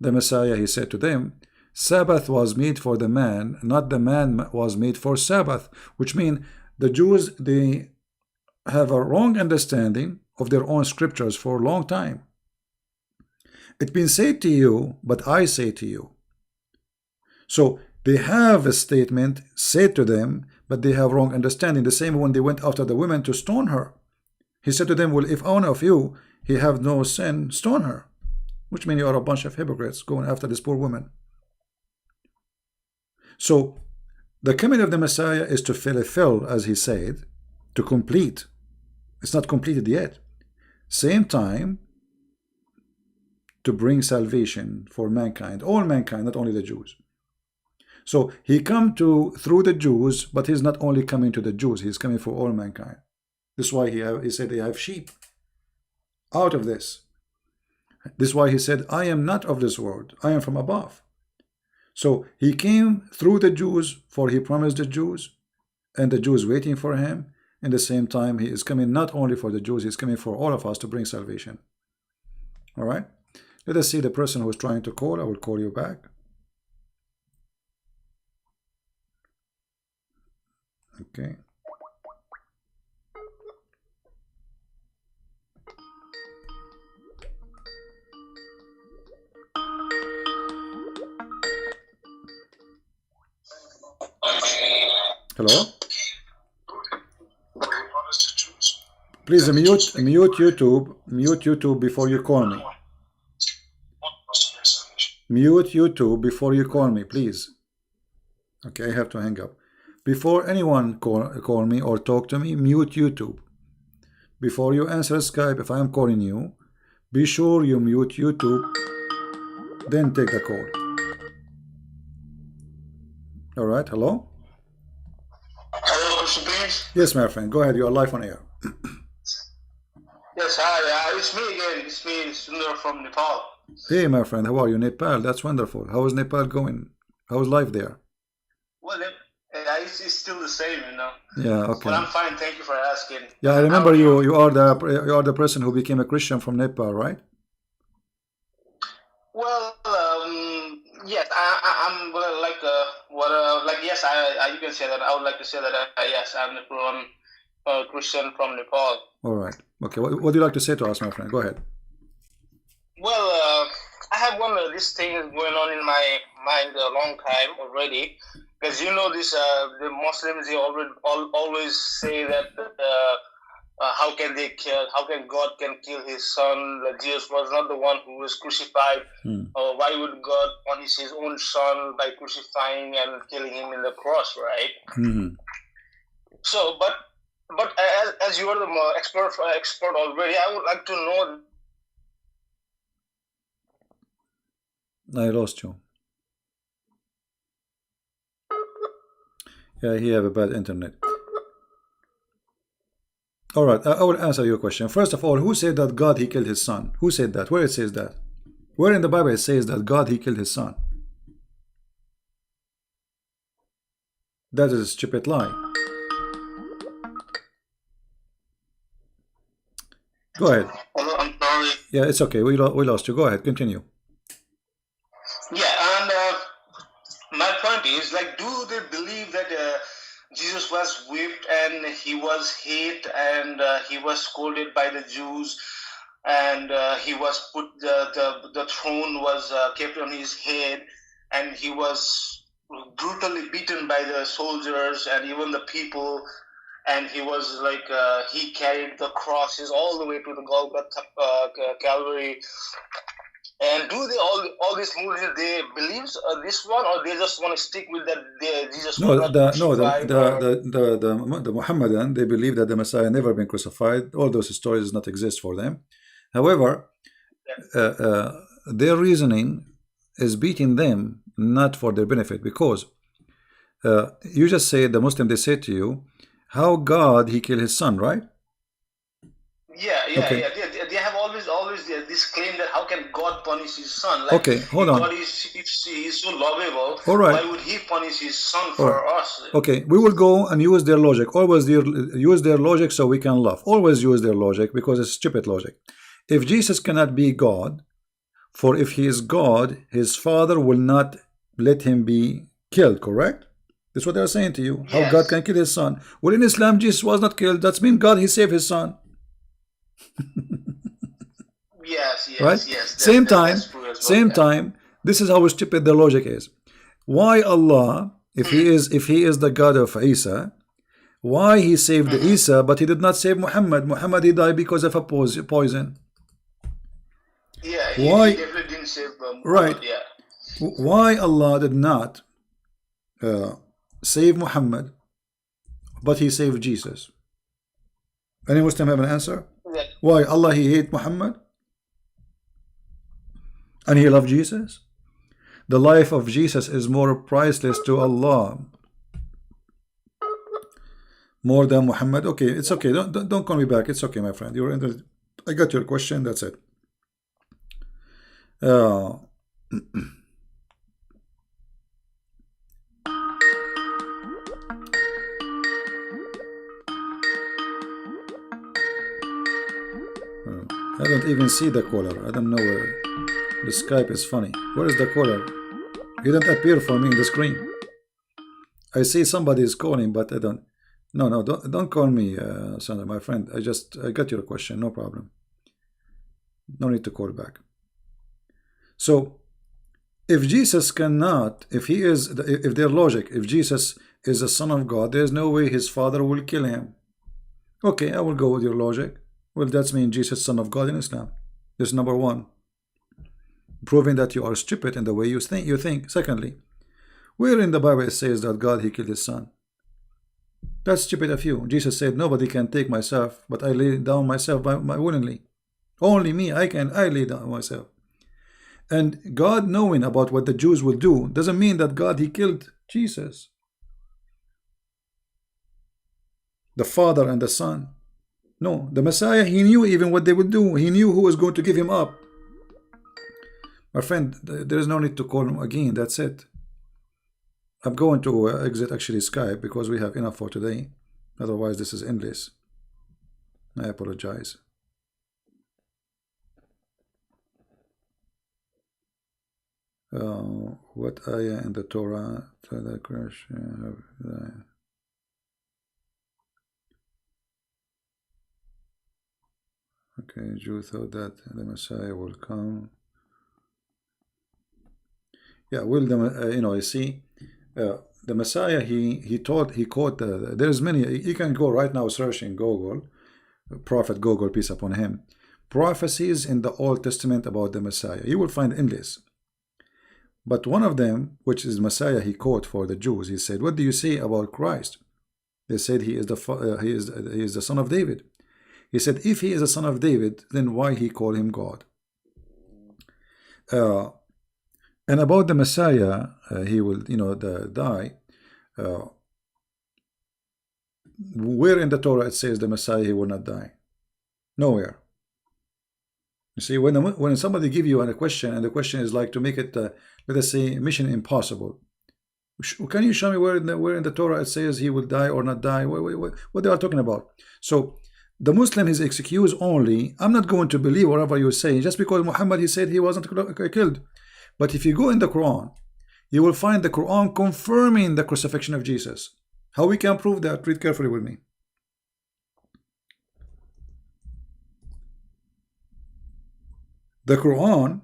The Messiah, he said to them, Sabbath was made for the man, not the man was made for Sabbath, which means the Jews, they have a wrong understanding of their own scriptures for a long time. It's been said to you, but I say to you. So they have a statement said to them, but they have wrong understanding. The same when they went after the women to stone her. He said to them, well, if one of you, he have no sin, stone her. Which means you are a bunch of hypocrites going after this poor woman. So the coming of the Messiah is to fulfill, as he said, to complete. It's not completed yet. Same time, to bring salvation for mankind, all mankind, not only the Jews. So he come through the Jews, but he's not only coming to the Jews, he's coming for all mankind. This is why he said they have sheep out of this. This is why he said, I am not of this world, I am from above. So he came through the Jews, for he promised the Jews, and the Jews waiting for him. In the same time, he is coming not only for the Jews, he's coming for all of us to bring salvation. All right? Let us see the person who is trying to call. I will call you back. Okay. Hello? Please mute YouTube. Mute YouTube before you call me. Mute YouTube before you call me, please. Okay, I have to hang up. Before anyone call me or talk to me, mute YouTube. Before you answer Skype, if I am calling you, be sure you mute YouTube, then take the call. All right, hello? Hello, Christian Beans. Yes, my friend, go ahead. You are live on air. Yes, hi. It's me again. It's me, Sundar from Nepal. Hey, my friend, how are you? Nepal, that's wonderful. How is Nepal going? How's life there? Well, it's still the same, you know. Yeah, okay. But I'm fine. Thank you for asking. Yeah, I remember you. You are the person who became a Christian from Nepal, right? Well, yes, I'm yes, you can say that. I would like to say that yes, I'm a Christian from Nepal. All right. Okay. What do you like to say to us, my friend? Go ahead. Well, I have one of these things going on in my mind a long time already, because you know this. The Muslims, they always say that how can God can kill his son? That Jesus was not the one who was crucified. Why would God punish his own son by crucifying and killing him in the cross, right? Mm-hmm. So, but as you are the expert already, I would like to know. I lost you. Yeah, he have a bad internet. All right, I will answer your question. First of all, who said that God, he killed his son? Who said that? Where it says that? Where in the Bible it says that God, he killed his son? That is a stupid lie. Go ahead. Hello, I'm sorry. Yeah, it's okay. We lost you. Go ahead. Continue. Yeah, and my point is, like, do they believe that Jesus was whipped and he was hit and he was scolded by the Jews and he was put the throne was kept on his head and he was brutally beaten by the soldiers and even the people, and he was like he carried the crosses all the way to the Golgotha Calvary, And do they all these Muslims they believe this one, or they just want to stick with that Jesus No, was not crucified? the Muhammadan, they believe that the Messiah never been crucified. All those stories does not exist for them. However, their reasoning is beating them, not for their benefit, because you just say the Muslim, they say to you, how God he killed his son, right? Okay. They have always this claim that how can God punish his son? Like, Okay, hold on. God is, if he is so lovable, All right. why would he punish his son for us? Okay, we will go and use their logic. Always use their logic so we can laugh. Always use their logic because it's stupid logic. If Jesus cannot be God, for if he is God, his father will not let him be killed, correct? That's what they're saying to you. How God can kill his son. Well, in Islam, Jesus was not killed. That's mean God, he saved his son. Right? Same time, this is how stupid the logic is. Why Allah, if he is the God of Isa, why he saved Isa but he did not save Muhammad? Muhammad he died because of a poison. Why? He definitely didn't save Muhammad, right. Why Allah did not save Muhammad but he saved Jesus? Any Muslim have an answer? Why Allah he hate Muhammad and he loved Jesus? The life of Jesus is more priceless to Allah, more than Muhammad. Okay, it's okay. Don't call me back. It's okay, my friend. I got your question. That's it. I don't even see the caller. I don't know where. The Skype is funny. Where is the caller? He didn't appear for me in the screen. I see somebody is calling, but I don't. No, don't call me, Sandra, my friend. I got your question. No problem. No need to call back. So, if Jesus cannot, if their logic, if Jesus is the Son of God, there is no way his father will kill him. Okay, I will go with your logic. Well, that's mean Jesus Son of God in Islam. This is number one. Proving that you are stupid in the way you think. Secondly, where in the Bible it says that God he killed his son? That's stupid of you. Jesus said, nobody can take myself, but I lay down myself by willingly. Only me, I lay down myself. And God knowing about what the Jews will do doesn't mean that God he killed Jesus, the Father and the Son. No, the Messiah, he knew even what they would do. He knew who was going to give him up. My friend, there is no need to call him again. That's it. I'm going to exit actually Skype because we have enough for today. Otherwise, this is endless. I apologize. What ayah in the Torah to the Christian? Okay, Jew thought that the Messiah will come. Yeah, will the you see, the Messiah he quote there's many. You can go right now searching Google, Prophet Google, peace upon him, prophecies in the Old Testament about the Messiah. You will find endless. But one of them, which is Messiah, he quote for the Jews. He said, "What do you say about Christ?" They said he is the son of David. He said, if he is a son of David, then why he call him God? And about the Messiah, he will, die. Where in the Torah it says the Messiah he will not die? Nowhere. You see, when somebody give you a question, and the question is like to make it, let us say, mission impossible. Can you show me where in the Torah it says he will die or not die? What they are talking about? So the Muslim is excuse only. I'm not going to believe whatever you say just because Muhammad he said he wasn't killed. But if you go in the Quran, you will find the Quran confirming the crucifixion of Jesus. How we can prove that? Read carefully with me. The Quran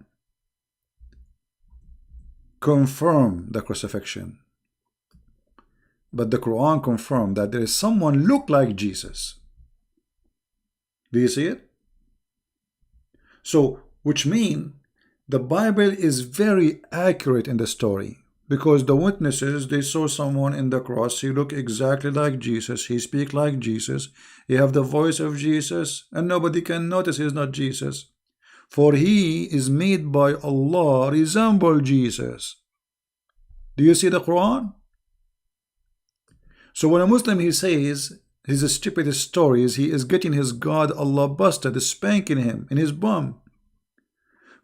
confirmed the crucifixion, but the Quran confirmed that there is someone look like Jesus. Do you see it? So, which mean The Bible is very accurate in the story, because the witnesses, they saw someone in the cross. He looked exactly like Jesus. He speak like Jesus. He have the voice of Jesus, and nobody can notice he's not Jesus. For he is made by Allah resemble Jesus. Do you see the Quran? So when a Muslim, he says his stupid stories, he is getting his God Allah busted, spanking him in his bum.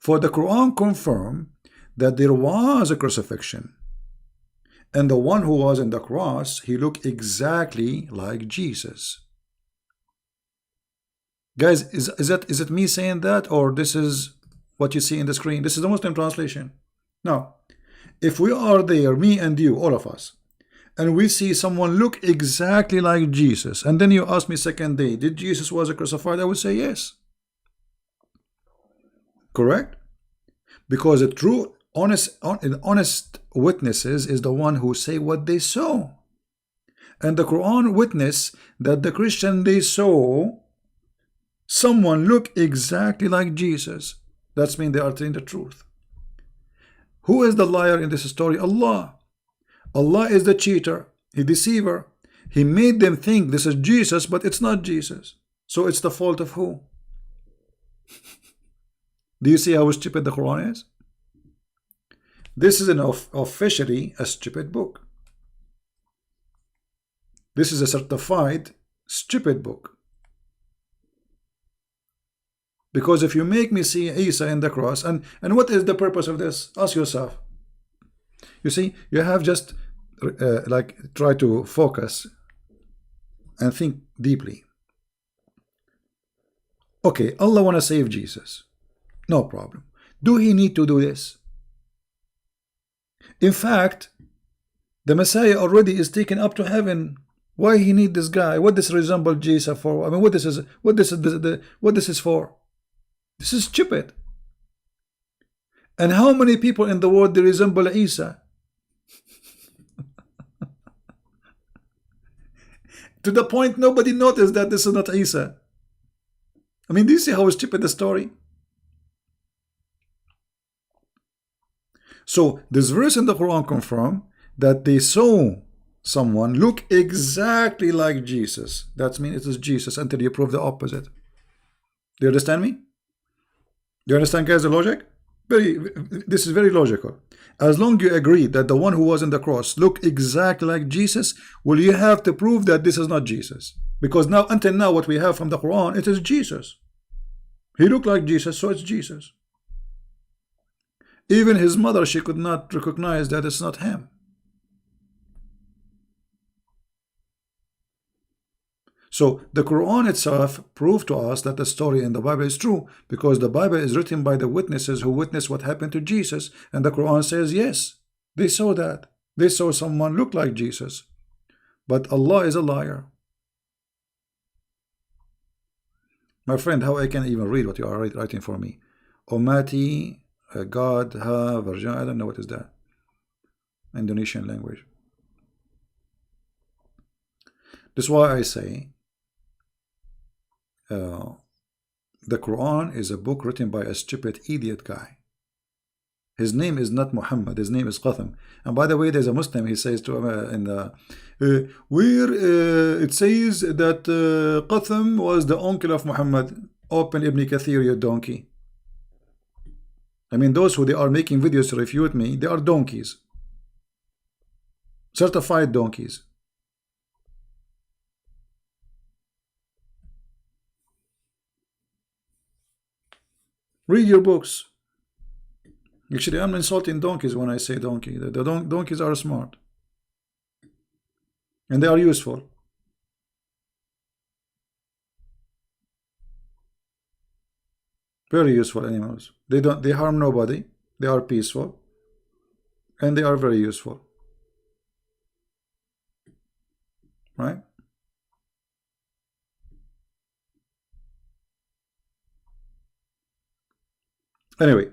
For the Quran confirm that there was a crucifixion, and the one who was in the cross, he looked exactly like Jesus. Guys, is it me saying that, or this is what you see in the screen? This is the Muslim translation. Now, if we are there, me and you, all of us, and we see someone look exactly like Jesus, and then you ask me second day, did Jesus was crucified? I would say yes. Correct? Because a true, honest witnesses is the one who say what they saw. And the Quran witness that the Christian, they saw someone look exactly like Jesus. That's mean they are telling the truth. Who is the liar in this story? Allah. Allah is the cheater, the deceiver. He made them think this is Jesus, but it's not Jesus. So it's the fault of who? Do you see how stupid the Quran is? This is officially a stupid book. This is a certified stupid book. Because if you make me see Isa in the cross, and what is the purpose of this? Ask yourself. You see, you have just like try to focus and think deeply. Okay, Allah want to save Jesus. No problem. Do he need to do this? In fact, the Messiah already is taken up to heaven. Why he need this guy? What does resemble Jesus for? I mean, what this is for? This is stupid. And how many people in the world they resemble Isa? To the point nobody noticed that this is not Isa. I mean, do you see how stupid the story? So this verse in the Quran confirm that they saw someone look exactly like Jesus. That means it is Jesus until you prove the opposite. Do you understand me? Do you understand, guys, the logic? This is very logical. As long as you agree that the one who was on the cross looked exactly like Jesus, well, you have to prove that this is not Jesus. Because now, until now, what we have from the Quran, it is Jesus. He looked like Jesus, so it's Jesus. Even his mother, she could not recognize that it's not him. So the Quran itself proved to us that the story in the Bible is true, because the Bible is written by the witnesses who witnessed what happened to Jesus, and the Quran says yes, they saw that. They saw someone look like Jesus. But Allah is a liar. My friend, how I can even read what you are writing for me? Omati, God, ha, virgin, I don't know what is that. Indonesian language. That's why I say the Quran is a book written by a stupid idiot guy. His name is not Muhammad, his name is Qatham. And by the way, there's a Muslim, he says to in the where it says that Qatham was the uncle of Muhammad. Open Ibn Kathir, you donkey. I mean, those who they are making videos to refute me, they are donkeys. Certified donkeys. Read your books. Actually, I'm insulting donkeys when I say donkey. The donkeys are smart. And they are useful. Very useful animals. They harm nobody. They are peaceful. And they are very useful. Right? Anyway,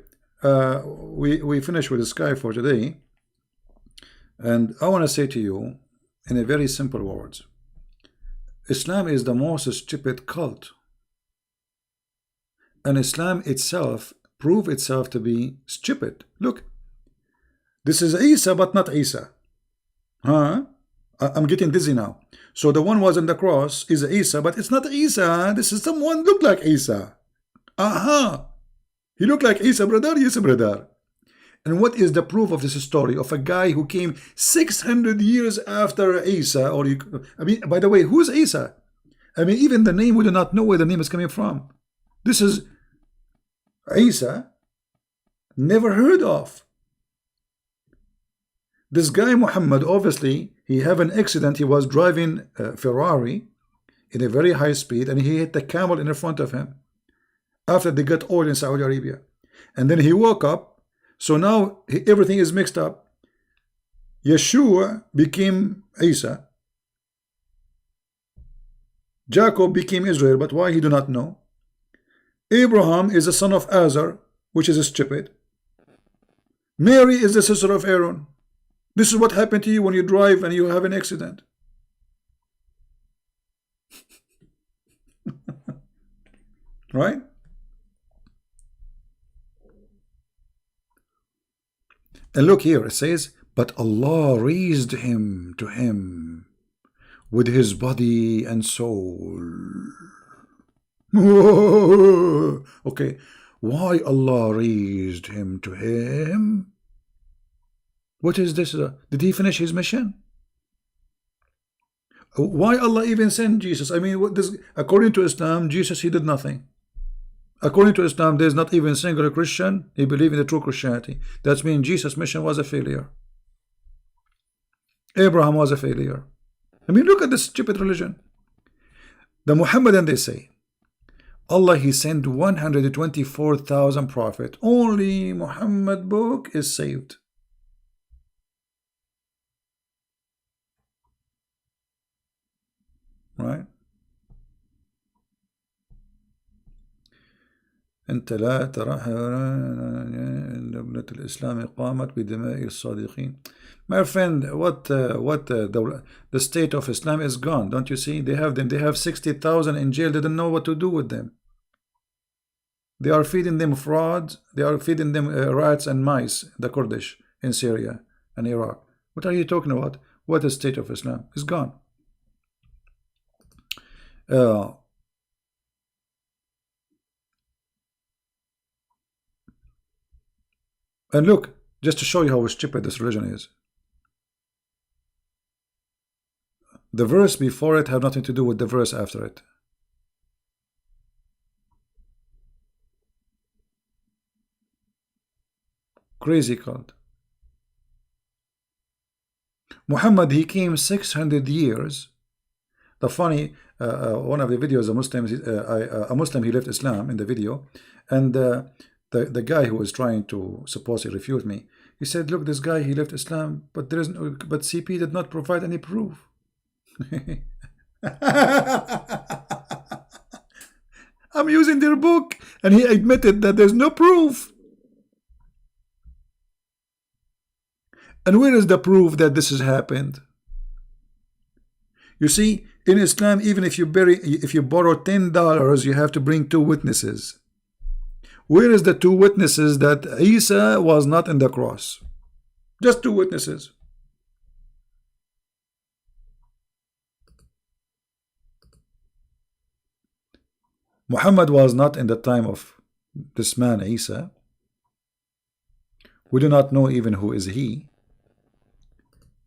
we finish with the sky for today, and I want to say to you in a very simple words, Islam is the most stupid cult, and Islam itself prove itself to be stupid. Look, this is Isa, but not Isa. Huh? I'm getting dizzy now. So the one was on the cross is Isa, but it's not Isa. This is someone look like Isa. Aha! He looked like Isa, brother. Yes, brother. And what is the proof of this story of a guy who came 600 years after Isa? Or I mean, by the way, who's Isa? I mean, even the name, we do not know where the name is coming from. This is Isa, never heard of. This guy Muhammad, obviously, he had an accident. He was driving a Ferrari in a very high speed, and he hit the camel in front of him after they got oil in Saudi Arabia. And then he woke up. So now everything is mixed up. Yeshua became Isa. Jacob became Israel, but why he do not know. Abraham is the son of Azar, which is stupid. Mary is the sister of Aaron. This is what happened to you when you drive and you have an accident. Right? And look here, it says, but Allah raised him to him with his body and soul. Okay, why Allah raised him to him? What is this? Did he finish his mission? Why Allah even sent Jesus? I mean, what this, according to Islam, Jesus, he did nothing. According to Islam, there is not even a single Christian he believed in the true Christianity. That means Jesus' mission was a failure. Abraham was a failure. I mean, look at this stupid religion. The Muhammadan, they say, Allah, he sent 124,000 prophets. Only Muhammad book is saved. Right? أنت لا ترى دولة الإسلام قامت بدماء الصادقين. My friend, the state of Islam is gone. Don't you see? They have them. They have 60,000 in jail. They don't know what to do with them. They are feeding them fraud. They are feeding them rats and mice. The Kurdish in Syria and Iraq. What are you talking about? What is state of Islam? It's gone. And look, just to show you how stupid this religion is. The verse before it have nothing to do with the verse after it. Crazy cult. Muhammad, he came 600 years. The funny, one of the videos, a Muslim, he left Islam in the video, and the guy who was trying to supposedly refute me, he said, look, this guy, he left Islam, but there is no, but CP did not provide any proof. I'm using their book, and he admitted that there's no proof. And where is the proof that this has happened? You see, in Islam, even if you borrow $10, you have to bring 2 witnesses. Where is the 2 witnesses that Isa was not in the cross? Just 2 witnesses. Muhammad was not in the time of this man Isa. We do not know even who is he.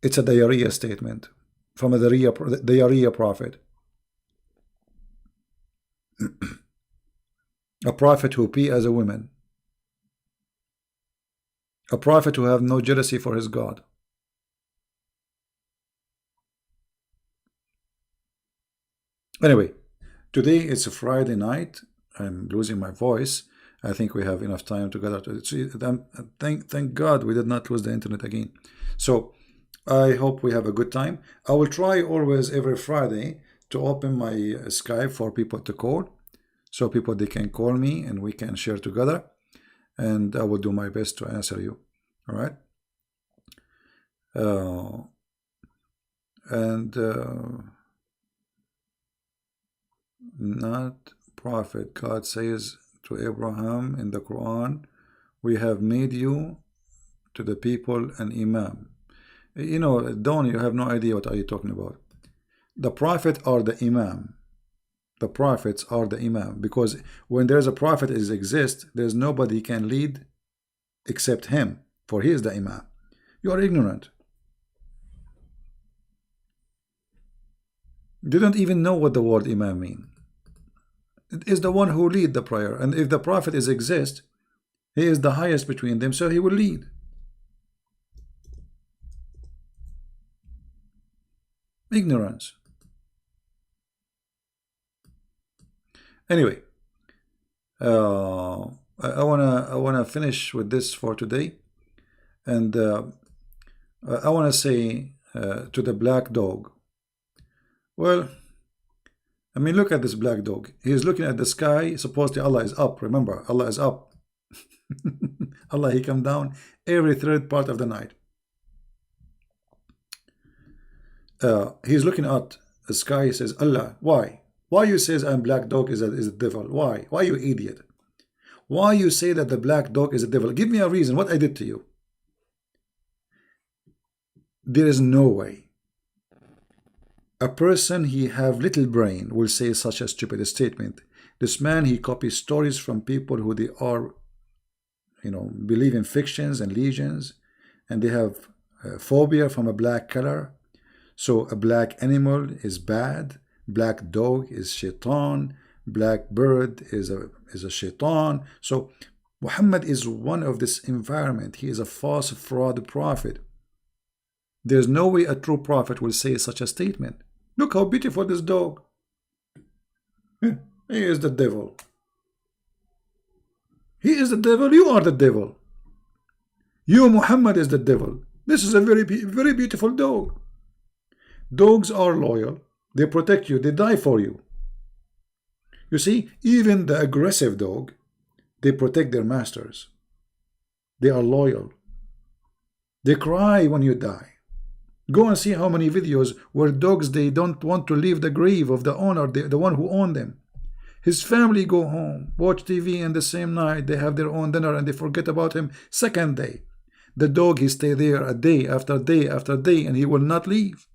It's a diarrhea statement from a diarrhea prophet. A prophet who pee as a woman. A prophet who have no jealousy for his God. Anyway, today it's a Friday night. I'm losing my voice. I think we have enough time together. Thank God we did not lose the internet again. So I hope we have a good time. I will try always every Friday to open my Skype for people to call. So people, they can call me and we can share together. And I will do my best to answer you. All right? Not prophet. God says to Abraham in the Quran, we have made you to the people an imam. You know, Don, you have no idea what are you talking about. The prophet are the imam. The prophets are the imam, because when there's a prophet exists, there's nobody can lead except him, for he is the imam. You are ignorant. You don't even know what the word imam means. It is the one who lead the prayer, and if the prophet exists, he is the highest between them, so he will lead. Ignorance. Anyway, I wanna finish with this for today, and I wanna say to the black dog. Well, I mean, look at this black dog. He is looking at the sky. Supposedly Allah is up. Remember, Allah is up. Allah, he come down every third part of the night. He's looking at the sky. He says, Allah, why? Why you says I'm black dog is a devil? Why? Why, you idiot? Why you say that the black dog is a devil? Give me a reason. What I did to you? There is no way a person he have little brain will say such a stupid statement. This man, he copies stories from people who they are, you know, believe in fictions and legends, and they have phobia from a black color. So a black animal is bad, black dog is shaitan, black bird is a shaitan. So Muhammad is one of this environment. He is a false fraud prophet. There's no way a true prophet will say such a statement. Look how beautiful this dog. He is the devil. He is the devil. You are the devil. You, Muhammad, is the devil. This is a very beautiful dog. Dogs are loyal. They protect you. They die for you. You see, even the aggressive dog, they protect their masters. They are loyal. They cry when you die. Go and see how many videos where dogs, they don't want to leave the grave of the owner, the one who owned them. His family go home, watch TV, and the same night they have their own dinner and they forget about him. Second day, the dog, he stay there a day after day after day, and he will not leave.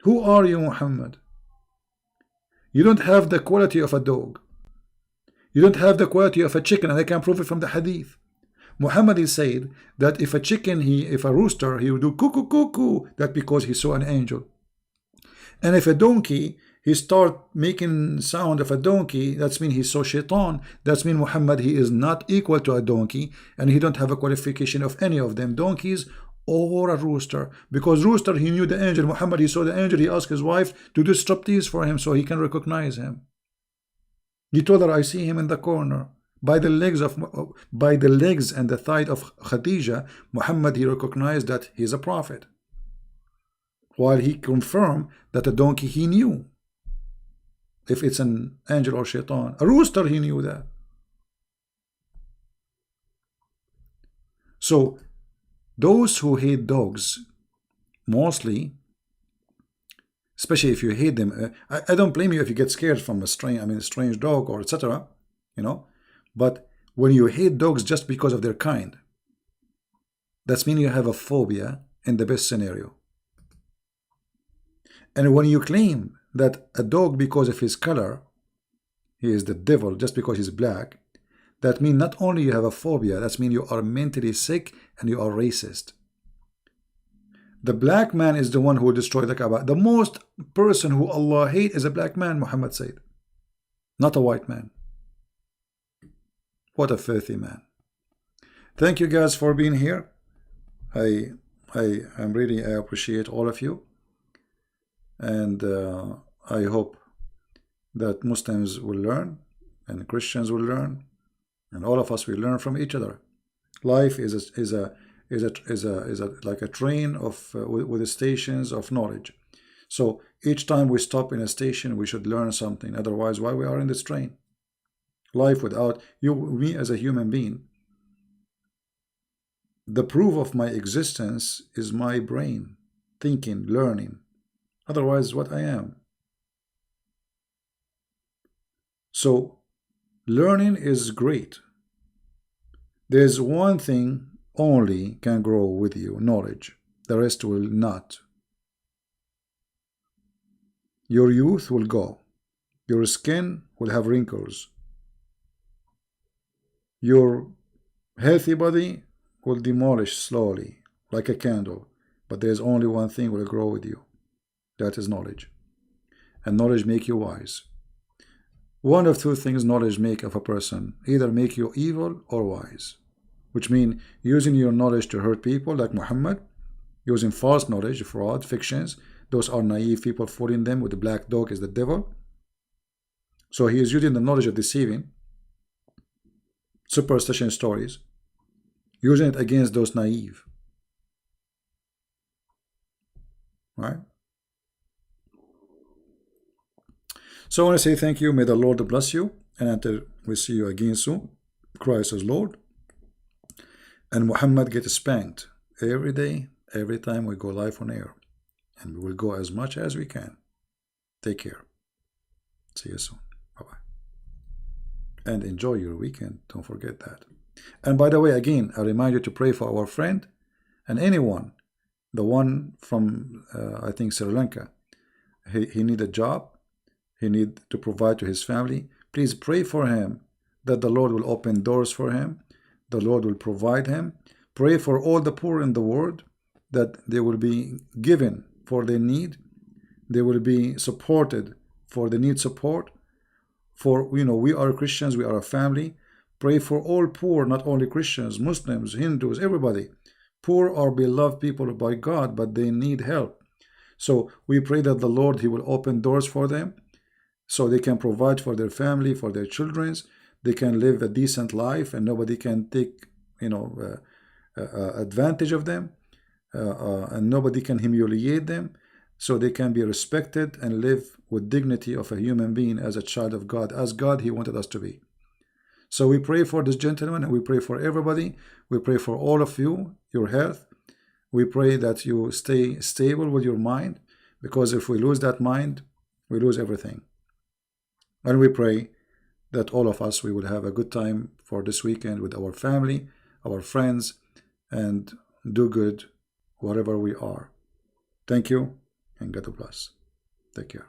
Who are you, Muhammad? You don't have the quality of a dog. You don't have the quality of a chicken, and I can prove it from the hadith. Muhammad is said that if a chicken, if a rooster, he will do cuckoo cuckoo, that because he saw an angel. And if a donkey, he start making sound of a donkey, that's mean he saw shaitan. That's mean Muhammad, he is not equal to a donkey, and he don't have a qualification of any of them, donkeys or a rooster. Because rooster, he knew the angel. Muhammad, he saw the angel. He asked his wife to do striptease for him so he can recognize him. He told her, I see him in the corner. By the legs and the thigh of Khadija, Muhammad, he recognized that he is a prophet, while he confirmed that a donkey, he knew if it's an angel or shaitan. A rooster, he knew that. So those who hate dogs, mostly, especially if you hate them, I don't blame you if you get scared from a strange dog or etc., you know. But when you hate dogs just because of their kind, that's mean you have a phobia in the best scenario. And when you claim that a dog, because of his color, he is the devil just because he's black, that means not only you have a phobia, that means you are mentally sick and you are racist. The black man is the one who destroyed the Kaaba. The most person who Allah hates is a black man, Muhammad said, not a white man. What a filthy man. Thank you guys for being here. I appreciate all of you, and I hope that Muslims will learn and Christians will learn, and all of us will learn from each other. Life is like a train of with the stations of knowledge. So each time we stop in a station, we should learn something. Otherwise, why we are in this train? Life without you, me as a human being, the proof of my existence is my brain thinking, learning. Otherwise, what I am. So learning is great. There's one thing only can grow with you, knowledge. The rest will not. Your youth will go. Your skin will have wrinkles. Your healthy body will demolish slowly, like a candle. But there's only one thing will grow with you. That is knowledge. And knowledge make you wise. One of two things knowledge make of a person. Either make you evil or wise. Which means using your knowledge to hurt people like Muhammad. Using false knowledge, fraud, fictions. Those are naive people, fooling them with the black dog is the devil. So he is using the knowledge of deceiving. Superstition stories. Using it against those naive. Right? So I want to say thank you. May the Lord bless you. And until we see you again soon, Christ is Lord. And Muhammad gets spanked every day, every time we go live on air. And we will go as much as we can. Take care. See you soon. Bye-bye. And enjoy your weekend. Don't forget that. And by the way, again, I remind you to pray for our friend and anyone. The one from, I think, Sri Lanka. He need a job. He need to provide to his family. Please pray for him that the Lord will open doors for him. The Lord will provide him. Pray for all the poor in the world that they will be given for their need. They will be supported for the need support. For, we are Christians, we are a family. Pray for all poor, not only Christians, Muslims, Hindus, everybody. Poor are beloved people by God, but they need help. So we pray that the Lord, He will open doors for them so they can provide for their family, for their children. They can live a decent life and nobody can take, advantage of them. And nobody can humiliate them. So they can be respected and live with dignity of a human being as a child of God, as God He wanted us to be. So we pray for this gentleman and we pray for everybody. We pray for all of you, your health. We pray that you stay stable with your mind, because if we lose that mind, we lose everything. And we pray that all of us, we will have a good time for this weekend with our family, our friends, and do good wherever we are. Thank you and God bless. Take care.